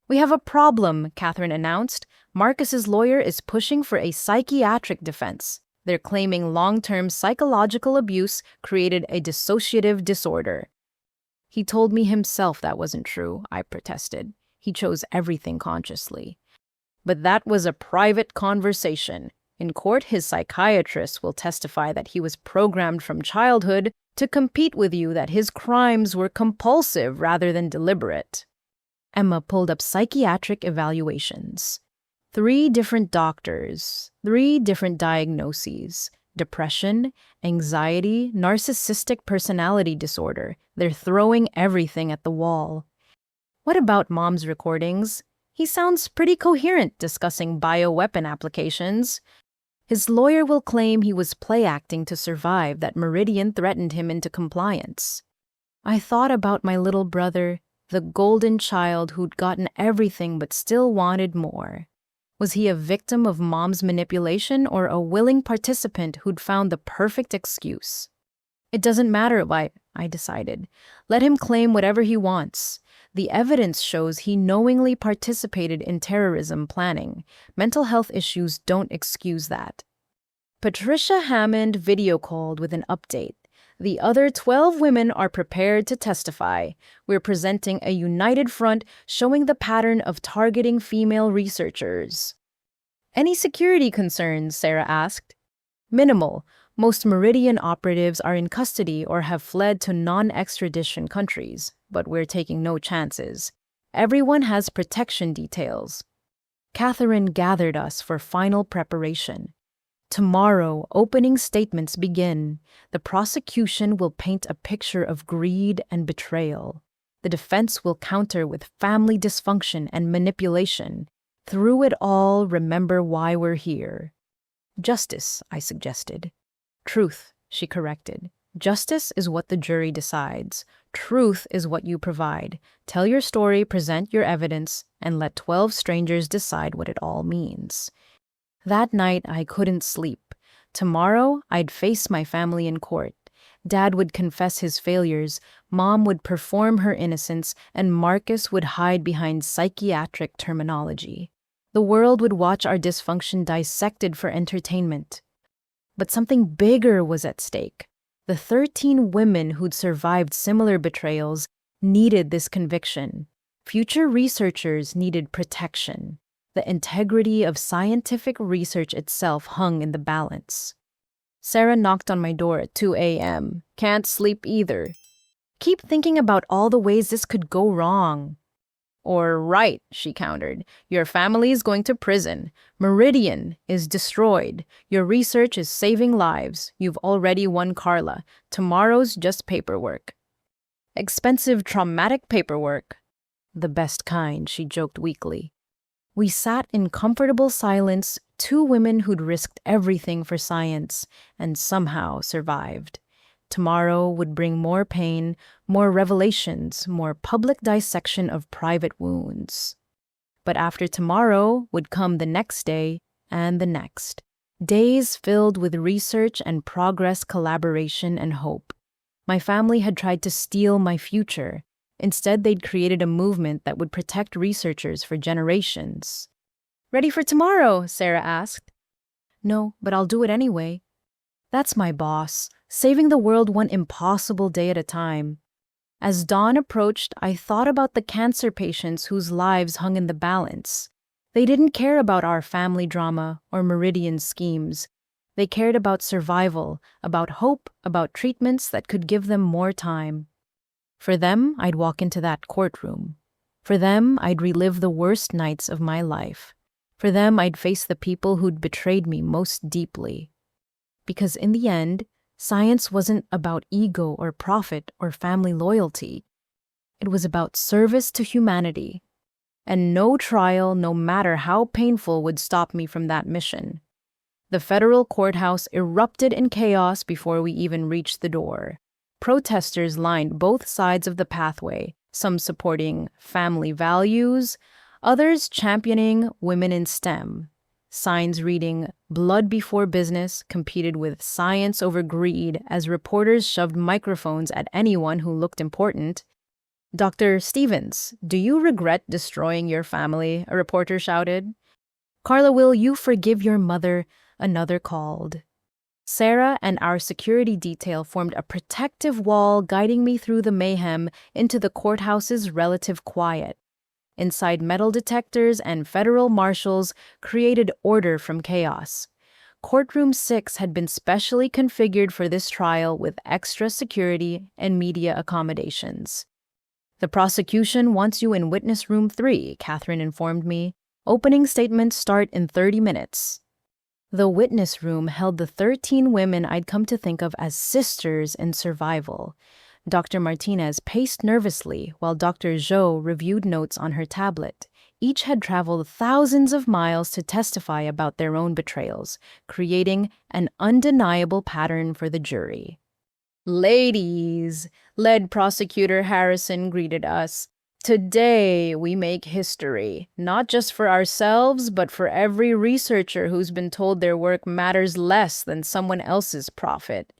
We have a problem, Catherine announced. Marcus's lawyer is pushing for a psychiatric defense. They're claiming long-term psychological abuse created a dissociative disorder. He told me himself that wasn't true, I protested. He chose everything consciously. But that was a private conversation. In court, his psychiatrist will testify that he was programmed from childhood to compete with you, that his crimes were compulsive rather than deliberate. Emma pulled up psychiatric evaluations. 3 different doctors. 3 different diagnoses: depression, anxiety, narcissistic personality disorder. They're throwing everything at the wall. What about Mom's recordings? He sounds pretty coherent discussing bioweapon applications. His lawyer will claim he was play acting to survive, that Meridian threatened him into compliance. I thought about my little brother, the golden child who'd gotten everything but still wanted more. Was he a victim of Mom's manipulation or a willing participant who'd found the perfect excuse? It doesn't matter why, I decided. Let him claim whatever he wants. The evidence shows he knowingly participated in terrorism planning. Mental health issues don't excuse that. Patricia Hammond video called with an update. The other 12 women are prepared to testify. We're presenting a united front showing the pattern of targeting female researchers. Any security concerns? Sarah asked. Minimal. Most Meridian operatives are in custody or have fled to non-extradition countries, but we're taking no chances. Everyone has protection details. Catherine gathered us for final preparation. Tomorrow, opening statements begin. The prosecution will paint a picture of greed and betrayal. The defense will counter with family dysfunction and manipulation. Through it all, remember why we're here. Justice, I suggested. Truth, she corrected. Justice is what the jury decides. Truth is what you provide. Tell your story, present your evidence, and let 12 strangers decide what it all means. That night, I couldn't sleep. Tomorrow, I'd face my family in court. Dad would confess his failures, Mom would perform her innocence, and Marcus would hide behind psychiatric terminology. The world would watch our dysfunction dissected for entertainment. But something bigger was at stake. The 13 women who'd survived similar betrayals needed this conviction. Future researchers needed protection. The integrity of scientific research itself hung in the balance. Sarah knocked on my door at 2 a.m. Can't sleep either. Keep thinking about all the ways this could go wrong. Or right, she countered. Your family is going to prison. Meridian is destroyed. Your research is saving lives. You've already won Karla. Tomorrow's just paperwork. Expensive, traumatic paperwork. The best kind, she joked weakly. We sat in comfortable silence, 2 women who'd risked everything for science and somehow survived. Tomorrow would bring more pain, more revelations, more public dissection of private wounds. But after tomorrow would come the next day and the next. Days filled with research and progress, collaboration and hope. My family had tried to steal my future. Instead, they'd created a movement that would protect researchers for generations. Ready for tomorrow? Sarah asked. No, but I'll do it anyway. That's my boss, saving the world one impossible day at a time. As dawn approached, I thought about the cancer patients whose lives hung in the balance. They didn't care about our family drama or Meridian schemes. They cared about survival, about hope, about treatments that could give them more time. For them, I'd walk into that courtroom. For them, I'd relive the worst nights of my life. For them, I'd face the people who'd betrayed me most deeply. Because in the end, science wasn't about ego or profit or family loyalty. It was about service to humanity. And no trial, no matter how painful, would stop me from that mission. The federal courthouse erupted in chaos before we even reached the door. Protesters lined both sides of the pathway, some supporting family values, others championing women in STEM. Signs reading "Blood Before Business" competed with "Science Over Greed" as reporters shoved microphones at anyone who looked important. "Dr. Stevens, do you regret destroying your family?" a reporter shouted. "Karla, will you forgive your mother?" another called. Sarah and our security detail formed a protective wall guiding me through the mayhem into the courthouse's relative quiet. Inside, metal detectors and federal marshals created order from chaos. Courtroom 6 had been specially configured for this trial with extra security and media accommodations. "The prosecution wants you in witness room 3, Catherine informed me. "Opening statements start in 30 minutes. The witness room held the 13 women I'd come to think of as sisters in survival. Dr. Martinez paced nervously while Dr. Zhou reviewed notes on her tablet. Each had traveled thousands of miles to testify about their own betrayals, creating an undeniable pattern for the jury. "Ladies," lead prosecutor Harrison greeted us, "today we make history, not just for ourselves, but for every researcher who's been told their work matters less than someone else's profit."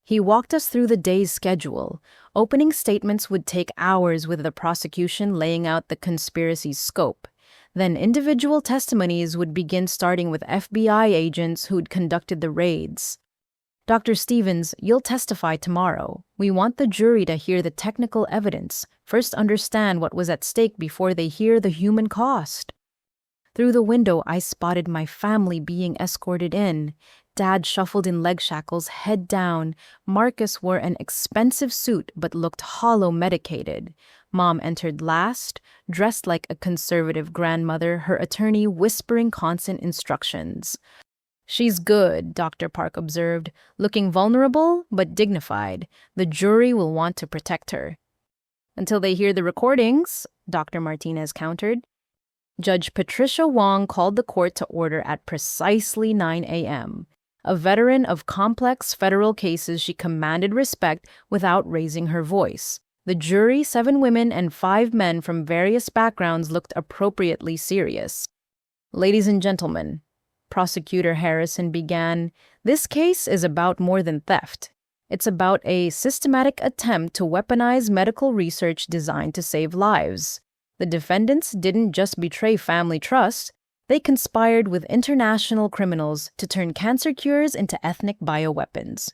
He walked us through the day's schedule. Opening statements would take hours with the prosecution laying out the conspiracy's scope. Then individual testimonies would begin, starting with FBI agents who'd conducted the raids. "Dr. Stevens, you'll testify tomorrow. We want the jury to hear the technical evidence, first understand what was at stake before they hear the human cost." Through the window, I spotted my family being escorted in. Dad shuffled in leg shackles, head down. Marcus wore an expensive suit but looked hollow medicated. Mom entered last, dressed like a conservative grandmother, her attorney whispering constant instructions. "She's good," Dr. Park observed, looking vulnerable but dignified. "The jury will want to protect her." "Until they hear the recordings," Dr. Martinez countered. Judge Patricia Wong called the court to order at precisely 9 a.m. A veteran of complex federal cases, she commanded respect without raising her voice. The jury, 7 women and 5 men from various backgrounds, looked appropriately serious. "Ladies and gentlemen," Prosecutor Harrison began, "this case is about more than theft. It's about a systematic attempt to weaponize medical research designed to save lives. The defendants didn't just betray family trust, they conspired with international criminals to turn cancer cures into ethnic bioweapons."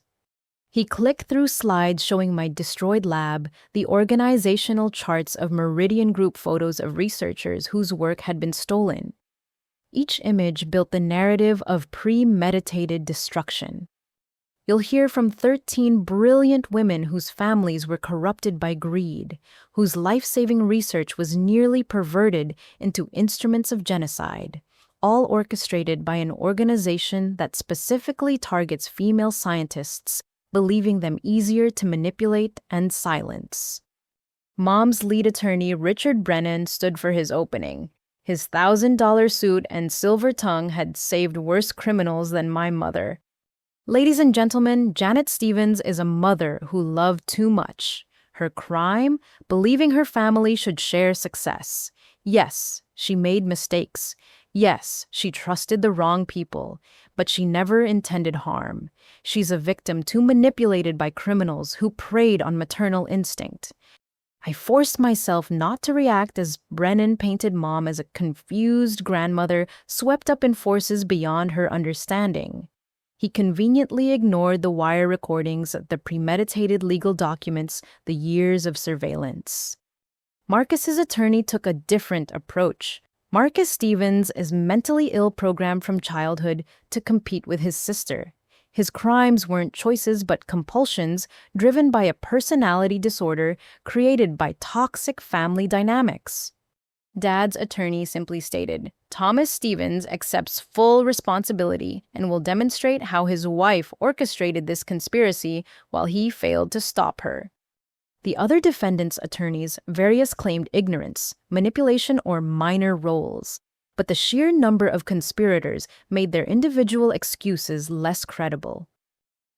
He clicked through slides showing my destroyed lab, the organizational charts of Meridian Group photos of researchers whose work had been stolen. Each image built the narrative of premeditated destruction. You'll hear from 13 brilliant women whose families were corrupted by greed, whose life-saving research was nearly perverted into instruments of genocide, all orchestrated by an organization that specifically targets female scientists, believing them easier to manipulate and silence. Mom's lead attorney, Richard Brennan, stood for his opening. His $1,000 suit and silver tongue had saved worse criminals than my mother. "Ladies and gentlemen, Janet Stevens is a mother who loved too much. Her crime? Believing her family should share success. Yes, she made mistakes. Yes, she trusted the wrong people, but she never intended harm. She's a victim too manipulated by criminals who preyed on maternal instinct." I forced myself not to react as Brennan painted Mom as a confused grandmother swept up in forces beyond her understanding. He conveniently ignored the wire recordings, the premeditated legal documents, the years of surveillance. Marcus's attorney took a different approach. Marcus Stevens is mentally ill, programmed from childhood to compete with his sister. His crimes weren't choices but compulsions driven by a personality disorder created by toxic family dynamics. Dad's attorney simply stated, "Thomas Stevens accepts full responsibility and will demonstrate how his wife orchestrated this conspiracy while he failed to stop her." The other defendants' attorneys, various claimed ignorance, manipulation, or minor roles. But the sheer number of conspirators made their individual excuses less credible.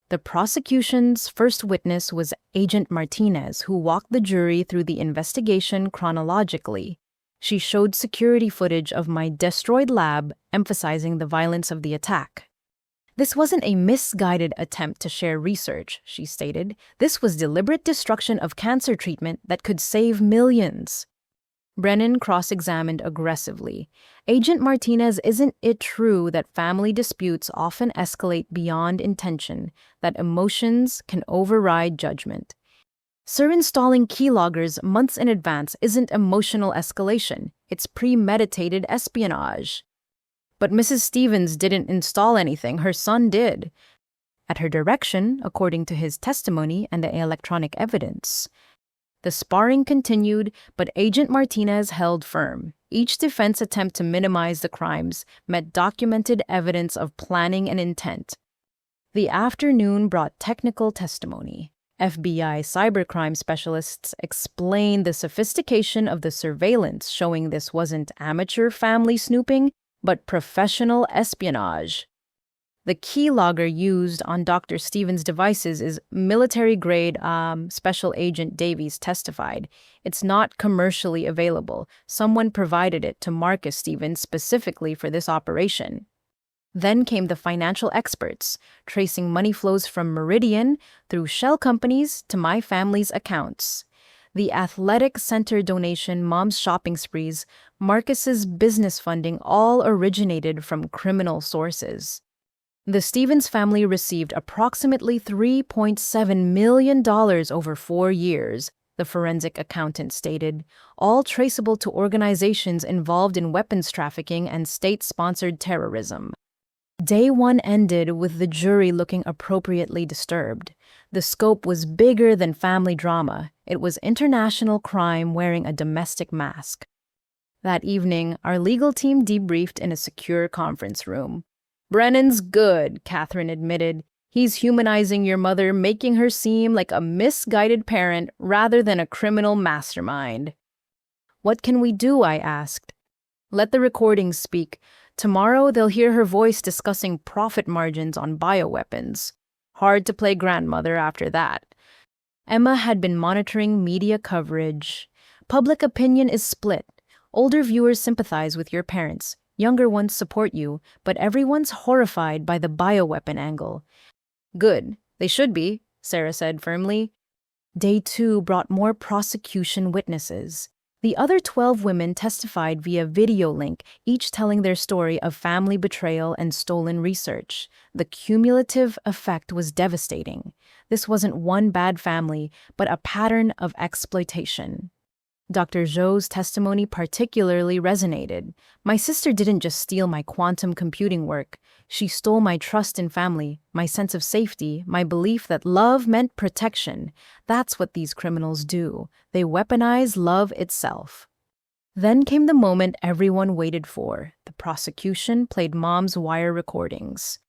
The prosecution's first witness was Agent Martinez, who walked the jury through the investigation chronologically. She showed security footage of my destroyed lab, emphasizing the violence of the attack. "This wasn't a misguided attempt to share research," she stated. "This was deliberate destruction of cancer treatment that could save millions." Brennan cross-examined aggressively. "Agent Martinez, isn't it true that family disputes often escalate beyond intention, that emotions can override judgment?" "Sir, installing keyloggers months in advance isn't emotional escalation. It's premeditated espionage." "But Mrs. Stevens didn't install anything. Her son did." "At her direction, according to his testimony and the electronic evidence." The sparring continued, but Agent Martinez held firm. Each defense attempt to minimize the crimes met documented evidence of planning and intent. The afternoon brought technical testimony. FBI cybercrime specialists explained the sophistication of the surveillance, showing this wasn't amateur family snooping, but professional espionage. The keylogger used on Dr. Stevens' devices is military-grade, Special Agent Davies testified. It's not commercially available. Someone provided it to Marcus Stevens specifically for this operation. Then came the financial experts, tracing money flows from Meridian through shell companies to my family's accounts. The athletic center donation, Mom's shopping sprees, Marcus's business funding all originated from criminal sources. The Stevens family received approximately $3.7 million over 4 years, the forensic accountant stated, all traceable to organizations involved in weapons trafficking and state-sponsored terrorism. Day 1 ended with the jury looking appropriately disturbed. The scope was bigger than family drama. It was international crime wearing a domestic mask. That evening, our legal team debriefed in a secure conference room. "Brennan's good," Catherine admitted. "He's humanizing your mother, making her seem like a misguided parent rather than a criminal mastermind." "What can we do?" I asked. "Let the recordings speak. Tomorrow they'll hear her voice discussing profit margins on bioweapons. Hard to play grandmother after that." Emma had been monitoring media coverage. "Public opinion is split. Older viewers sympathize with your parents. Younger ones support you, but everyone's horrified by the bioweapon angle." "Good. They should be," Sarah said firmly. Day 2 brought more prosecution witnesses. The other 12 women testified via video link, each telling their story of family betrayal and stolen research. The cumulative effect was devastating. This wasn't one bad family, but a pattern of exploitation. Dr. Zhou's testimony particularly resonated. "My sister didn't just steal my quantum computing work. She stole my trust in family, my sense of safety, my belief that love meant protection. That's what these criminals do. They weaponize love itself." Then came the moment everyone waited for. The prosecution played Mom's wire recordings.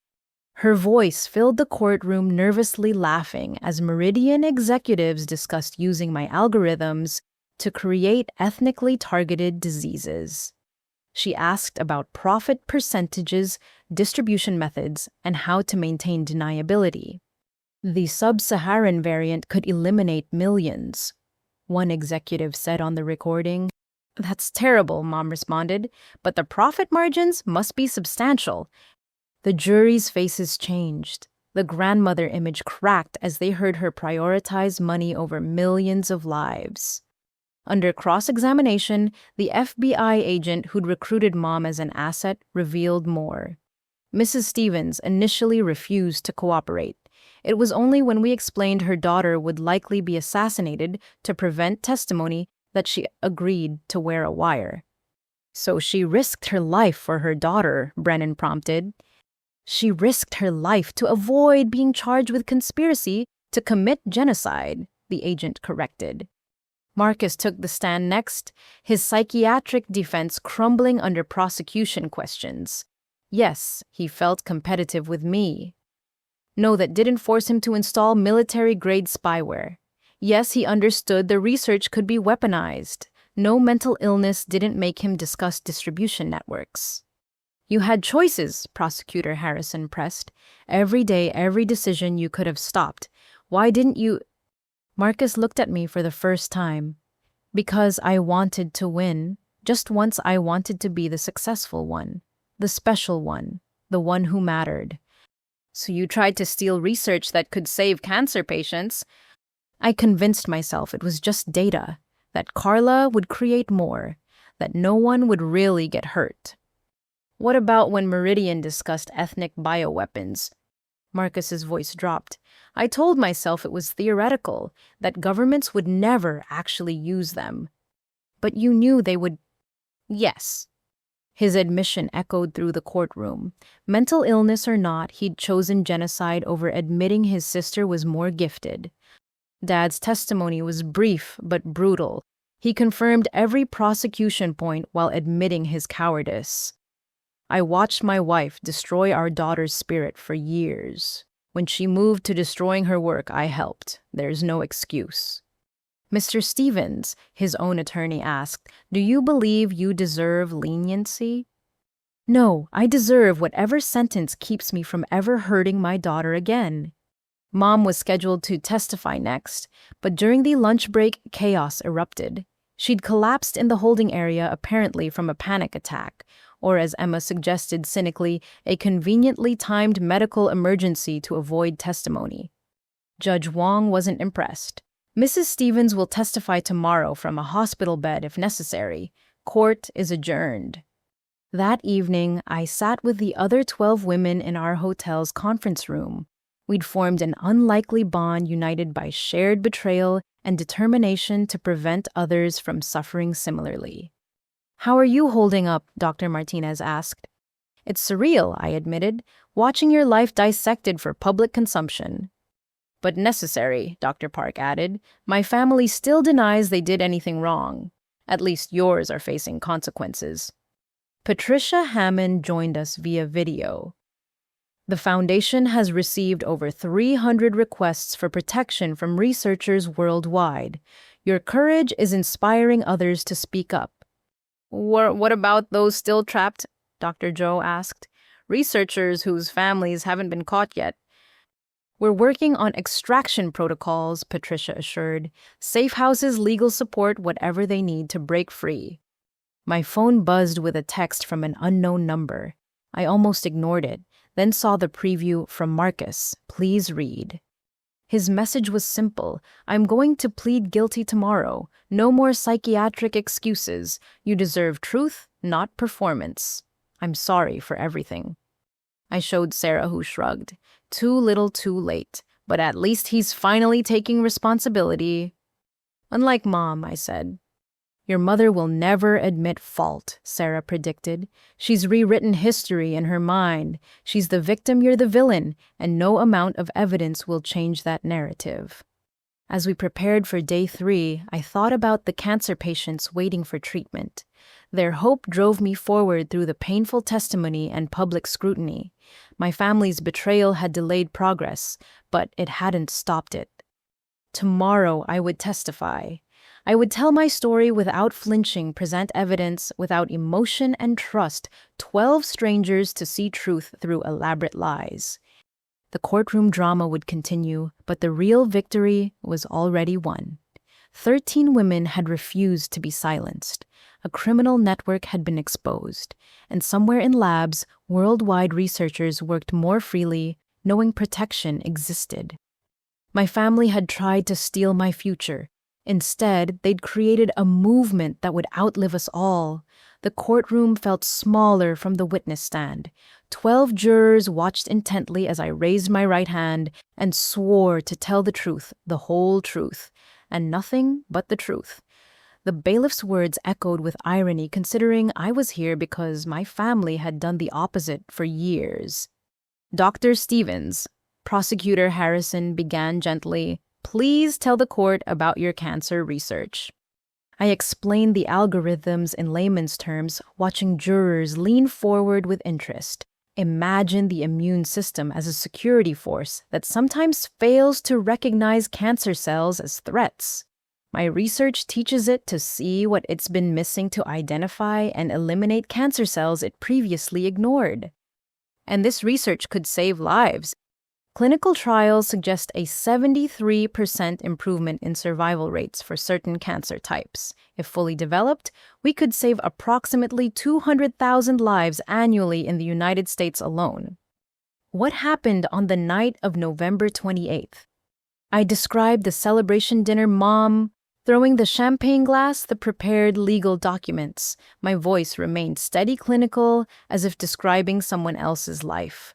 Her voice filled the courtroom, nervously laughing as Meridian executives discussed using my algorithms to create ethnically targeted diseases. She asked about profit percentages, distribution methods, and how to maintain deniability. The sub-Saharan variant could eliminate millions. One executive said on the recording. "That's terrible," Mom responded, "but the profit margins must be substantial." The jury's faces changed. The grandmother image cracked as they heard her prioritize money over millions of lives. Under cross-examination, the FBI agent who'd recruited Mom as an asset revealed more. Mrs. Stevens initially refused to cooperate. It was only when we explained her daughter would likely be assassinated to prevent testimony that she agreed to wear a wire. "So she risked her life for her daughter," Brennan prompted. "She risked her life to avoid being charged with conspiracy to commit genocide," the agent corrected. Marcus took the stand next, his psychiatric defense crumbling under prosecution questions. Yes, he felt competitive with me. No, that didn't force him to install military-grade spyware. Yes, he understood the research could be weaponized. No, mental illness didn't make him discuss distribution networks. "You had choices," Prosecutor Harrison pressed. "Every day, every decision you could have stopped. Why didn't you—" Marcus looked at me for the first time. "Because I wanted to win. Just once I wanted to be the successful one. The special one. The one who mattered." "So you tried to steal research that could save cancer patients?" "I convinced myself it was just data. That Karla would create more. That no one would really get hurt." "What about when Meridian discussed ethnic bioweapons?" Marcus's voice dropped. "I told myself it was theoretical, that governments would never actually use them." "But you knew they would—" "Yes." His admission echoed through the courtroom. Mental illness or not, he'd chosen genocide over admitting his sister was more gifted. Dad's testimony was brief but brutal. He confirmed every prosecution point while admitting his cowardice. I watched my wife destroy our daughter's spirit for years. When she moved to destroying her work, I helped. There's no excuse. Mr. Stevens, his own attorney asked, do you believe you deserve leniency? No, I deserve whatever sentence keeps me from ever hurting my daughter again. Mom was scheduled to testify next, but during the lunch break, chaos erupted. She'd collapsed in the holding area apparently from a panic attack, or as Emma suggested cynically, a conveniently timed medical emergency to avoid testimony. Judge Wong wasn't impressed. Mrs. Stevens will testify tomorrow from a hospital bed if necessary. Court is adjourned. That evening, I sat with the other 12 women in our hotel's conference room. We'd formed an unlikely bond united by shared betrayal and determination to prevent others from suffering similarly. How are you holding up? Dr. Martinez asked. It's surreal, I admitted, watching your life dissected for public consumption. But necessary, Dr. Park added. My family still denies they did anything wrong. At least yours are facing consequences. Patricia Hammond joined us via video. The Foundation has received over 300 requests for protection from researchers worldwide. Your courage is inspiring others to speak up. What about those still trapped? Dr. Joe asked. Researchers whose families haven't been caught yet. We're working on extraction protocols, Patricia assured. Safe houses legal support whatever they need to break free. My phone buzzed with a text from an unknown number. I almost ignored it, then saw the preview from Marcus. Please read. His message was simple. I'm going to plead guilty tomorrow. No more psychiatric excuses. You deserve truth, not performance. I'm sorry for everything. I showed Sarah, who shrugged. Too little, too late. But at least he's finally taking responsibility. Unlike Mom, I said. Your mother will never admit fault, Sarah predicted. She's rewritten history in her mind. She's the victim, you're the villain, and no amount of evidence will change that narrative. As we prepared for day 3, I thought about the cancer patients waiting for treatment. Their hope drove me forward through the painful testimony and public scrutiny. My family's betrayal had delayed progress, but it hadn't stopped it. Tomorrow I would testify. I would tell my story without flinching, present evidence without emotion and trust, 12 strangers to see truth through elaborate lies. The courtroom drama would continue, but the real victory was already won. 13 women had refused to be silenced. A criminal network had been exposed, and somewhere in labs, worldwide researchers worked more freely, knowing protection existed. My family had tried to steal my future. Instead, they'd created a movement that would outlive us all. The courtroom felt smaller from the witness stand. 12 jurors watched intently as I raised my right hand and swore to tell the truth, the whole truth, and nothing but the truth. The bailiff's words echoed with irony, considering I was here because my family had done the opposite for years. Dr. Stevens, Prosecutor Harrison began gently, please tell the court about your cancer research. I explained the algorithms in layman's terms, watching jurors lean forward with interest. Imagine the immune system as a security force that sometimes fails to recognize cancer cells as threats. My research teaches it to see what it's been missing to identify and eliminate cancer cells it previously ignored. And this research could save lives. Clinical trials suggest a 73% improvement in survival rates for certain cancer types. If fully developed, we could save approximately 200,000 lives annually in the United States alone. What happened on the night of November 28th? I described the celebration dinner, Mom throwing the champagne glass, the prepared legal documents. My voice remained steady, clinical, as if describing someone else's life.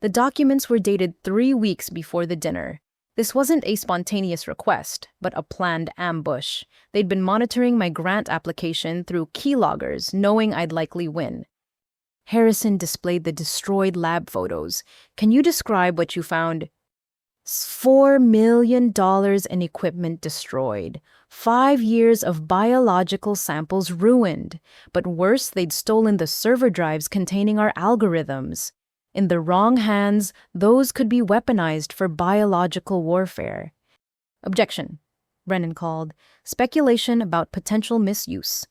The documents were dated 3 weeks before the dinner. This wasn't a spontaneous request, but a planned ambush. They'd been monitoring my grant application through keyloggers, knowing I'd likely win. Harrison displayed the destroyed lab photos. Can you describe what you found? $4 million in equipment destroyed. 5 years of biological samples ruined. But worse, they'd stolen the server drives containing our algorithms. In the wrong hands, those could be weaponized for biological warfare. Objection, Brennan called. Speculation about potential misuse.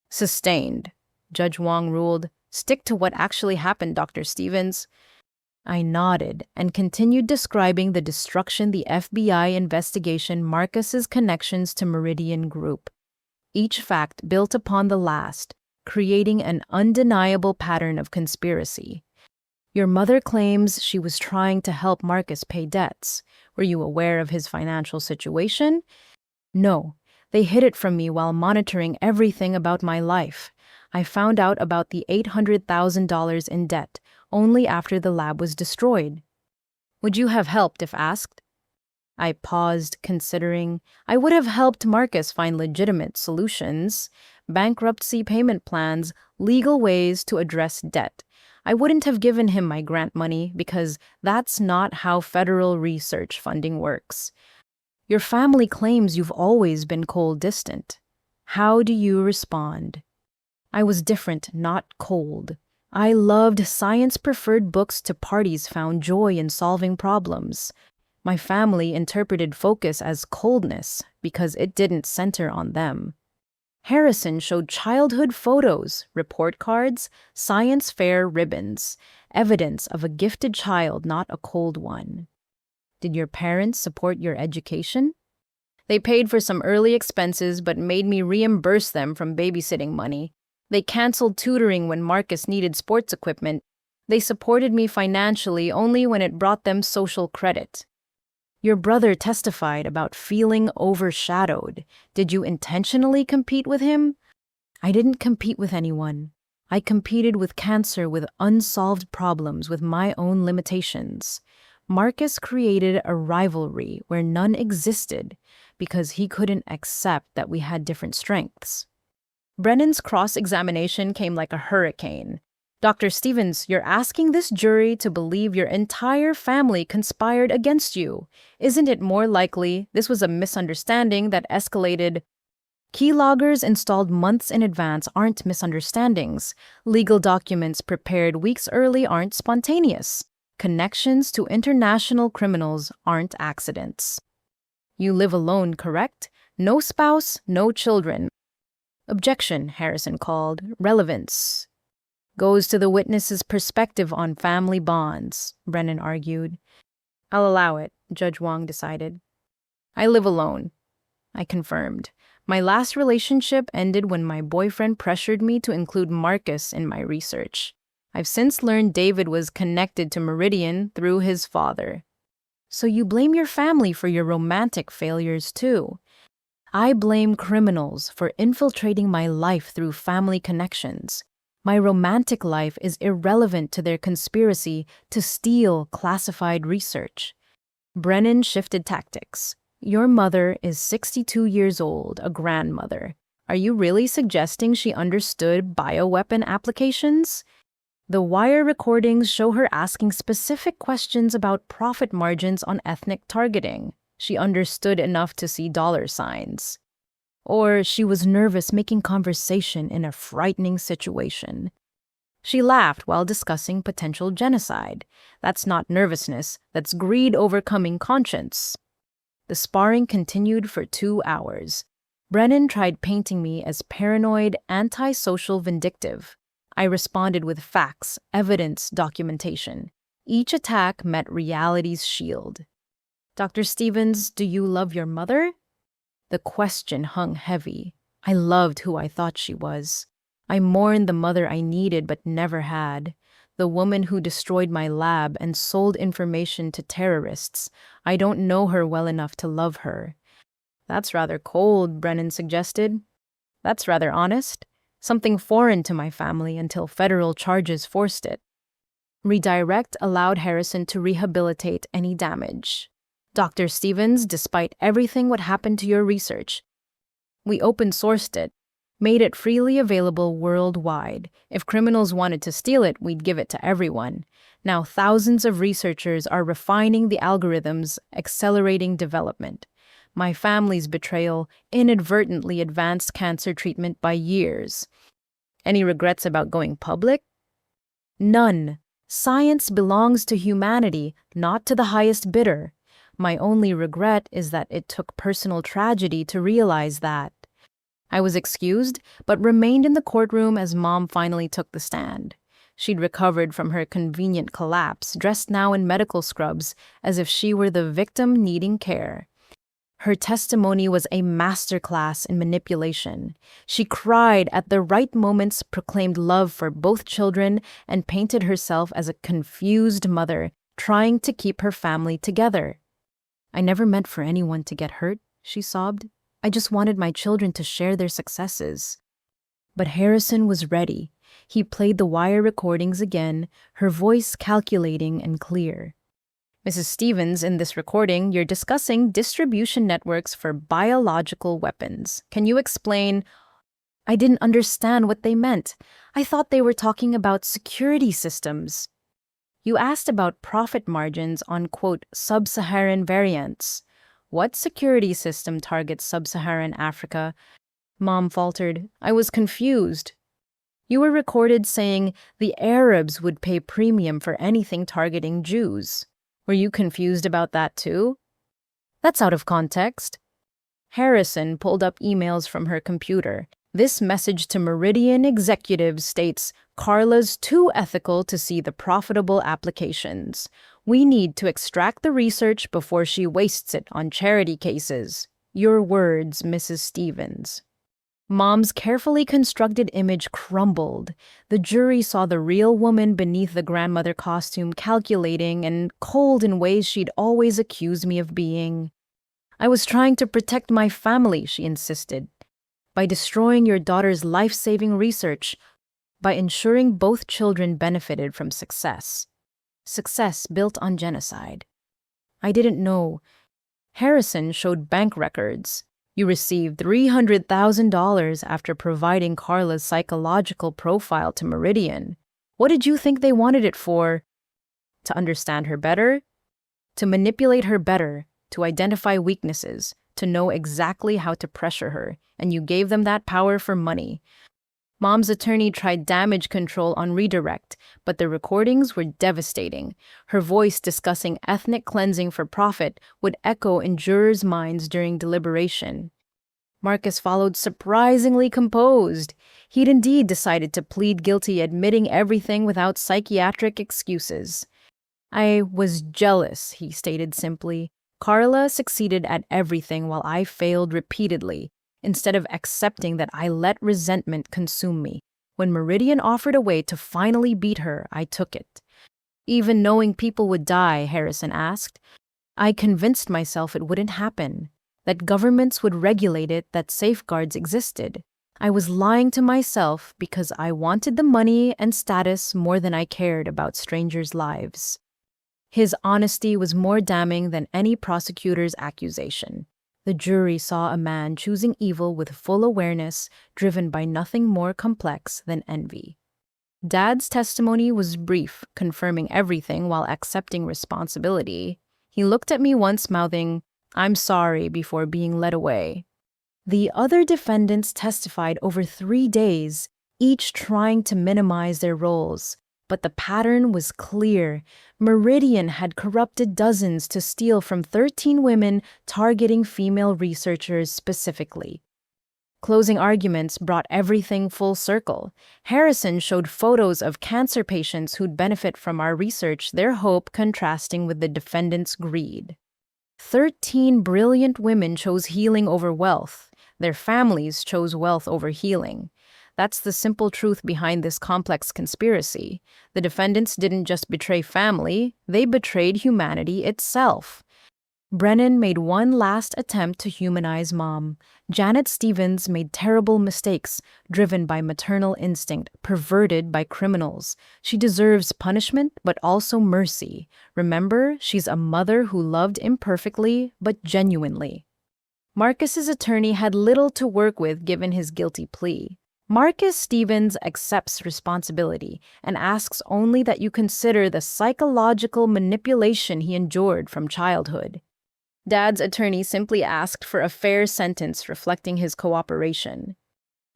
Sustained, Judge Wong ruled. Stick to what actually happened, Dr. Stevens. I nodded and continued describing the destruction the FBI investigation Marcus's connections to Meridian Group. Each fact built upon the last, creating an undeniable pattern of conspiracy. Your mother claims she was trying to help Marcus pay debts. Were you aware of his financial situation? No, they hid it from me while monitoring everything about my life. I found out about the $800,000 in debt only after the lab was destroyed. Would you have helped if asked? I paused, considering. I would have helped Marcus find legitimate solutions, bankruptcy payment plans, legal ways to address debt. I wouldn't have given him my grant money because that's not how federal research funding works. Your family claims you've always been cold distant. How do you respond? I was different, not cold. I loved science-preferred books to parties found joy in solving problems. My family interpreted focus as coldness because it didn't center on them. Harrison showed childhood photos, report cards, science fair ribbons, evidence of a gifted child, not a cold one. Did your parents support your education? They paid for some early expenses but made me reimburse them from babysitting money. They canceled tutoring when Marcus needed sports equipment. They supported me financially only when it brought them social credit. Your brother testified about feeling overshadowed. Did you intentionally compete with him? I didn't compete with anyone. I competed with cancer, with unsolved problems, with my own limitations. Marcus created a rivalry where none existed because he couldn't accept that we had different strengths. Brennan's cross-examination came like a hurricane. Dr. Stevens, you're asking this jury to believe your entire family conspired against you. Isn't it more likely this was a misunderstanding that escalated? Keyloggers installed months in advance aren't misunderstandings. Legal documents prepared weeks early aren't spontaneous. Connections to international criminals aren't accidents. You live alone, correct? No spouse, no children. Objection, Harrison called. Relevance. Goes to the witness's perspective on family bonds, Brennan argued. I'll allow it, Judge Wong decided. I live alone, I confirmed. My last relationship ended when my boyfriend pressured me to include Marcus in my research. I've since learned David was connected to Meridian through his father. So you blame your family for your romantic failures too. I blame criminals for infiltrating my life through family connections. My romantic life is irrelevant to their conspiracy to steal classified research. Brennan shifted tactics. Your mother is 62 years old, a grandmother. Are you really suggesting she understood bioweapon applications? The wire recordings show her asking specific questions about profit margins on ethnic targeting. She understood enough to see dollar signs. Or she was nervous making conversation in a frightening situation. She laughed while discussing potential genocide. That's not nervousness, that's greed overcoming conscience. The sparring continued for 2 hours. Brennan tried painting me as paranoid, antisocial, vindictive. I responded with facts, evidence, documentation. Each attack met reality's shield. Dr. Stevens, do you love your mother? The question hung heavy. I loved who I thought she was. I mourned the mother I needed but never had. The woman who destroyed my lab and sold information to terrorists. I don't know her well enough to love her. That's rather cold, Brennan suggested. That's rather honest. Something foreign to my family until federal charges forced it. Redirect allowed Harrison to rehabilitate any damage. Dr. Stevens, despite everything what happened to your research, we open-sourced it. made it freely available worldwide. If criminals wanted to steal it, we'd give it to everyone. Now, thousands of researchers are refining the algorithms, accelerating development. My family's betrayal inadvertently advanced cancer treatment by years. Any regrets about going public? None. Science belongs to humanity, not to the highest bidder. My only regret is that it took personal tragedy to realize that. I was excused, but remained in the courtroom as Mom finally took the stand. She'd recovered from her convenient collapse, dressed now in medical scrubs, as if she were the victim needing care. Her testimony was a masterclass in manipulation. She cried at the right moments, proclaimed love for both children, and painted herself as a confused mother, trying to keep her family together. "I never meant for anyone to get hurt," she sobbed. "I just wanted my children to share their successes." But Harrison was ready. He played the wire recordings again, her voice calculating and clear. "Mrs. Stevens, in this recording, you're discussing distribution networks for biological weapons. Can you explain?" I didn't understand what they meant. I thought they were talking about security systems. "You asked about profit margins on, quote, sub-Saharan variants. What security system targets sub-Saharan Africa?" Mom faltered. "I was confused." "You were recorded saying the Arabs would pay premium for anything targeting Jews. Were you confused about that too?" "That's out of context." Harrison pulled up emails from her computer. This message to Meridian executives states, "Karla's too ethical to see the profitable applications. We need to extract the research before she wastes it on charity cases. Your words, Mrs. Stevens." Mom's carefully constructed image crumbled. The jury saw the real woman beneath the grandmother costume, calculating and cold in ways she'd always accused me of being. "I was trying to protect my family," she insisted. "By destroying your daughter's life-saving research, by ensuring both children benefited from success. Success built on genocide." "I didn't know." Harrison showed bank records. "You received $300,000 after providing Karla's psychological profile to Meridian. What did you think they wanted it for? To understand her better? To manipulate her better, to identify weaknesses, to know exactly how to pressure her, and you gave them that power for money." Mom's attorney tried damage control on redirect, but the recordings were devastating. Her voice discussing ethnic cleansing for profit would echo in jurors' minds during deliberation. Marcus followed surprisingly composed. He'd indeed decided to plead guilty, admitting everything without psychiatric excuses. "I was jealous," he stated simply. "Karla succeeded at everything while I failed repeatedly. Instead of accepting that, I let resentment consume me. When Meridian offered a way to finally beat her, I took it." "Even knowing people would die?" Harrison asked. "I convinced myself it wouldn't happen, that governments would regulate it, that safeguards existed. I was lying to myself because I wanted the money and status more than I cared about strangers' lives." His honesty was more damning than any prosecutor's accusation. The jury saw a man choosing evil with full awareness, driven by nothing more complex than envy. Dad's testimony was brief, confirming everything while accepting responsibility. He looked at me once, mouthing, "I'm sorry," before being led away. The other defendants testified over 3 days, each trying to minimize their roles. But the pattern was clear. Meridian had corrupted dozens to steal from 13 women, targeting female researchers specifically. Closing arguments brought everything full circle. Harrison showed photos of cancer patients who'd benefit from our research, their hope contrasting with the defendants' greed. 13 brilliant women chose healing over wealth. Their families chose wealth over healing. That's the simple truth behind this complex conspiracy. The defendants didn't just betray family, they betrayed humanity itself. Brennan made one last attempt to humanize Mom. Janet Stevens made terrible mistakes, driven by maternal instinct, perverted by criminals. She deserves punishment, but also mercy. Remember, she's a mother who loved imperfectly, but genuinely. Marcus's attorney had little to work with given his guilty plea. Karla Stevens accepts responsibility and asks only that you consider the psychological manipulation he endured from childhood. Dad's attorney simply asked for a fair sentence reflecting his cooperation.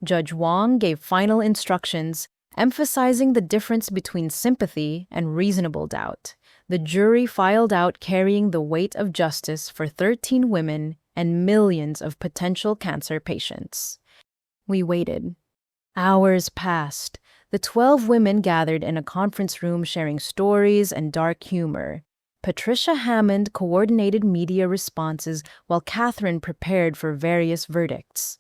Judge Wong gave final instructions, emphasizing the difference between sympathy and reasonable doubt. The jury filed out carrying the weight of justice for 13 women and millions of potential cancer patients. We waited. Hours passed. The 12 women gathered in a conference room sharing stories and dark humor. Patricia Hammond coordinated media responses while Catherine prepared for various verdicts.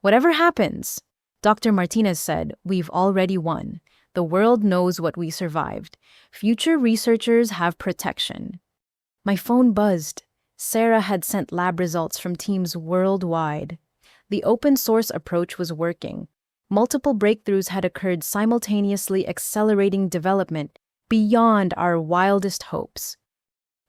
Whatever happens, Dr. Martinez said, we've already won. The world knows what we survived. Future researchers have protection. My phone buzzed. Sarah had sent lab results from teams worldwide. The open source approach was working. Multiple breakthroughs had occurred simultaneously, accelerating development beyond our wildest hopes.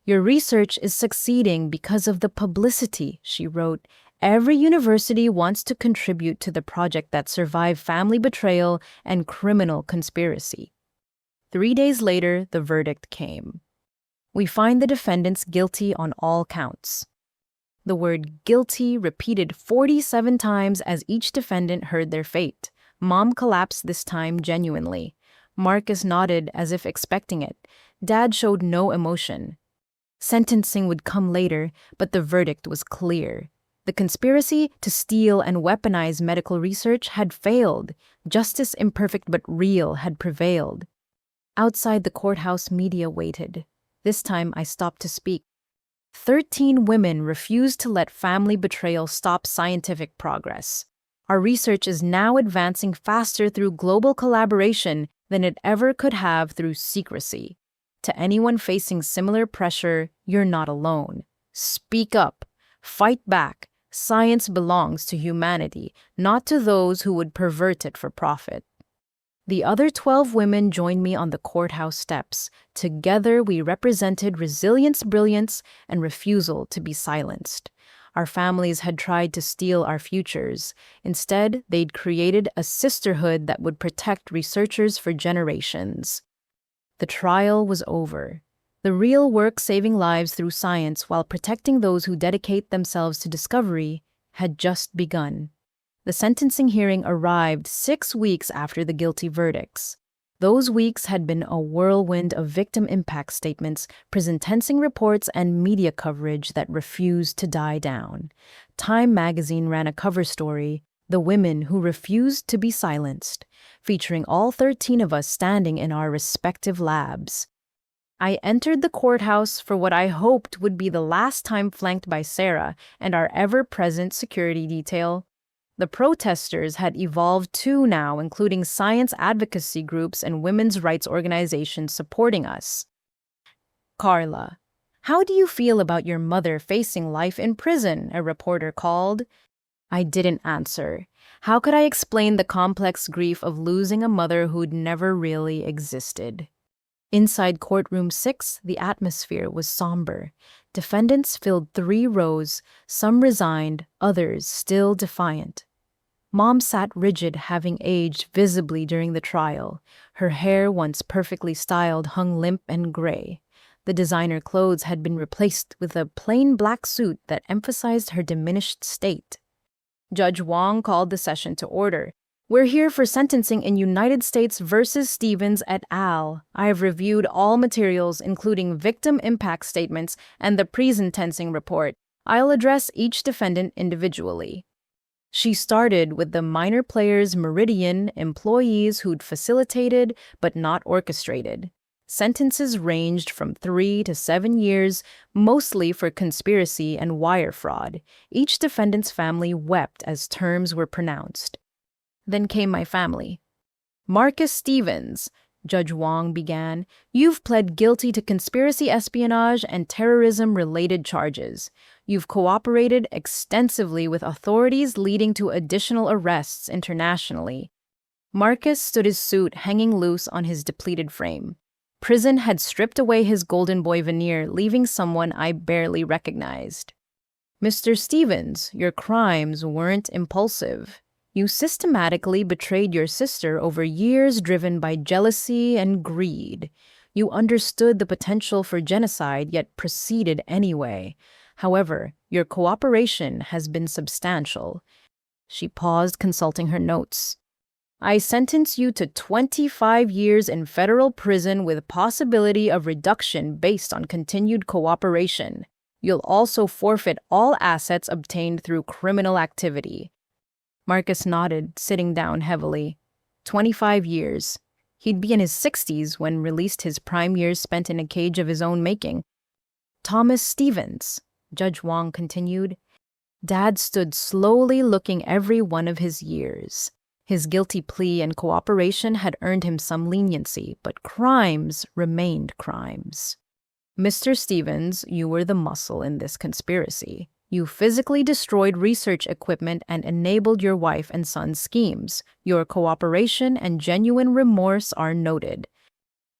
Your research is succeeding because of the publicity, she wrote. Every university wants to contribute to the project that survived family betrayal and criminal conspiracy. 3 days later, the verdict came. We find the defendants guilty on all counts. The word guilty repeated 47 times as each defendant heard their fate. Mom collapsed this time genuinely. Marcus nodded as if expecting it. Dad showed no emotion. Sentencing would come later, but the verdict was clear. The conspiracy to steal and weaponize medical research had failed. Justice, imperfect but real, had prevailed. Outside the courthouse, media waited. This time I stopped to speak. 13 women refused to let family betrayal stop scientific progress. Our research is now advancing faster through global collaboration than it ever could have through secrecy. To anyone facing similar pressure, you're not alone. Speak up. Fight back. Science belongs to humanity, not to those who would pervert it for profit. The other 12 women joined me on the courthouse steps. Together, we represented resilience, brilliance, and refusal to be silenced. Our families had tried to steal our futures. Instead, they'd created a sisterhood that would protect researchers for generations. The trial was over. The real work, saving lives through science while protecting those who dedicate themselves to discovery, had just begun. The sentencing hearing arrived 6 weeks after the guilty verdicts. Those weeks had been a whirlwind of victim impact statements, sentencing reports, and media coverage that refused to die down. Time magazine ran a cover story, "The Women Who Refused to Be Silenced," featuring all 13 of us standing in our respective labs. I entered the courthouse for what I hoped would be the last time, flanked by Sarah and our ever-present security detail. The protesters had evolved too now, including science advocacy groups and women's rights organizations supporting us. "Karla, how do you feel about your mother facing life in prison?" a reporter called. I didn't answer. How could I explain the complex grief of losing a mother who'd never really existed? Inside courtroom 6, the atmosphere was somber. Defendants filled 3 rows, some resigned, others still defiant. Mom sat rigid, having aged visibly during the trial. Her hair, once perfectly styled, hung limp and gray. The designer clothes had been replaced with a plain black suit that emphasized her diminished state. Judge Wong called the session to order. "We're here for sentencing in United States versus Stevens et al. I have reviewed all materials, including victim impact statements and the pre-sentencing report. I'll address each defendant individually." She started with the minor players, Meridian, employees who'd facilitated but not orchestrated. Sentences ranged from 3 to 7 years, mostly for conspiracy and wire fraud. Each defendant's family wept as terms were pronounced. Then came my family. "Karla Stevens," Judge Wong began, "you've pled guilty to conspiracy, espionage, and terrorism-related charges. You've cooperated extensively with authorities, leading to additional arrests internationally." Marcus stood, his suit hanging loose on his depleted frame. Prison had stripped away his golden boy veneer, leaving someone I barely recognized. Mr. Stevens, your crimes weren't impulsive. You systematically betrayed your sister over years driven by jealousy and greed. You understood the potential for genocide yet proceeded anyway. However, your cooperation has been substantial. She paused, consulting her notes. I sentence you to 25 years in federal prison with possibility of reduction based on continued cooperation. You'll also forfeit all assets obtained through criminal activity. Marcus nodded, sitting down heavily. 25 years. He'd be in his 60s when released, his prime years spent in a cage of his own making. Thomas Stevens, Judge Wong continued. Dad stood slowly looking every one of his years. His guilty plea and cooperation had earned him some leniency, but crimes remained crimes. Mr. Stevens, you were the muscle in this conspiracy. You physically destroyed research equipment and enabled your wife and son's schemes. Your cooperation and genuine remorse are noted.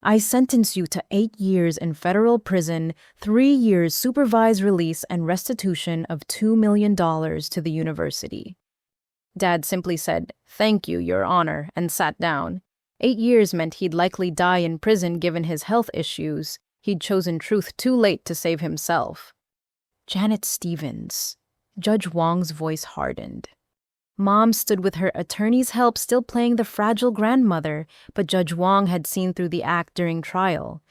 I sentence you to 8 years in federal prison, 3 years supervised release, and restitution of $2 million to the university. Dad simply said, "Thank you, Your Honor," and sat down. 8 years meant he'd likely die in prison given his health issues. He'd chosen truth too late to save himself. Janet Stevens. Judge Wong's voice hardened. Mom stood with her attorney's help, still playing the fragile grandmother, but Judge Wong had seen through the act during trial.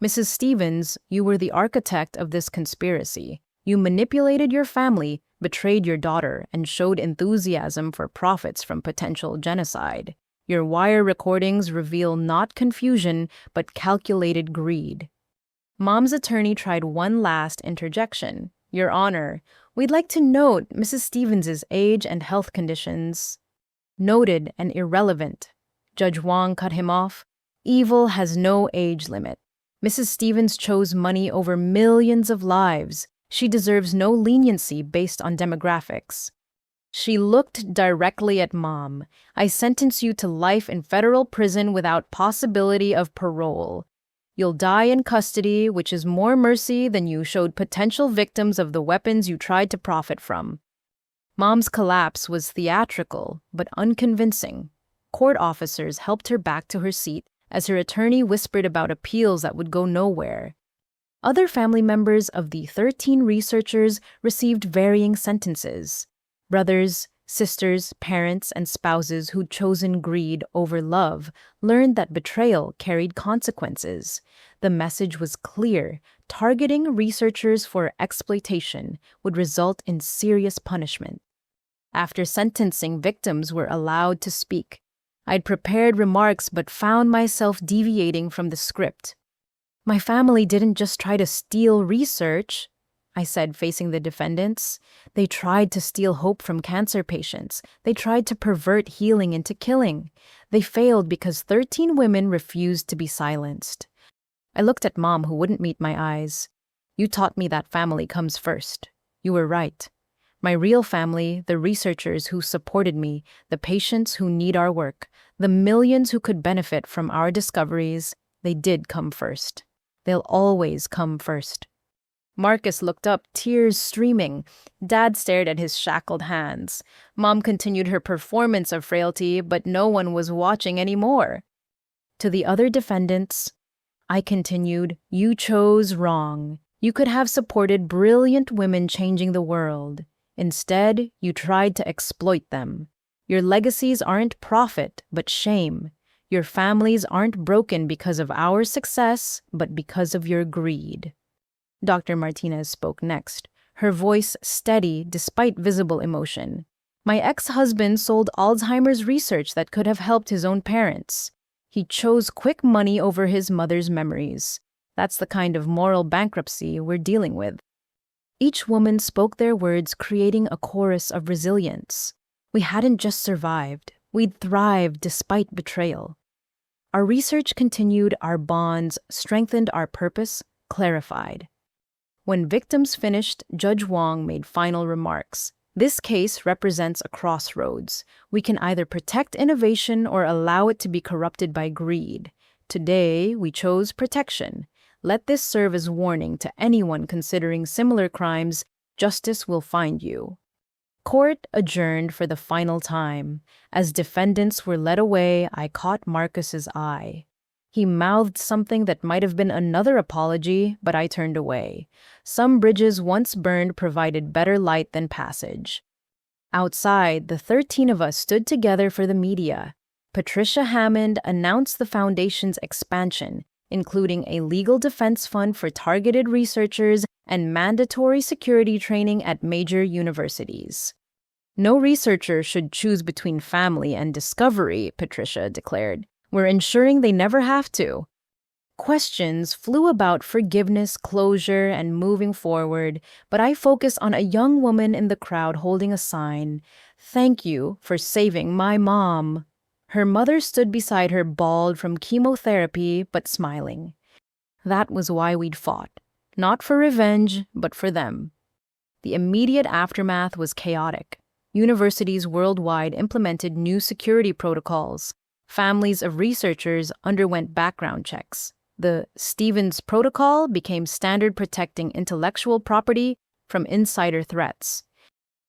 Mrs. Stevens, you were the architect of this conspiracy. You manipulated your family, betrayed your daughter, and showed enthusiasm for profits from potential genocide. Your wire recordings reveal not confusion, but calculated greed. Mom's attorney tried one last interjection. Your Honor, we'd like to note Mrs. Stevens' age and health conditions. Noted and irrelevant. Judge Wong cut him off. Evil has no age limit. Mrs. Stevens chose money over millions of lives. She deserves no leniency based on demographics. She looked directly at Mom. I sentence you to life in federal prison without possibility of parole. You'll die in custody, which is more mercy than you showed potential victims of the weapons you tried to profit from. Mom's collapse was theatrical, but unconvincing. Court officers helped her back to her seat as her attorney whispered about appeals that would go nowhere. Other family members of the 13 researchers received varying sentences. Brothers, sisters, parents, and spouses who'd chosen greed over love learned that betrayal carried consequences. The message was clear: targeting researchers for exploitation would result in serious punishment. After sentencing, victims were allowed to speak. I'd prepared remarks but found myself deviating from the script. My family didn't just try to steal research, I said, facing the defendants. They tried to steal hope from cancer patients. They tried to pervert healing into killing. They failed because 13 women refused to be silenced. I looked at Mom, who wouldn't meet my eyes. You taught me that family comes first. You were right. My real family, the researchers who supported me, the patients who need our work, the millions who could benefit from our discoveries, they did come first. They'll always come first. Marcus looked up, tears streaming. Dad stared at his shackled hands. Mom continued her performance of frailty, but no one was watching anymore. To the other defendants, I continued, you chose wrong. You could have supported brilliant women changing the world. Instead, you tried to exploit them. Your legacies aren't profit, but shame. Your families aren't broken because of our success, but because of your greed. Dr. Martinez spoke next, her voice steady despite visible emotion. My ex-husband sold Alzheimer's research that could have helped his own parents. He chose quick money over his mother's memories. That's the kind of moral bankruptcy we're dealing with. Each woman spoke their words, creating a chorus of resilience. We hadn't just survived, we'd thrived despite betrayal. Our research continued, our bonds strengthened, our purpose clarified. When victims finished, Judge Wong made final remarks. This case represents a crossroads. We can either protect innovation or allow it to be corrupted by greed. Today, we chose protection. Let this serve as warning to anyone considering similar crimes. Justice will find you. Court adjourned for the final time. As defendants were led away, I caught Marcus's eye. He mouthed something that might have been another apology, but I turned away. Some bridges once burned provided better light than passage. Outside, the 13 of us stood together for the media. Patricia Hammond announced the foundation's expansion, including a legal defense fund for targeted researchers and mandatory security training at major universities. No researcher should choose between family and discovery, Patricia declared. We're ensuring they never have to. Questions flew about forgiveness, closure, and moving forward, but I focused on a young woman in the crowd holding a sign. "Thank you for saving my mom." Her mother stood beside her, bald from chemotherapy, but smiling. That was why we'd fought. Not for revenge, but for them. The immediate aftermath was chaotic. Universities worldwide implemented new security protocols. Families of researchers underwent background checks. The Stevens Protocol became standard protecting intellectual property from insider threats.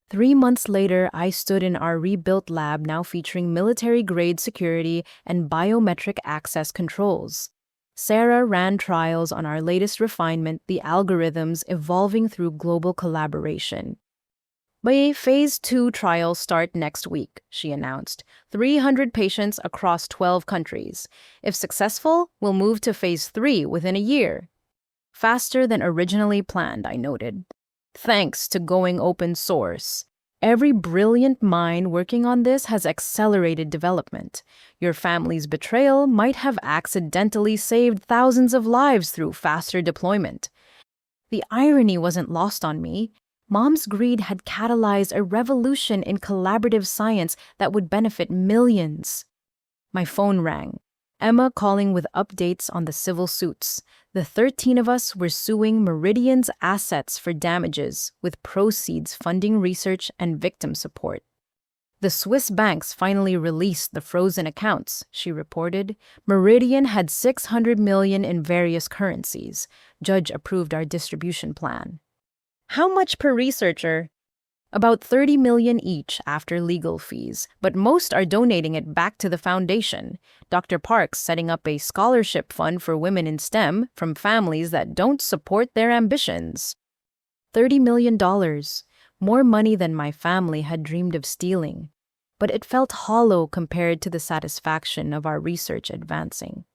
3 months later, I stood in our rebuilt lab now featuring military-grade security and biometric access controls. Sarah ran trials on our latest refinement, the algorithms evolving through global collaboration. Phase 2 trials start next week, she announced. 300 patients across 12 countries. If successful, we'll move to Phase 3 within a year. Faster than originally planned, I noted. Thanks to going open source. Every brilliant mind working on this has accelerated development. Your family's betrayal might have accidentally saved thousands of lives through faster deployment. The irony wasn't lost on me. Mom's greed had catalyzed a revolution in collaborative science that would benefit millions. My phone rang. Emma calling with updates on the civil suits. The 13 of us were suing Meridian's assets for damages, with proceeds funding research and victim support. The Swiss banks finally released the frozen accounts, she reported. Meridian had $600 million in various currencies. Judge approved our distribution plan. How much per researcher? About $30 million each after legal fees, but most are donating it back to the foundation. Dr. Park's setting up a scholarship fund for women in STEM from families that don't support their ambitions. $30 million, more money than my family had dreamed of stealing. But it felt hollow compared to the satisfaction of our research advancing.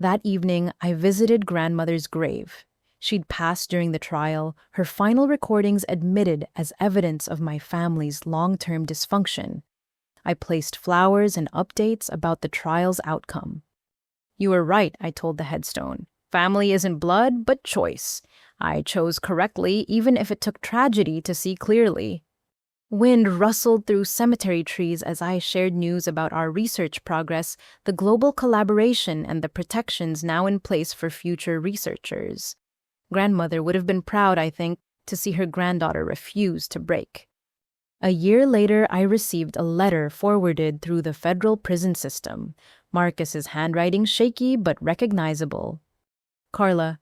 That evening, I visited grandmother's grave. She'd passed during the trial, her final recordings admitted as evidence of my family's long-term dysfunction. I placed flowers and updates about the trial's outcome. You were right, I told the headstone. Family isn't blood, but choice. I chose correctly, even if it took tragedy to see clearly. Wind rustled through cemetery trees as I shared news about our research progress, the global collaboration, and the protections now in place for future researchers. Grandmother would have been proud, I think, to see her granddaughter refuse to break. A year later, I received a letter forwarded through the federal prison system. Marcus's handwriting shaky but recognizable. Karla,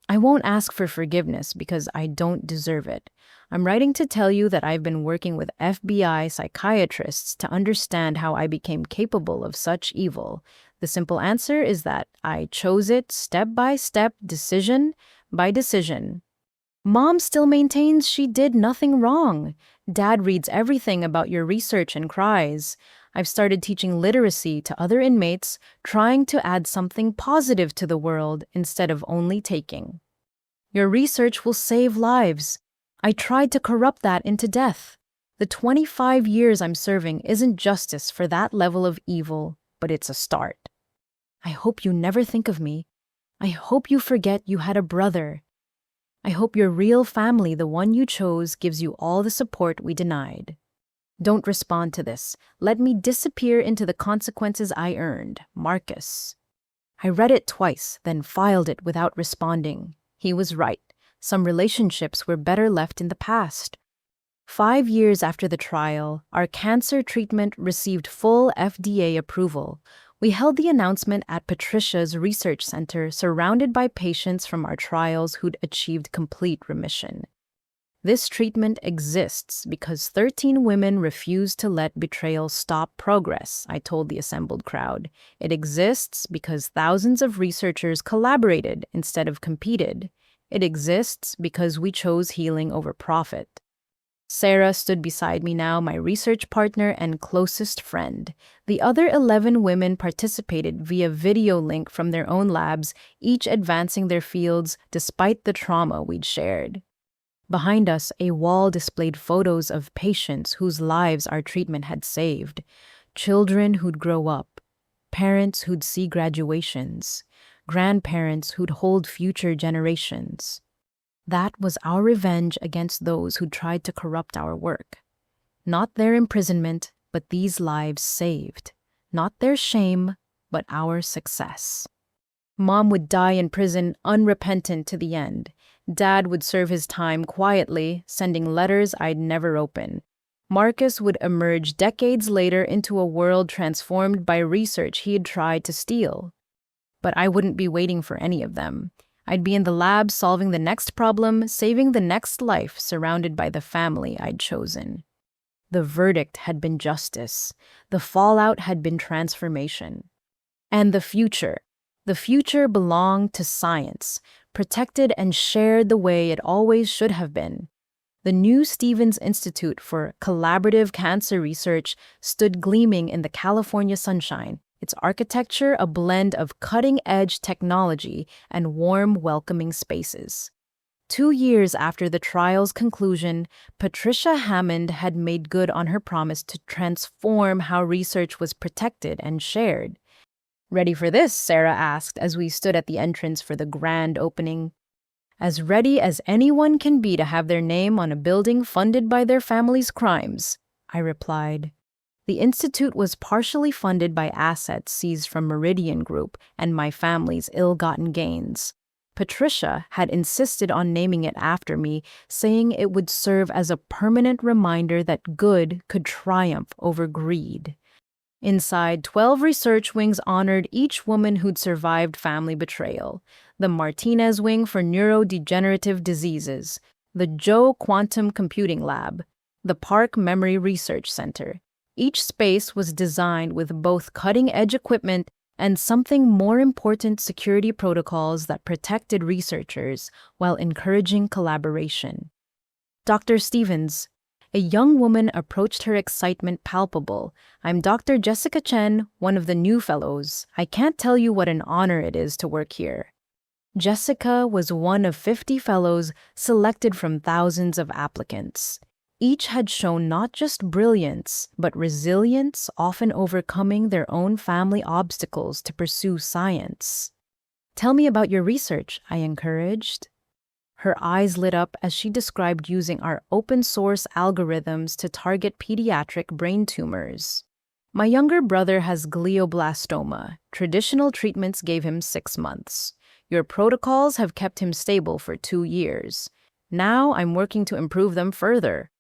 I won't ask for forgiveness because I don't deserve it. I'm writing to tell you that I've been working with FBI psychiatrists to understand how I became capable of such evil. The simple answer is that I chose it step by step, decision by decision. Mom still maintains she did nothing wrong. Dad reads everything about your research and cries. I've started teaching literacy to other inmates, trying to add something positive to the world instead of only taking. Your research will save lives. I tried to corrupt that into death. The 25 years I'm serving isn't justice for that level of evil, but it's a start. I hope you never think of me. I hope you forget you had a brother. I hope your real family, the one you chose, gives you all the support we denied. Don't respond to this. Let me disappear into the consequences I earned. Marcus. I read it twice, then filed it without responding. He was right. Some relationships were better left in the past. 5 years after the trial, our cancer treatment received full FDA approval. We held the announcement at Patricia's research center, surrounded by patients from our trials who'd achieved complete remission. This treatment exists because 13 women refused to let betrayal stop progress, I told the assembled crowd. It exists because thousands of researchers collaborated instead of competed. It exists because we chose healing over profit. Sarah stood beside me now, my research partner and closest friend. The other 11 women participated via video link from their own labs, each advancing their fields despite the trauma we'd shared. Behind us, a wall displayed photos of patients whose lives our treatment had saved. Children who'd grow up, parents who'd see graduations, grandparents who'd hold future generations. That was our revenge against those who tried to corrupt our work. Not their imprisonment, but these lives saved. Not their shame, but our success. Mom would die in prison unrepentant to the end. Dad would serve his time quietly, sending letters I'd never open. Marcus would emerge decades later into a world transformed by research he had tried to steal. But I wouldn't be waiting for any of them. I'd be in the lab solving the next problem, saving the next life, surrounded by the family I'd chosen. The verdict had been justice. The fallout had been transformation. And the future. The future belonged to science, protected and shared the way it always should have been. The new Stevens Institute for Collaborative Cancer Research stood gleaming in the California sunshine, its architecture a blend of cutting-edge technology and warm, welcoming spaces. 2 years after the trial's conclusion, Patricia Hammond had made good on her promise to transform how research was protected and shared. "Ready for this?" Sarah asked as we stood at the entrance for the grand opening. "As ready as anyone can be to have their name on a building funded by their family's crimes," I replied. The institute was partially funded by assets seized from Meridian Group and my family's ill-gotten gains. Patricia had insisted on naming it after me, saying it would serve as a permanent reminder that good could triumph over greed. Inside, 12 research wings honored each woman who'd survived family betrayal. The Martinez Wing for neurodegenerative diseases, the Joe Quantum Computing Lab, the Park Memory Research Center. Each space was designed with both cutting-edge equipment and something more important, security protocols that protected researchers while encouraging collaboration. "Dr. Stevens," a young woman approached, her excitement palpable. "I'm Dr. Jessica Chen, one of the new fellows. I can't tell you what an honor it is to work here." Jessica was one of 50 fellows selected from thousands of applicants. Each had shown not just brilliance, but resilience, often overcoming their own family obstacles to pursue science. "Tell me about your research," I encouraged. Her eyes lit up as she described using our open-source algorithms to target pediatric brain tumors. "My younger brother has glioblastoma. Traditional treatments gave him 6 months. Your protocols have kept him stable for 2 years. Now I'm working to improve them further."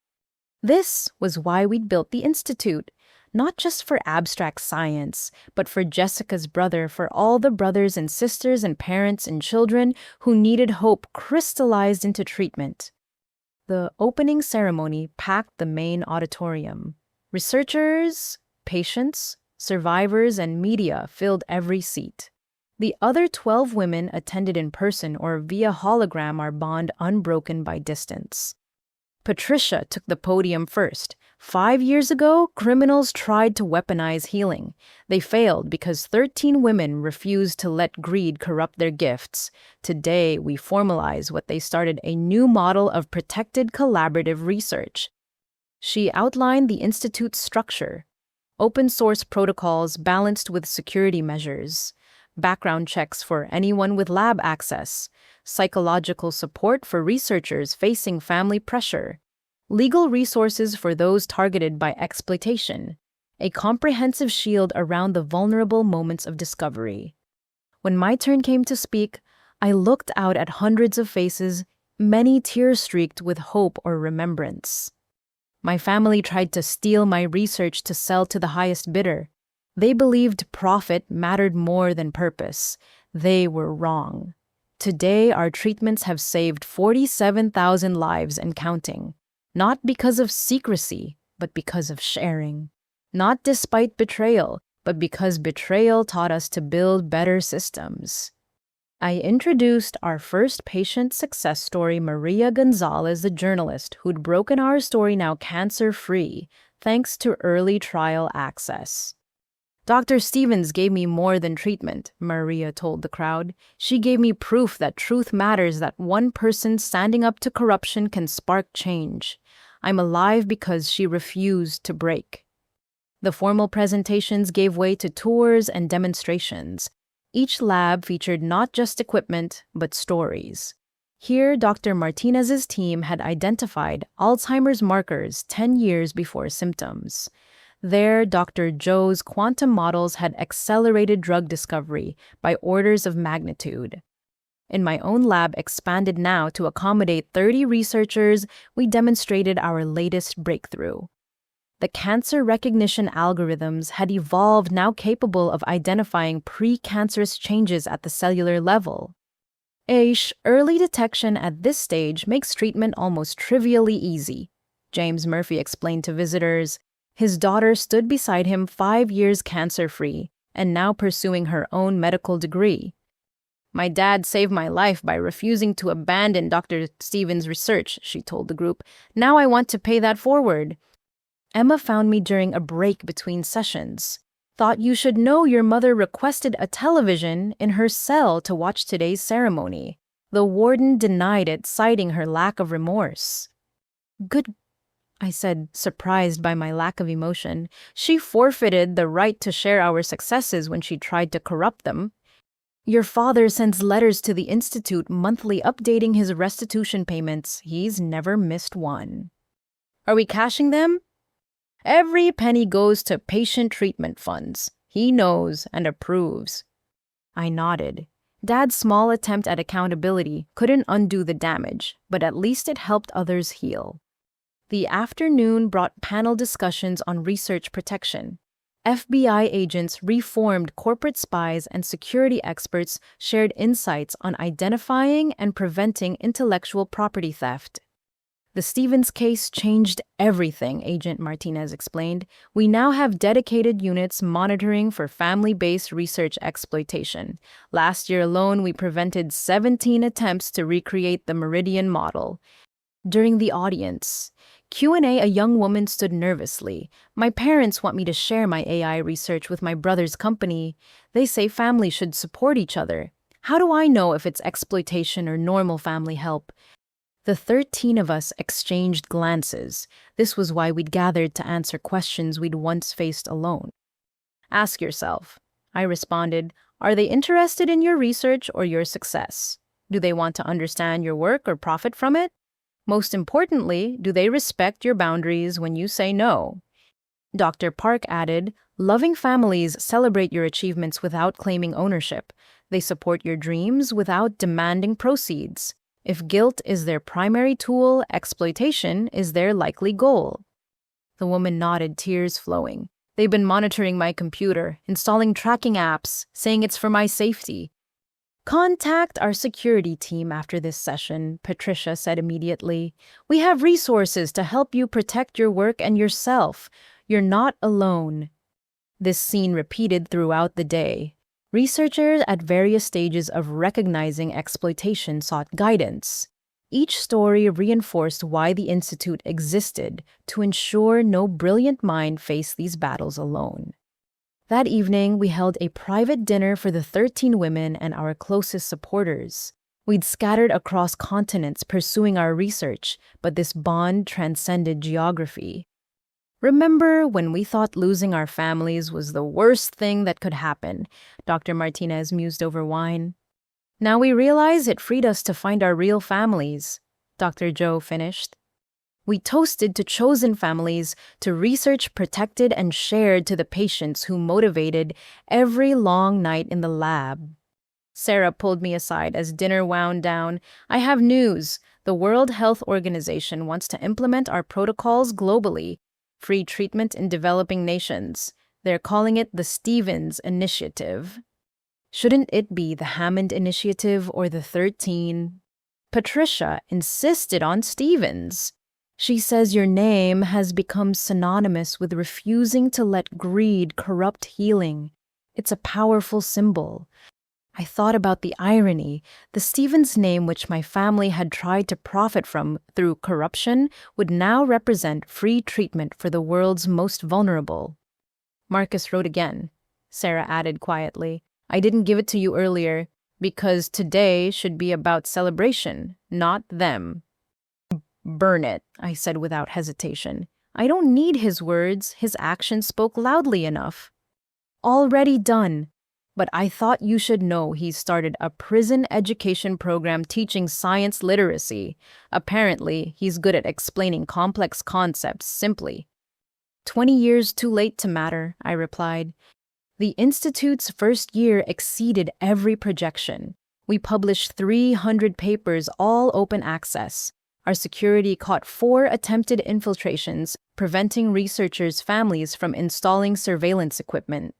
This was why we'd built the institute, not just for abstract science, but for Jessica's brother, for all the brothers and sisters and parents and children who needed hope crystallized into treatment. The opening ceremony packed the main auditorium. Researchers, patients, survivors, and media filled every seat. The other 12 women attended in person or via hologram, our bond unbroken by distance. Patricia took the podium first. 5 years ago, criminals tried to weaponize healing. They failed because 13 women refused to let greed corrupt their gifts. Today, we formalize what they started, a new model of protected collaborative research. She outlined the institute's structure. Open-source protocols balanced with security measures. Background checks for anyone with lab access. Psychological support for researchers facing family pressure, legal resources for those targeted by exploitation, a comprehensive shield around the vulnerable moments of discovery. When my turn came to speak, I looked out at hundreds of faces, many tear-streaked with hope or remembrance. My family tried to steal my research to sell to the highest bidder. They believed profit mattered more than purpose. They were wrong. Today, our treatments have saved 47,000 lives and counting. Not because of secrecy, but because of sharing. Not despite betrayal, but because betrayal taught us to build better systems. I introduced our first patient success story, Maria Gonzalez, the journalist who'd broken our story, now cancer-free, thanks to early trial access. Dr. Stevens gave me more than treatment, Maria told the crowd. She gave me proof that truth matters, that one person standing up to corruption can spark change. I'm alive because she refused to break. The formal presentations gave way to tours and demonstrations. Each lab featured not just equipment, but stories. Here, Dr. Martinez's team had identified Alzheimer's markers 10 years before symptoms. There, Dr. Joe's quantum models had accelerated drug discovery by orders of magnitude. In my own lab, expanded now to accommodate 30 researchers, we demonstrated our latest breakthrough. The cancer recognition algorithms had evolved, now capable of identifying precancerous changes at the cellular level. Early detection at this stage makes treatment almost trivially easy, James Murphy explained to visitors. His daughter stood beside him, 5 years cancer-free, and now pursuing her own medical degree. My dad saved my life by refusing to abandon Dr. Stevens' research, she told the group. Now I want to pay that forward. Emma found me during a break between sessions. Thought you should know your mother requested a television in her cell to watch today's ceremony. The warden denied it, citing her lack of remorse. Good, I said, surprised by my lack of emotion. She forfeited the right to share our successes when she tried to corrupt them. Your father sends letters to the Institute monthly updating his restitution payments. He's never missed one. Are we cashing them? Every penny goes to patient treatment funds. He knows and approves. I nodded. Dad's small attempt at accountability couldn't undo the damage, but at least it helped others heal. The afternoon brought panel discussions on research protection. FBI agents reformed, corporate spies and security experts shared insights on identifying and preventing intellectual property theft. The Stevens case changed everything, Agent Martinez explained. We now have dedicated units monitoring for family-based research exploitation. Last year alone, we prevented 17 attempts to recreate the Meridian model. During the audience Q&A, a young woman stood nervously. My parents want me to share my AI research with my brother's company. They say families should support each other. How do I know if it's exploitation or normal family help? The 13 of us exchanged glances. This was why we'd gathered to answer questions we'd once faced alone. Ask yourself, I responded, are they interested in your research or your success? Do they want to understand your work or profit from it? Most importantly, do they respect your boundaries when you say no? Dr. Park added, loving families celebrate your achievements without claiming ownership. They support your dreams without demanding proceeds. If guilt is their primary tool, exploitation is their likely goal. The woman nodded, tears flowing. They've been monitoring my computer, installing tracking apps, saying it's for my safety. Contact our security team after this session, Patricia said immediately. We have resources to help you protect your work and yourself. You're not alone. This scene repeated throughout the day. Researchers at various stages of recognizing exploitation sought guidance. Each story reinforced why the Institute existed, to ensure no brilliant mind faced these battles alone. That evening, we held a private dinner for the 13 women and our closest supporters. We'd scattered across continents pursuing our research, but this bond transcended geography. Remember when we thought losing our families was the worst thing that could happen? Dr. Martinez mused over wine. Now we realize it freed us to find our real families, Dr. Joe finished. We toasted to chosen families, to research protected and shared, to the patients who motivated every long night in the lab. Sarah pulled me aside as dinner wound down. I have news. The World Health Organization wants to implement our protocols globally. Free treatment in developing nations. They're calling it the Stevens Initiative. Shouldn't it be the Hammond Initiative or the 13? Patricia insisted on Stevens. She says your name has become synonymous with refusing to let greed corrupt healing. It's a powerful symbol. I thought about the irony. The Stevens name, which my family had tried to profit from through corruption, would now represent free treatment for the world's most vulnerable. Marcus wrote again. Sarah added quietly, I didn't give it to you earlier because today should be about celebration, not them. Burn it, I said without hesitation. I don't need his words. His actions spoke loudly enough. Already done. But I thought you should know he's started a prison education program teaching science literacy. Apparently, he's good at explaining complex concepts simply. 20 years too late to matter, I replied. The Institute's first year exceeded every projection. We published 300 papers, all open access. Our security caught 4 attempted infiltrations, preventing researchers' families from installing surveillance equipment.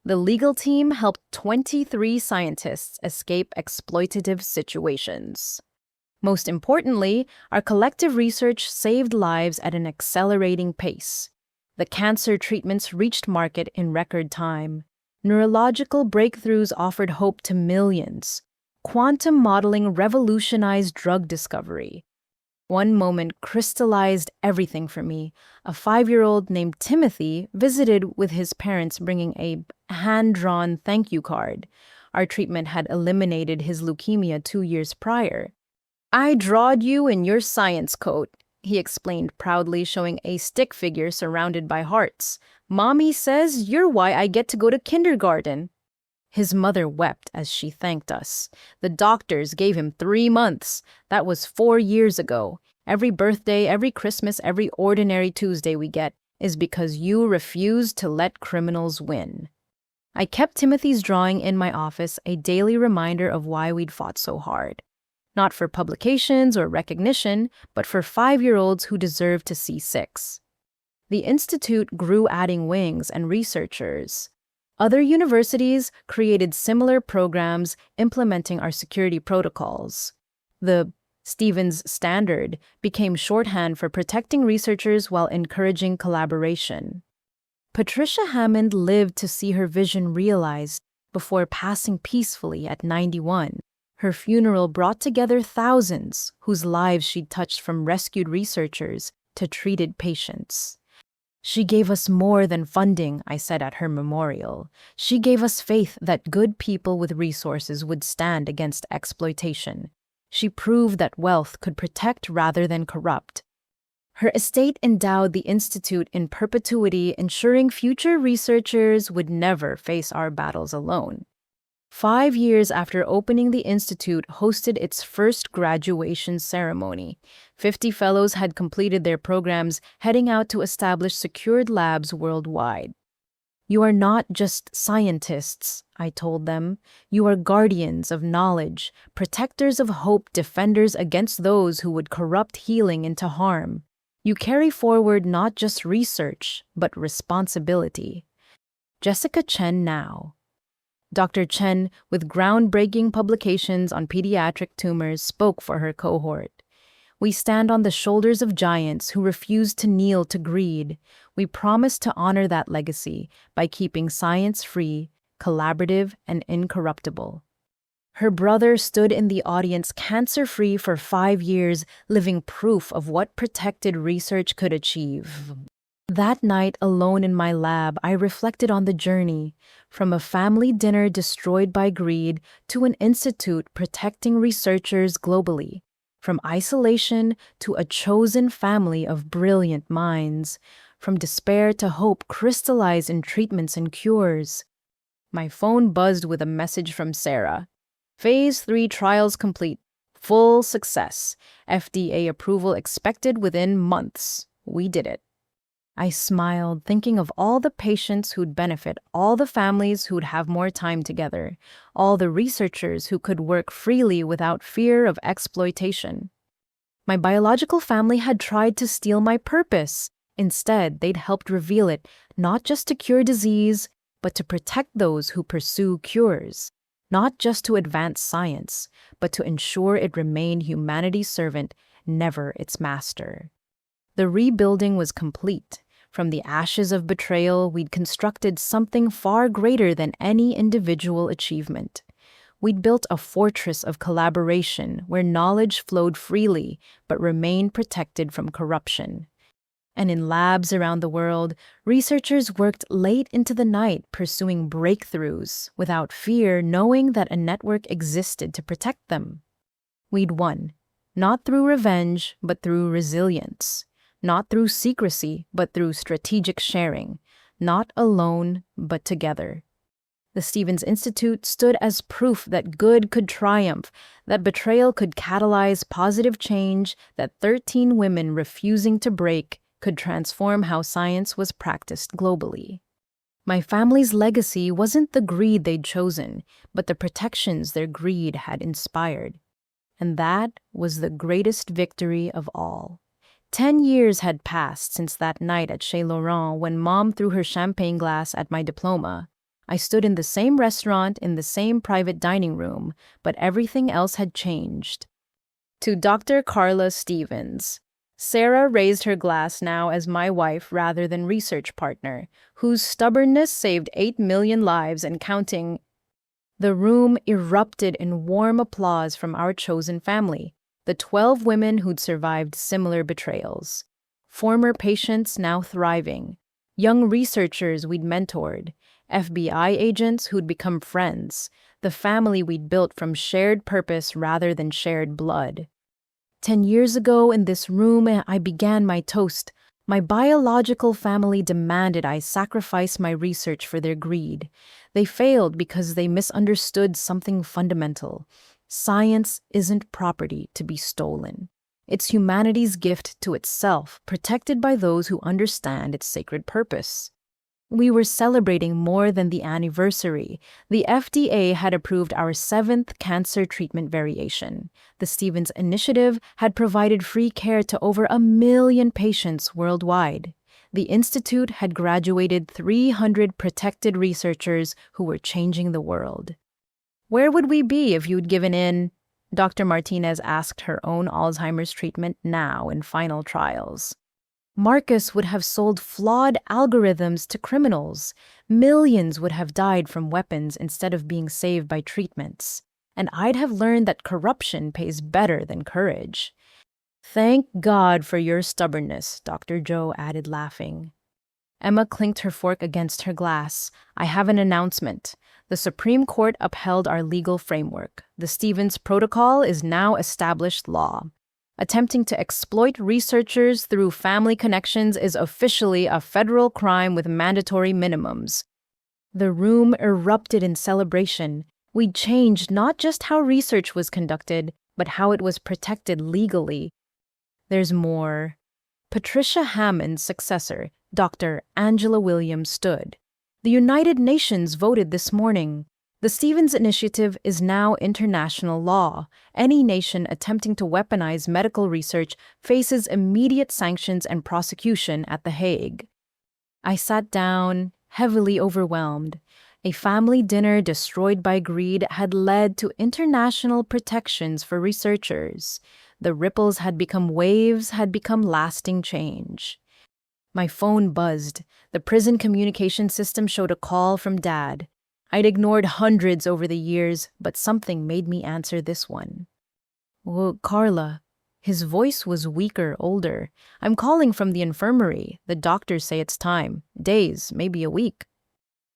The legal team helped 23 scientists escape exploitative situations. Most importantly, our collective research saved lives at an accelerating pace. The cancer treatments reached market in record time. Neurological breakthroughs offered hope to millions. Quantum modeling revolutionized drug discovery. One moment crystallized everything for me. A 5-year-old named Timothy visited with his parents bringing a hand-drawn thank you card. Our treatment had eliminated his leukemia 2 years prior. I drawed you in your science coat, he explained proudly, showing a stick figure surrounded by hearts. Mommy says you're why I get to go to kindergarten. His mother wept as she thanked us. The doctors gave him 3 months. That was 4 years ago. Every birthday, every Christmas, every ordinary Tuesday we get is because you refuse to let criminals win. I kept Timothy's drawing in my office, a daily reminder of why we'd fought so hard. Not for publications or recognition, but for 5-year-olds who deserve to see 6. The Institute grew, adding wings and researchers. Other universities created similar programs implementing our security protocols. The Stevens Standard became shorthand for protecting researchers while encouraging collaboration. Patricia Hammond lived to see her vision realized before passing peacefully at 91. Her funeral brought together thousands whose lives she'd touched, from rescued researchers to treated patients. She gave us more than funding, I said at her memorial. She gave us faith that good people with resources would stand against exploitation. She proved that wealth could protect rather than corrupt. Her estate endowed the Institute in perpetuity, ensuring future researchers would never face our battles alone. 5 years after opening, the Institute hosted its first graduation ceremony. 50 fellows had completed their programs, heading out to establish secured labs worldwide. You are not just scientists, I told them. You are guardians of knowledge, protectors of hope, defenders against those who would corrupt healing into harm. You carry forward not just research, but responsibility. Jessica Chen now. Dr. Chen, with groundbreaking publications on pediatric tumors, spoke for her cohort. We stand on the shoulders of giants who refuse to kneel to greed. We promise to honor that legacy by keeping science free, collaborative, and incorruptible. Her brother stood in the audience, cancer-free for 5 years, living proof of what protected research could achieve. That night, alone in my lab, I reflected on the journey, from a family dinner destroyed by greed to an institute protecting researchers globally, from isolation to a chosen family of brilliant minds, from despair to hope crystallized in treatments and cures. My phone buzzed with a message from Sarah. Phase 3 trials complete. Full success. FDA approval expected within months. We did it. I smiled, thinking of all the patients who'd benefit, all the families who'd have more time together, all the researchers who could work freely without fear of exploitation. My biological family had tried to steal my purpose. Instead, they'd helped reveal it, not just to cure disease, but to protect those who pursue cures. not just to advance science, but to ensure it remained humanity's servant, never its master. The rebuilding was complete. From the ashes of betrayal, we'd constructed something far greater than any individual achievement. We'd built a fortress of collaboration where knowledge flowed freely but remained protected from corruption. And in labs around the world, researchers worked late into the night pursuing breakthroughs without fear, knowing that a network existed to protect them. We'd won, not through revenge, but through resilience. Not through secrecy, but through strategic sharing. Not alone, but together. The Stevens Institute stood as proof that good could triumph, that betrayal could catalyze positive change, that 13 women refusing to break could transform how science was practiced globally. My family's legacy wasn't the greed they'd chosen, but the protections their greed had inspired. And that was the greatest victory of all. 10 years had passed since that night at Chez Laurent when Mom threw her champagne glass at my diploma. I stood in the same restaurant, in the same private dining room, but everything else had changed. To Dr. Karla Stevens, Sarah raised her glass now as my wife rather than research partner, whose stubbornness saved 8 million lives and counting. The room erupted in warm applause from our chosen family. The 12 women who'd survived similar betrayals. Former patients now thriving. Young researchers we'd mentored. FBI agents who'd become friends. The family we'd built from shared purpose rather than shared blood. 10 years ago in this room, I began my toast. My biological family demanded I sacrifice my research for their greed. They failed because they misunderstood something fundamental. Science isn't property to be stolen. It's humanity's gift to itself, protected by those who understand its sacred purpose. We were celebrating more than the anniversary. The FDA had approved our 7th cancer treatment variation. The Stevens Initiative had provided free care to over 1 million patients worldwide. The Institute had graduated 300 protected researchers who were changing the world. Where would we be if you'd given in? Dr. Martinez asked her own Alzheimer's treatment now in final trials. Marcus would have sold flawed algorithms to criminals. Millions would have died from weapons instead of being saved by treatments. And I'd have learned that corruption pays better than courage. Thank God for your stubbornness, Dr. Joe added, laughing. Emma clinked her fork against her glass. I have an announcement. The Supreme Court upheld our legal framework. The Stevens Protocol is now established law. Attempting to exploit researchers through family connections is officially a federal crime with mandatory minimums. The room erupted in celebration. We'd changed not just how research was conducted, but how it was protected legally. There's more. Patricia Hammond's successor, Dr. Angela Williams, stood. The United Nations voted this morning. The Stevens Initiative is now international law. Any nation attempting to weaponize medical research faces immediate sanctions and prosecution at The Hague. I sat down, heavily overwhelmed. A family dinner destroyed by greed had led to international protections for researchers. The ripples had become waves, had become lasting change. My phone buzzed. The prison communication system showed a call from Dad. I'd ignored hundreds over the years, but something made me answer this one. Well, Karla. His voice was weaker, older. I'm calling from the infirmary. The doctors say it's time. Days, maybe a week.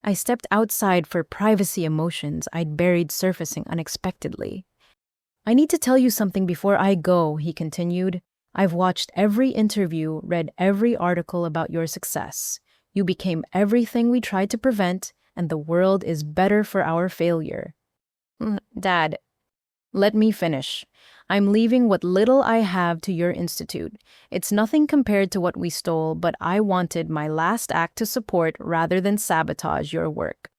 I stepped outside for privacy emotions I'd buried surfacing unexpectedly. I need to tell you something before I go, he continued. I've watched every interview, read every article about your success. You became everything we tried to prevent, and the world is better for our failure. Dad, let me finish. I'm leaving what little I have to your institute. It's nothing compared to what we stole, but I wanted my last act to support rather than sabotage your work.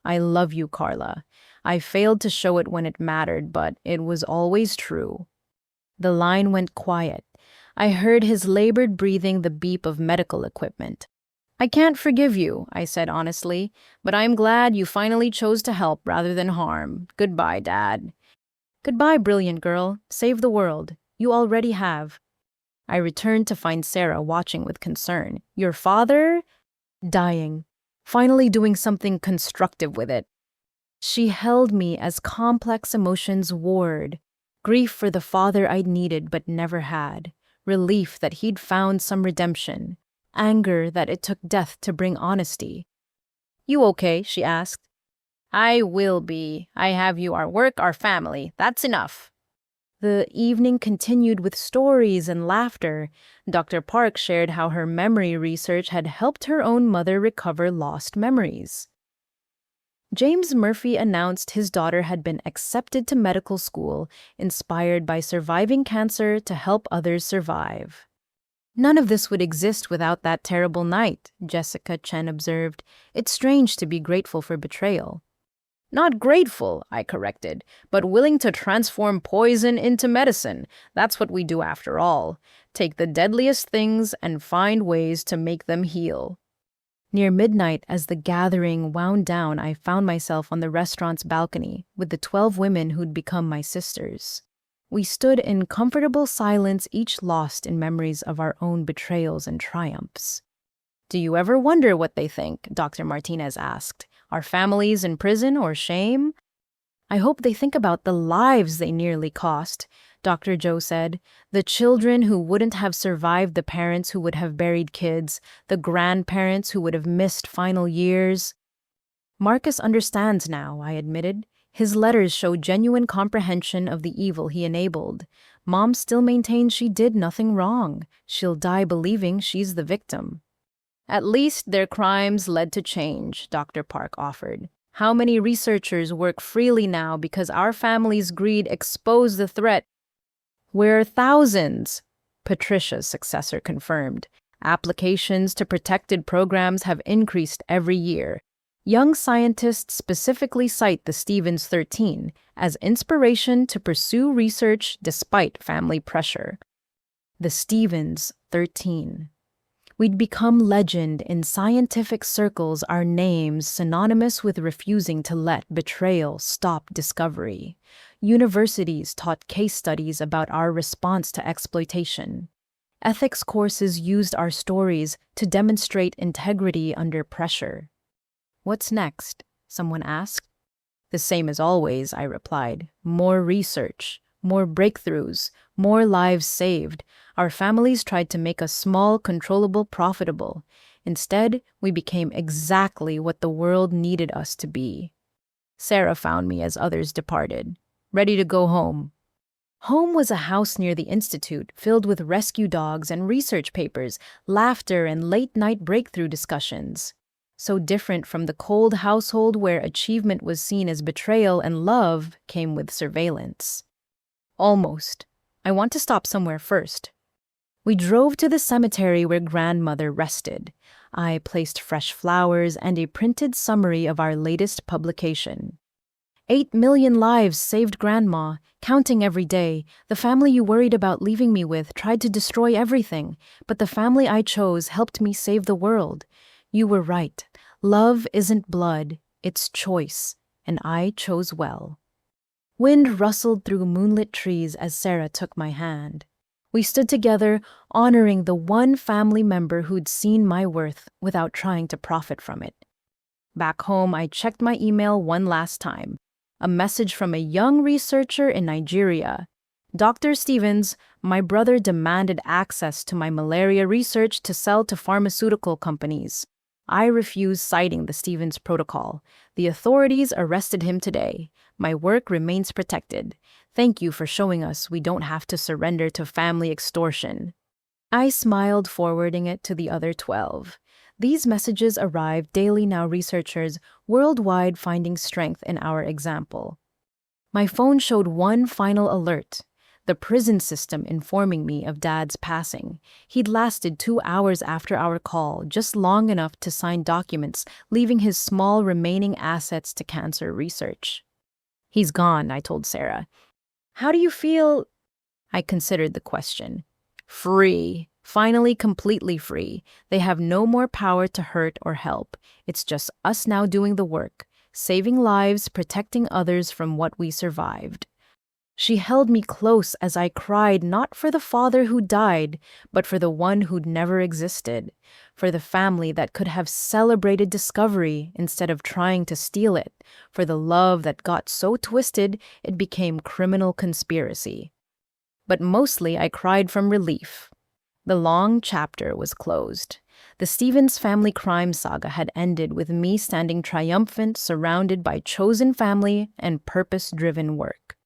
I love you, Karla. I failed to show it when it mattered, but it was always true. The line went quiet. I heard his labored breathing, the beep of medical equipment. I can't forgive you, I said honestly, but I'm glad you finally chose to help rather than harm. Goodbye, Dad. Goodbye, brilliant girl. Save the world. You already have. I returned to find Sarah watching with concern. Your father? Dying. Finally doing something constructive with it. She held me as complex emotions warred. Grief for the father I'd needed but never had. Relief that he'd found some redemption. Anger that it took death to bring honesty. You okay? She asked. I will be. I have you, our work, our family. That's enough. The evening continued with stories and laughter. Dr. Park shared how her memory research had helped her own mother recover lost memories. James Murphy announced his daughter had been accepted to medical school, inspired by surviving cancer to help others survive. None of this would exist without that terrible night, Jessica Chen observed. It's strange to be grateful for betrayal. Not grateful, I corrected, but willing to transform poison into medicine. That's what we do after all. Take the deadliest things and find ways to make them heal. Near midnight, as the gathering wound down, I found myself on the restaurant's balcony with the 12 women who'd become my sisters. We stood in comfortable silence, each lost in memories of our own betrayals and triumphs. Do you ever wonder what they think? Dr. Martinez asked. Are families in prison or shame? I hope they think about the lives they nearly cost, Dr. Joe said. The children who wouldn't have survived the parents who would have buried kids, the grandparents who would have missed final years. Marcus understands now, I admitted. His letters show genuine comprehension of the evil he enabled. Mom still maintains she did nothing wrong. She'll die believing she's the victim. At least their crimes led to change, Dr. Park offered. How many researchers work freely now because our family's greed exposed the threat? We're thousands, Patricia's successor confirmed. Applications to protected programs have increased every year. Young scientists specifically cite the Stevens 13 as inspiration to pursue research despite family pressure. The Stevens 13. We'd become legend in scientific circles, our names synonymous with refusing to let betrayal stop discovery. Universities taught case studies about our response to exploitation. Ethics courses used our stories to demonstrate integrity under pressure. What's next? Someone asked. The same as always, I replied. More research, more breakthroughs, more lives saved. Our families tried to make us small, controllable, profitable. Instead, we became exactly what the world needed us to be. Sarah found me as others departed, ready to go home. Home was a house near the institute, filled with rescue dogs and research papers, laughter and late-night breakthrough discussions. So different from the cold household where achievement was seen as betrayal and love came with surveillance. Almost. I want to stop somewhere first. We drove to the cemetery where grandmother rested. I placed fresh flowers and a printed summary of our latest publication. 8 million lives saved Grandma, counting every day. The family you worried about leaving me with tried to destroy everything, but the family I chose helped me save the world. You were right. Love isn't blood, it's choice, and I chose well. Wind rustled through moonlit trees as Sarah took my hand. We stood together, honoring the one family member who'd seen my worth without trying to profit from it. Back home, I checked my email one last time. A message from a young researcher in Nigeria. Dr. Stevens, my brother demanded access to my malaria research to sell to pharmaceutical companies. I refused, citing the Stevens protocol. The authorities arrested him today. My work remains protected. Thank you for showing us we don't have to surrender to family extortion. I smiled, forwarding it to the other 12. These messages arrive daily now, researchers worldwide finding strength in our example. My phone showed one final alert. The prison system informing me of Dad's passing. He'd lasted 2 hours after our call, just long enough to sign documents, leaving his small remaining assets to cancer research. He's gone, I told Sarah. How do you feel? I considered the question. Free. Finally, completely free. They have no more power to hurt or help. It's just us now doing the work, saving lives, protecting others from what we survived. She held me close as I cried, not for the father who died, but for the one who'd never existed, for the family that could have celebrated discovery instead of trying to steal it, for the love that got so twisted it became criminal conspiracy. But mostly I cried from relief. The long chapter was closed. The Stevens family crime saga had ended with me standing triumphant, surrounded by chosen family and purpose-driven work.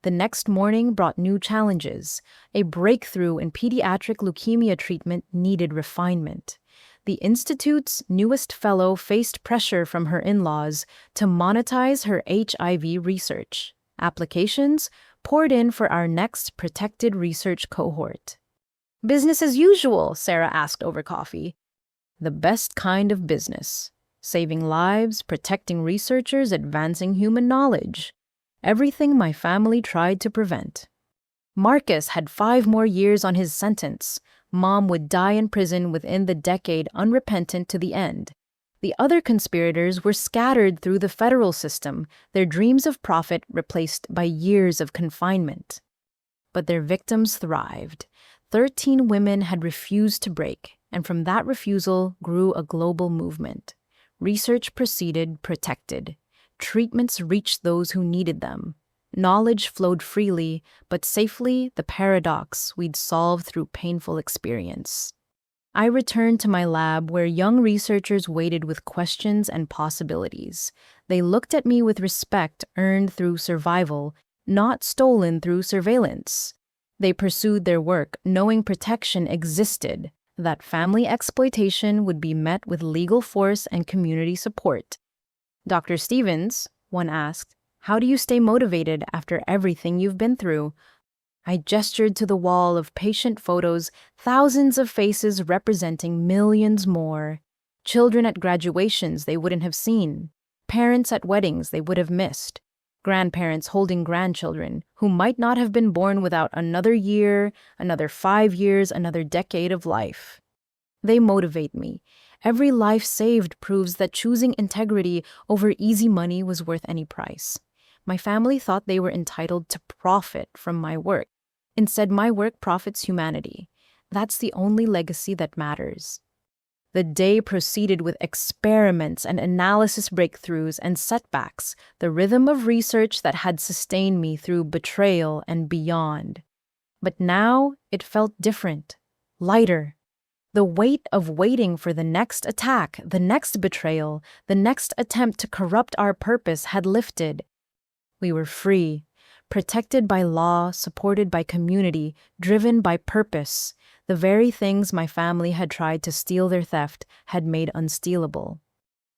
The next morning brought new challenges. A breakthrough in pediatric leukemia treatment needed refinement. The Institute's newest fellow faced pressure from her in-laws to monetize her HIV research. Applications poured in for our next protected research cohort. "Business as usual?" Sarah asked over coffee. "The best kind of business. Saving lives, protecting researchers, advancing human knowledge. Everything my family tried to prevent." Marcus had 5 more years on his sentence. Mom would die in prison within the decade, unrepentant to the end. The other conspirators were scattered through the federal system, their dreams of profit replaced by years of confinement. But their victims thrived. 13 women had refused to break, and from that refusal grew a global movement. Research proceeded, protected. Treatments reached those who needed them. Knowledge flowed freely, but safely, the paradox we'd solve through painful experience. I returned to my lab where young researchers waited with questions and possibilities. They looked at me with respect earned through survival, not stolen through surveillance. They pursued their work, knowing protection existed, that family exploitation would be met with legal force and community support. "Dr. Stevens," one asked, "how do you stay motivated after everything you've been through?" I gestured to the wall of patient photos, thousands of faces representing millions more. Children at graduations they wouldn't have seen. Parents at weddings they would have missed. Grandparents holding grandchildren who might not have been born without another year, another 5 years, another decade of life. They motivate me. Every life saved proves that choosing integrity over easy money was worth any price. My family thought they were entitled to profit from my work. Instead, my work profits humanity. That's the only legacy that matters. The day proceeded with experiments and analysis breakthroughs and setbacks, the rhythm of research that had sustained me through betrayal and beyond. But now it felt different, lighter. The weight of waiting for the next attack, the next betrayal, the next attempt to corrupt our purpose had lifted. We were free, protected by law, supported by community, driven by purpose. The very things my family had tried to steal their theft had made unstealable.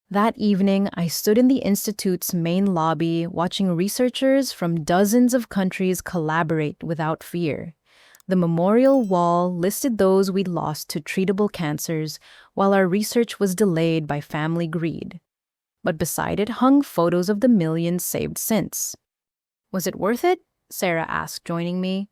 That evening, I stood in the Institute's main lobby, watching researchers from dozens of countries collaborate without fear. The memorial wall listed those we'd lost to treatable cancers, while our research was delayed by family greed. But beside it hung photos of the millions saved since. "Was it worth it?" Sarah asked, joining me.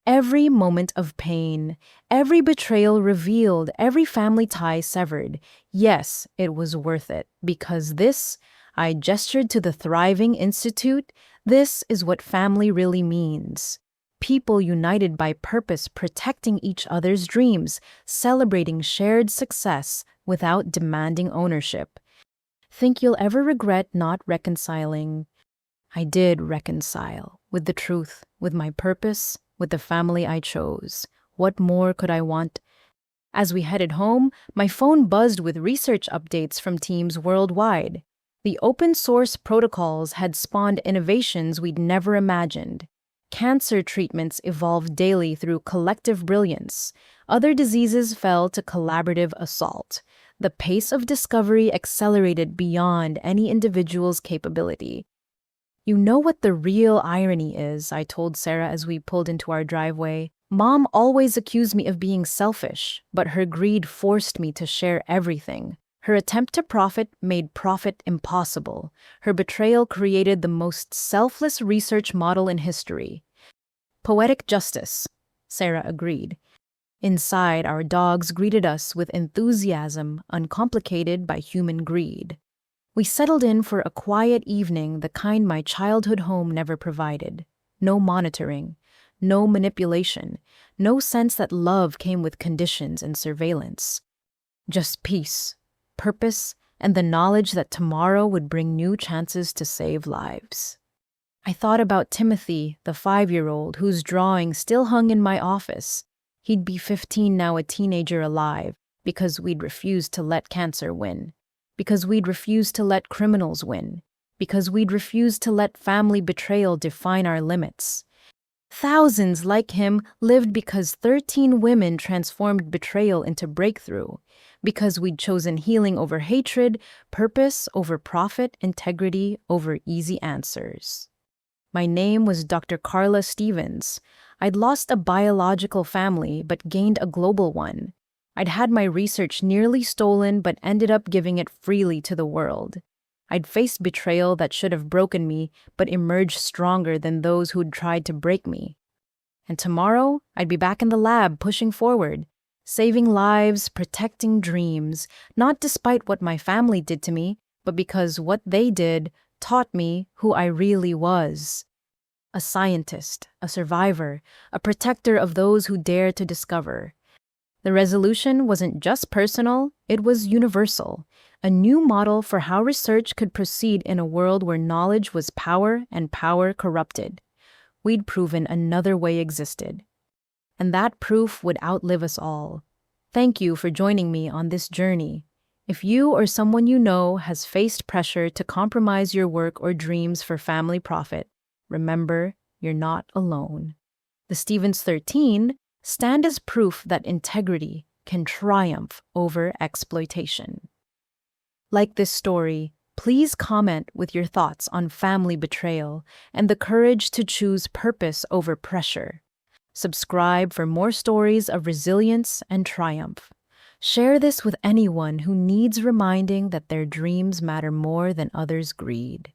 Every moment of pain, every betrayal revealed, every family tie severed. Yes, it was worth it, because this, I gestured to the thriving institute, this is what family really means. People united by purpose, protecting each other's dreams, celebrating shared success without demanding ownership. Think you'll ever regret not reconciling? I did reconcile with the truth, with my purpose, with the family I chose. What more could I want? As we headed home, my phone buzzed with research updates from teams worldwide. The open source protocols had spawned innovations we'd never imagined. Cancer treatments evolved daily through collective brilliance. Other diseases fell to collaborative assault. The pace of discovery accelerated beyond any individual's capability. "You know what the real irony is," I told Sarah as we pulled into our driveway. "Mom always accused me of being selfish, but her greed forced me to share everything. Her attempt to profit made profit impossible. Her betrayal created the most selfless research model in history." "Poetic justice," Sarah agreed. Inside, our dogs greeted us with enthusiasm uncomplicated by human greed. We settled in for a quiet evening, the kind my childhood home never provided. No monitoring, no manipulation, no sense that love came with conditions and surveillance. Just peace, purpose, and the knowledge that tomorrow would bring new chances to save lives. I thought about Timothy, the 5-year-old whose drawing still hung in my office. He'd be 15 now, a teenager alive, because we'd refused to let cancer win, because we'd refused to let criminals win, because we'd refused to let family betrayal define our limits. Thousands like him lived because 13 women transformed betrayal into breakthrough, because we'd chosen healing over hatred, purpose over profit, integrity over easy answers. My name was Dr. Karla Stevens. I'd lost a biological family but gained a global one. I'd had my research nearly stolen but ended up giving it freely to the world. I'd faced betrayal that should have broken me but emerged stronger than those who'd tried to break me. And tomorrow, I'd be back in the lab pushing forward, saving lives, protecting dreams, not despite what my family did to me, but because what they did taught me who I really was. A scientist, a survivor, a protector of those who dare to discover. The resolution wasn't just personal, it was universal, a new model for how research could proceed in a world where knowledge was power and power corrupted. We'd proven another way existed. And that proof would outlive us all. Thank you for joining me on this journey. If you or someone you know has faced pressure to compromise your work or dreams for family profit, remember, you're not alone. The Stevens 13 stand as proof that integrity can triumph over exploitation. Like this story, please comment with your thoughts on family betrayal and the courage to choose purpose over pressure. Subscribe for more stories of resilience and triumph. Share this with anyone who needs reminding that their dreams matter more than others' greed.